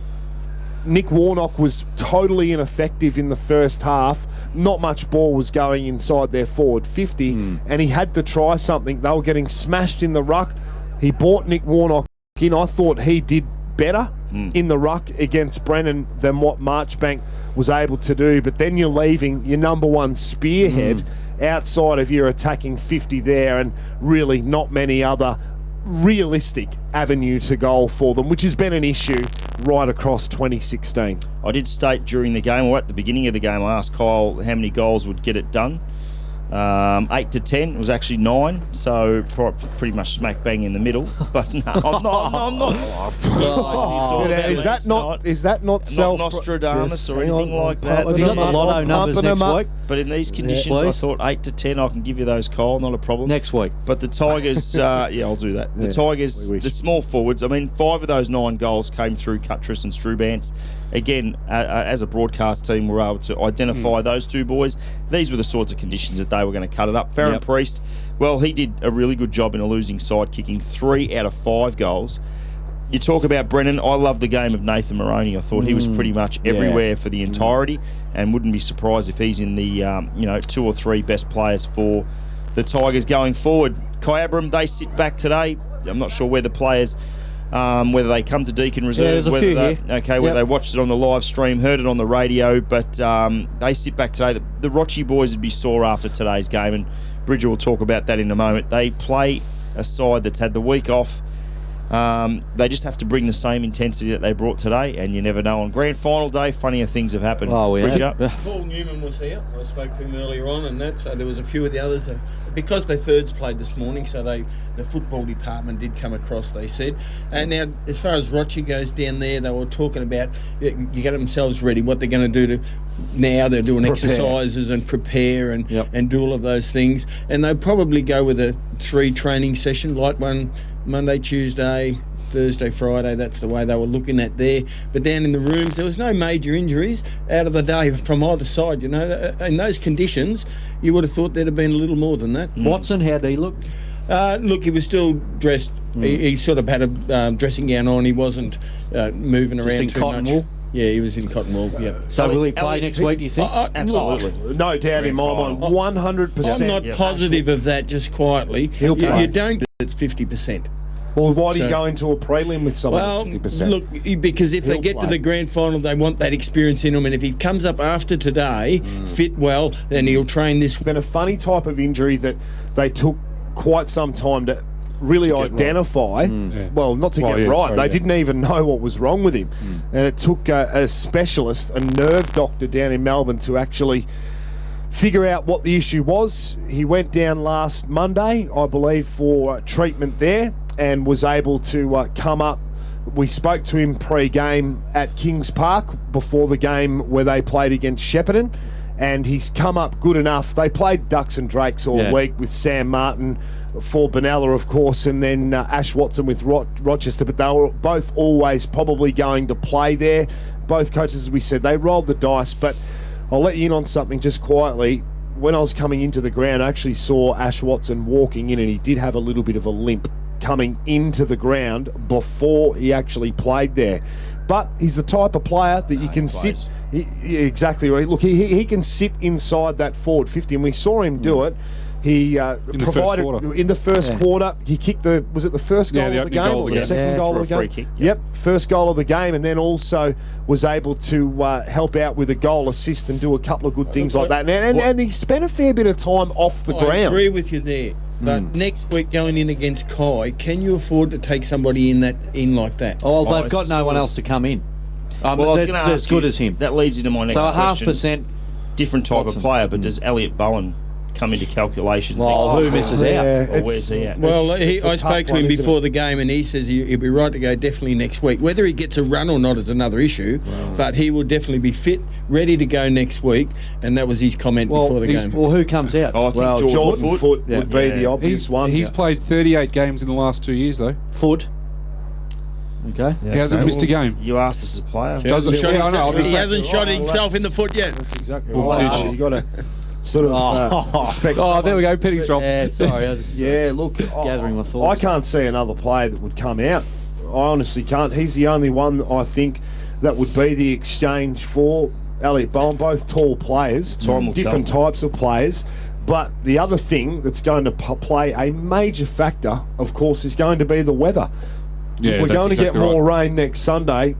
Nick Warnock was totally ineffective in the first half. Not much ball was going inside their forward 50, and he had to try something. They were getting smashed in the ruck. He brought Nick Warnock in. I thought he did better in the ruck against Brennan than what Marchbank was able to do. But then you're leaving your number one spearhead outside of your attacking 50 there, and really not many other realistic avenue to goal for them, which has been an issue right across 2016. I did state during the game, or at the beginning of the game, I asked Kyle how many goals would get it done. 8 to 10. It was actually 9, so pretty much smack bang in the middle. But no, I'm not. Is that not self Nostradamus or anything like that? Have you got the lotto numbers next week? But in these conditions, I thought 8 to 10. I can give you those, Kyle. Not a problem. Next week. But the Tigers, I'll do that. The Tigers, the small forwards. I mean, 5 of those 9 goals came through Cuttress and Strubance. Again, as a broadcast team, we're able to identify those two boys. These were the sorts of conditions that they were going to cut it up. Farron Priest, well, he did a really good job in a losing side, kicking 3 out of 5 goals. You talk about Brennan. I love the game of Nathan Moroney. I thought he was pretty much everywhere for the entirety, and wouldn't be surprised if he's in the 2 or 3 best players for the Tigers going forward. Kyabram, they sit back today. I'm not sure where the players, whether they come to Deakin Reserve, whether they watched it on the live stream, heard it on the radio, but they sit back today. The Rochi boys would be sore after today's game, and Bridger will talk about that in a moment. They play a side that's had the week off. They just have to bring the same intensity that they brought today, and you never know. On grand final day, funnier things have happened. Paul Newman was here. I spoke to him earlier on, and that. So there was a few of the others. Because the thirds played this morning, so the football department did come across, they said. And now, as far as Rochi goes down there, they were talking about you get themselves ready, what they're going to do now. They're doing exercises and prepare and do all of those things. And they'll probably go with a 3 training session, like one Monday, Tuesday, Thursday, Friday. That's the way they were looking at there. But down in the rooms, there was no major injuries out of the day from either side. You know, in those conditions, you would have thought there'd have been a little more than that. Watson, how did he look? Look, he was still dressed. He sort of had a dressing gown on. He wasn't moving around in too cotton much. wool? Yeah, he was in cotton wool. Yeah. So will he play next week, do you think? Absolutely. No doubt in my mind. 100%. I'm not positive of that, just quietly. You don't. It's 50%. Well, why do you go into a prelim with someone Well, at 50%? look, because if they get to the grand final, they want that experience in him, and if he comes up after today, fit well, then he'll train this. It's been a funny type of injury that they took quite some time to really identify. Well, not to get right. They didn't even know what was wrong with him. And it took a specialist, a nerve doctor down in Melbourne to actually figure out what the issue was. He went down last Monday, I believe, for treatment there and was able to come up. We spoke to him pre-game at Kings Park before the game where they played against Shepparton, and he's come up good enough. They played Ducks and Drakes all week with Sam Martin for Benalla, of course, and then Ash Watson with Rochester, but they were both always probably going to play there. Both coaches, as we said, they rolled the dice, but I'll let you in on something just quietly. When I was coming into the ground, I actually saw Ash Watson walking in, and he did have a little bit of a limp coming into the ground before he actually played there. But he's the type of player that you can sit... exactly right. Look, he can sit inside that forward 50, and we saw him do it. He provided in the first quarter. He kicked was it the first goal of the game or the second goal of the game? Kick, yep, first goal of the game, and then also was able to help out with a goal assist and do a couple of good things like that. And he spent a fair bit of time off the ground. I agree with you there. But next week going in against Kai, can you afford to take somebody in like that? Oh, well, they've got no one else to come in. Well, I was going to ask as good as him. That leads into my next question. So a 0.5%. Different type of player, but does Elliot Bowen come into calculations next week? Who misses out? Or where's he at? Well, I spoke to him before the game, and he says he'll be right to go definitely next week. Whether he gets a run or not is another issue, but he will definitely be fit, ready to go next week, and that was his comment before the game. Well, who comes out? I think Jordan Foot would be the obvious one. He's played 38 games in the last 2 years, though. Foot. Okay. He hasn't missed a game. You asked us as a player. He hasn't shot himself in the foot yet. That's exactly right. You got to sort of expect. There we go. Penny's dropped. Yeah, sorry. Look, gathering my thoughts. I can't see another player that would come out. I honestly can't. He's the only one that I think that would be the exchange for Elliot Bowen. Both tall players, different types of players. But the other thing that's going to play a major factor, of course, is going to be the weather. If we're going to get more rain next Sunday,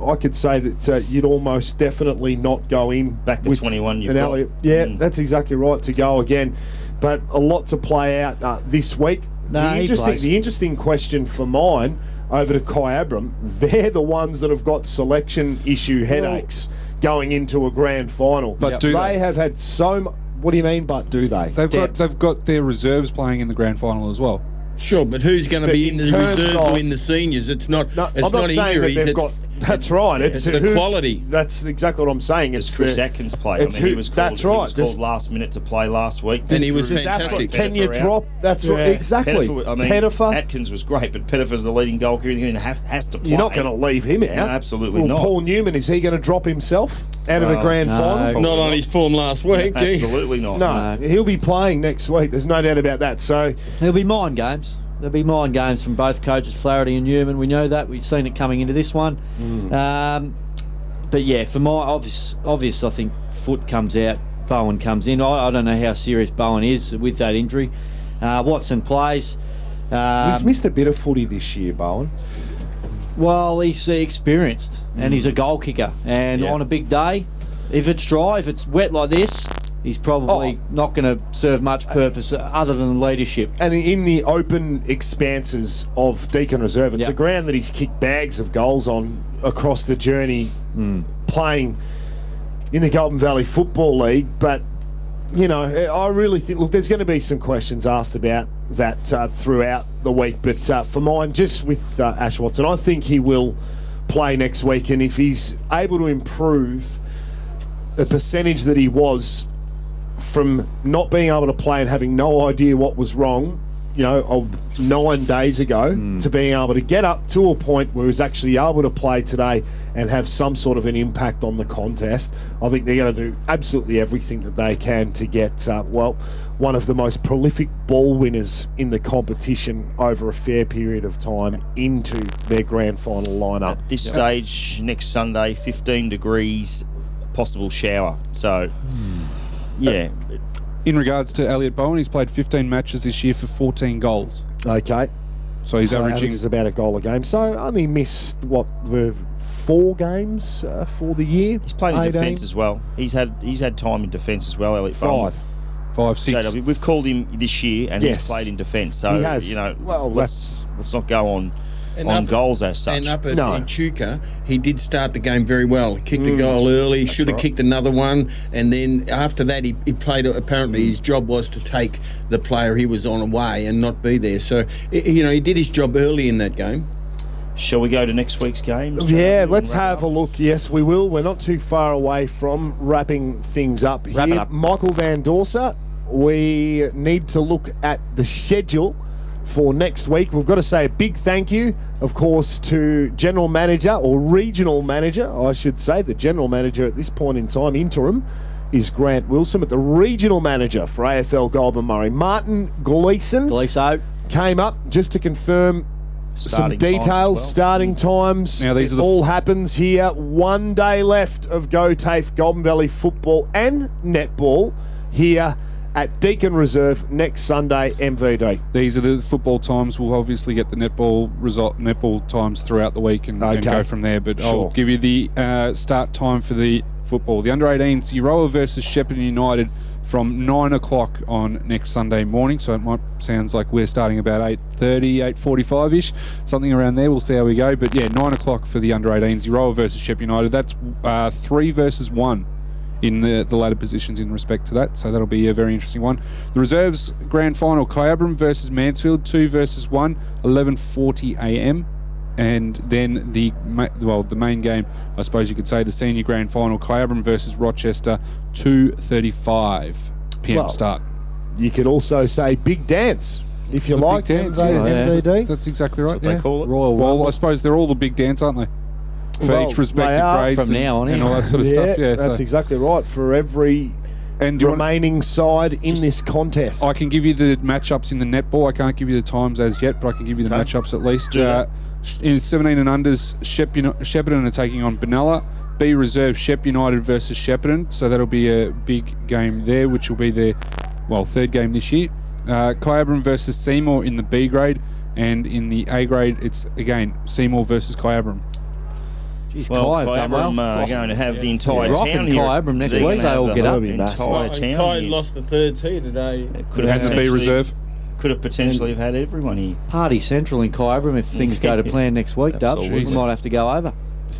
I could say that you'd almost definitely not go in back to 21. You've got. That's exactly right, to go again. But a lot to play out this week. The interesting question for mine over to Kai Abram, they're the ones that have got selection issue headaches going into a grand final. But do they have had so much? What do you mean? But do they? They've got their reserves playing in the grand final as well. Sure, but who's going to be in the reserves or in the seniors? It's not. It's not injuries. That's right. It's the quality. That's exactly what I'm saying. It's Chris Atkins play. He was called. That's right. He was called last minute to play last week. And he was fantastic. Can you drop? That's right. Exactly. Pettifer. Atkins was great, but Pettifer's the leading goalkeeper and has to play. You're not going to leave him out. No, absolutely not. Paul Newman, is he going to drop himself out of a grand final? Not on his form last week. Absolutely not. No, he'll be playing next week. There's no doubt about that. So there'll be mind games. There'll be mind games from both coaches, Flaherty and Newman. We know that. We've seen it coming into this one. But yeah, for my obvious, I think Foot comes out, Bowen comes in. I don't know how serious Bowen is with that injury. Watson plays. He's missed a bit of footy this year, Bowen. Well, he's experienced and he's a goal kicker. And on a big day, if it's dry, if it's wet like this, he's probably not going to serve much purpose other than leadership. And in the open expanses of Deakin Reserve, it's a ground that he's kicked bags of goals on across the journey playing in the Goulburn Valley Football League. But, you know, I really think, look, there's going to be some questions asked about that throughout the week. But for mine, just with Ash Watson, I think he will play next week. And if he's able to improve the percentage that he was from not being able to play and having no idea what was wrong, 9 days ago, to being able to get up to a point where he's actually able to play today and have some sort of an impact on the contest, I think they're going to do absolutely everything that they can to get, one of the most prolific ball winners in the competition over a fair period of time into their grand final lineup. At this stage, next Sunday, 15 degrees, possible shower. So, yeah. In regards to Elliot Bowen, he's played 15 matches this year for 14 goals. Okay. So he's averaging averages about a goal a game. So only missed, the 4 games for the year? He's played in defence as well. He's had time in defence as well, Elliot. 5, 6. JW, we've called him this year, and he's played in defence. So, he has. let's not go on goals as such. And up at Echuca, he did start the game very well. He kicked a goal early, should have kicked another one, and then after that he played, apparently his job was to take the player he was on away and not be there. So, he did his job early in that game. Shall we go to next week's games? Yeah, let's have a look. Yes, we will. We're not too far away from wrapping things up here. Wrap it up. Michael Van Dorsa, we need to look at the schedule for next week. We've got to say a big thank you, of course, to General Manager, or Regional Manager, I should say. The General Manager at this point in time, interim, is Grant Wilson, but the Regional Manager for AFL Goulburn Murray, Martin Gleeson, came up just to confirm some details, starting times. Now, these are all happens here. 1 day left of GOTAFE Goulburn Valley football and netball here at Deakin Reserve next Sunday, MVD. These are the football times. We'll obviously get the netball times throughout the week and go from there. But I'll give you the start time for the football. The under-18s, Euroa versus Shepparton United from 9 o'clock on next Sunday morning. So it sounds like we're starting about 8:30, 8:45-ish, something around there. We'll see how we go. But 9 o'clock for the under-18s, Euroa versus Shepparton United. That's 3 versus 1. In the latter positions in respect to that, so that'll be a very interesting one. The reserves grand final, Kyabram versus Mansfield, 2 versus 1, 11:40 a.m. And then the main game, I suppose you could say, the senior grand final, Kyabram versus Rochester, 2:35 p.m. start. You could also say big dance, if you like. Big dance, that's exactly right. That's what they call it. Well, I suppose they're all the big dance, aren't they? For each respective grades from now on, and all that sort of stuff. Yeah, that's exactly right. For every remaining side in this contest. I can give you the matchups in the netball. I can't give you the times as yet, but I can give you the matchups at least. In 17 and unders, Shepparton are taking on Benalla. B Reserve, Shep United versus Shepparton. So that'll be a big game there, which will be their third game this year. Kyabram versus Seymour in the B grade, and in the A grade, it's again Seymour versus Kyabram. Jeez, Kyabram are going to have the entire town here. Kyabram next week, they all get up. Kai lost the third tee today. Could have had to be reserve. Could have potentially have had everyone here. Party central in Kyabram if things go to plan next week, Dub. We might have to go over.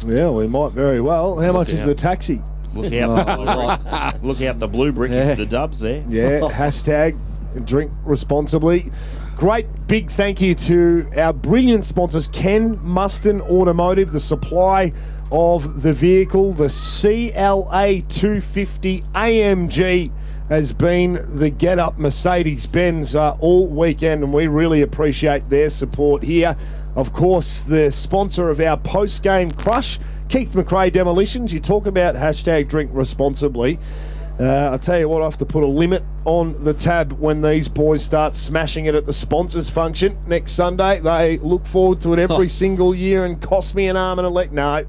Yeah, we might very well. How much is the taxi? Look out, look out the blue brick if the Dub's there. Yeah, hashtag drink responsibly. Great big thank you to our brilliant sponsors, Ken Muston Automotive, the supply of the vehicle, the CLA 250 AMG has been the get-up Mercedes-Benz all weekend, and we really appreciate their support here. Of course, the sponsor of our post-game crush, Keith McRae Demolitions. You talk about hashtag drink responsibly. I tell you what, I have to put a limit on the tab when these boys start smashing it at the sponsors function next Sunday. They look forward to it every single year and cost me an arm and a leg. No,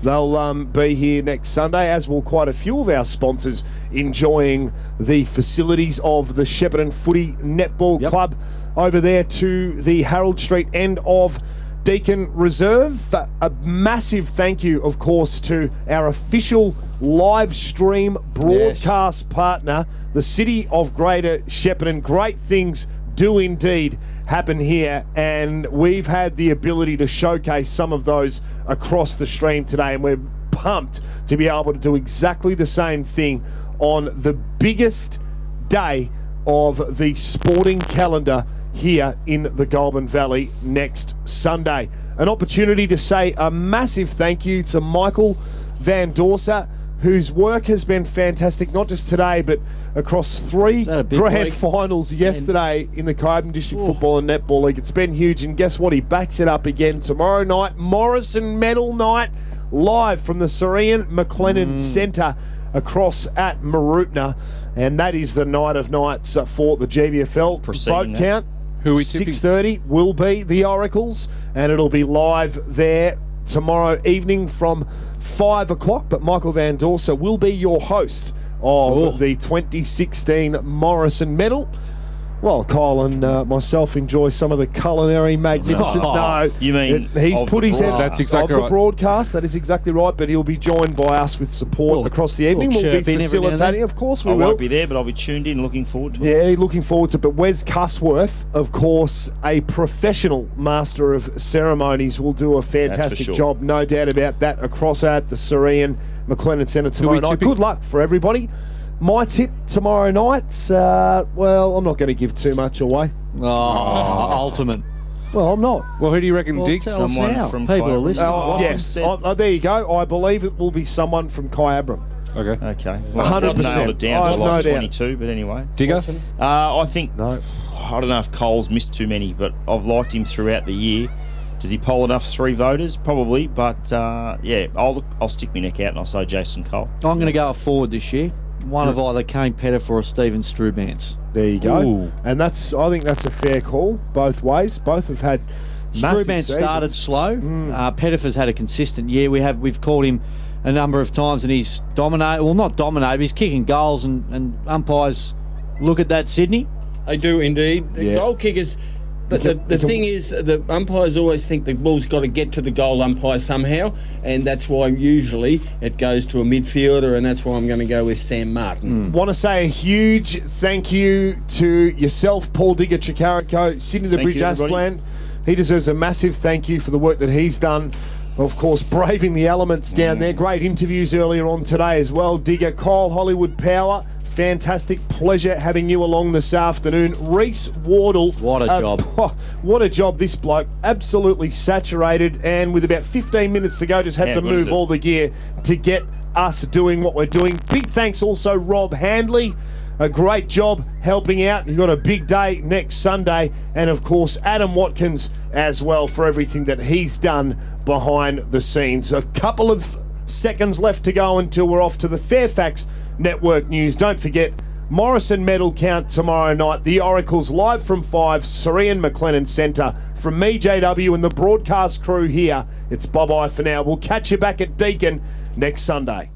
they'll be here next Sunday, as will quite a few of our sponsors enjoying the facilities of the Shepparton Footy Netball Club over there to the Harold Street end of Deakin Reserve. A massive thank you, of course, to our official live stream broadcast partner, the City of Greater Shepparton. Great things do indeed happen here, and we've had the ability to showcase some of those across the stream today, and we're pumped to be able to do exactly the same thing on the biggest day of the sporting calendar here in the Goulburn Valley next Sunday. An opportunity to say a massive thank you to Michael Van Dorsa, whose work has been fantastic, not just today, but across 3 grand finals yesterday in the Goulburn District Football and Netball League. It's been huge, and guess what? He backs it up again tomorrow night. Morrison Medal Night, live from the Syrian McLennan Centre across at Marootna, and that is the night of nights for the GVFL. Vote count. 6:30 will be the Oracles, and it'll be live there tomorrow evening from 5 o'clock. But Michael Van Dorsa will be your host of the 2016 Morrison Medal. Well, Kyle and myself enjoy some of the culinary magnificence. No, you mean he's of put the his head. broadcast. That's exactly of right. the broadcast. That is exactly right. But he'll be joined by us with support across the evening. We'll be facilitating, of course. We I will. won't be there, but I'll be tuned in, looking forward to it. Yeah, looking forward to it. But Wes Cusworth, of course, a professional master of ceremonies, will do a fantastic sure. job, no doubt about that, across at the Syrian McLennan Centre tomorrow night. Good luck for everybody. My tip tomorrow night, well, I'm not going to give too much away. Ultimate. Well, I'm not. Well, who do you reckon, Dick? Someone from People are Kyabram. listening. Yes, there you go. I believe it will be someone from Kyabram. Okay. Okay. Well, 100%. I've nailed it down to I have like no doubt. 22, but anyway. Digger? I think, No. I don't know if Cole's missed too many, but I've liked him throughout the year. Does he poll enough 3 voters? Probably, but yeah, I'll stick my neck out and I'll say Jason Cole. I'm going to go forward this year. One of either Kane Pettifer or Stephen Strubance. There you go. Ooh. And I think that's a fair call both ways. Both have had massive Strubance seasons. started slow. Pettifer's had a consistent year. We've called him a number of times and he's dominated. Well, not dominated, but he's kicking goals and umpires look at that, Sydney. They do indeed. The goal kickers. But the thing is, the umpires always think the ball's got to get to the goal umpire somehow, and that's why usually it goes to a midfielder, and that's why I'm going to go with Sam Martin. Want to say a huge thank you to yourself, Paul Digger Chikarico, Sydney the Thank Bridge you, everybody. Asplan. He deserves a massive thank you for the work that he's done. Of course, braving the elements down there. Great interviews earlier on today as well. Digger, Kyle, Hollywood Power. Fantastic pleasure having you along this afternoon. Reece Wardle. What a job. What a job, this bloke. Absolutely saturated, and with about 15 minutes to go, just had to move all the gear to get us doing what we're doing. Big thanks also, Rob Handley. A great job helping out. You've got a big day next Sunday. And, of course, Adam Watkins as well for everything that he's done behind the scenes. A couple of seconds left to go until we're off to the Fairfax Network News. Don't forget, Morrison medal count tomorrow night. The Oracles live from 5, Syrian McLennan Centre. From me, JW, and the broadcast crew here, it's bye-bye for now. We'll catch you back at Deakin next Sunday.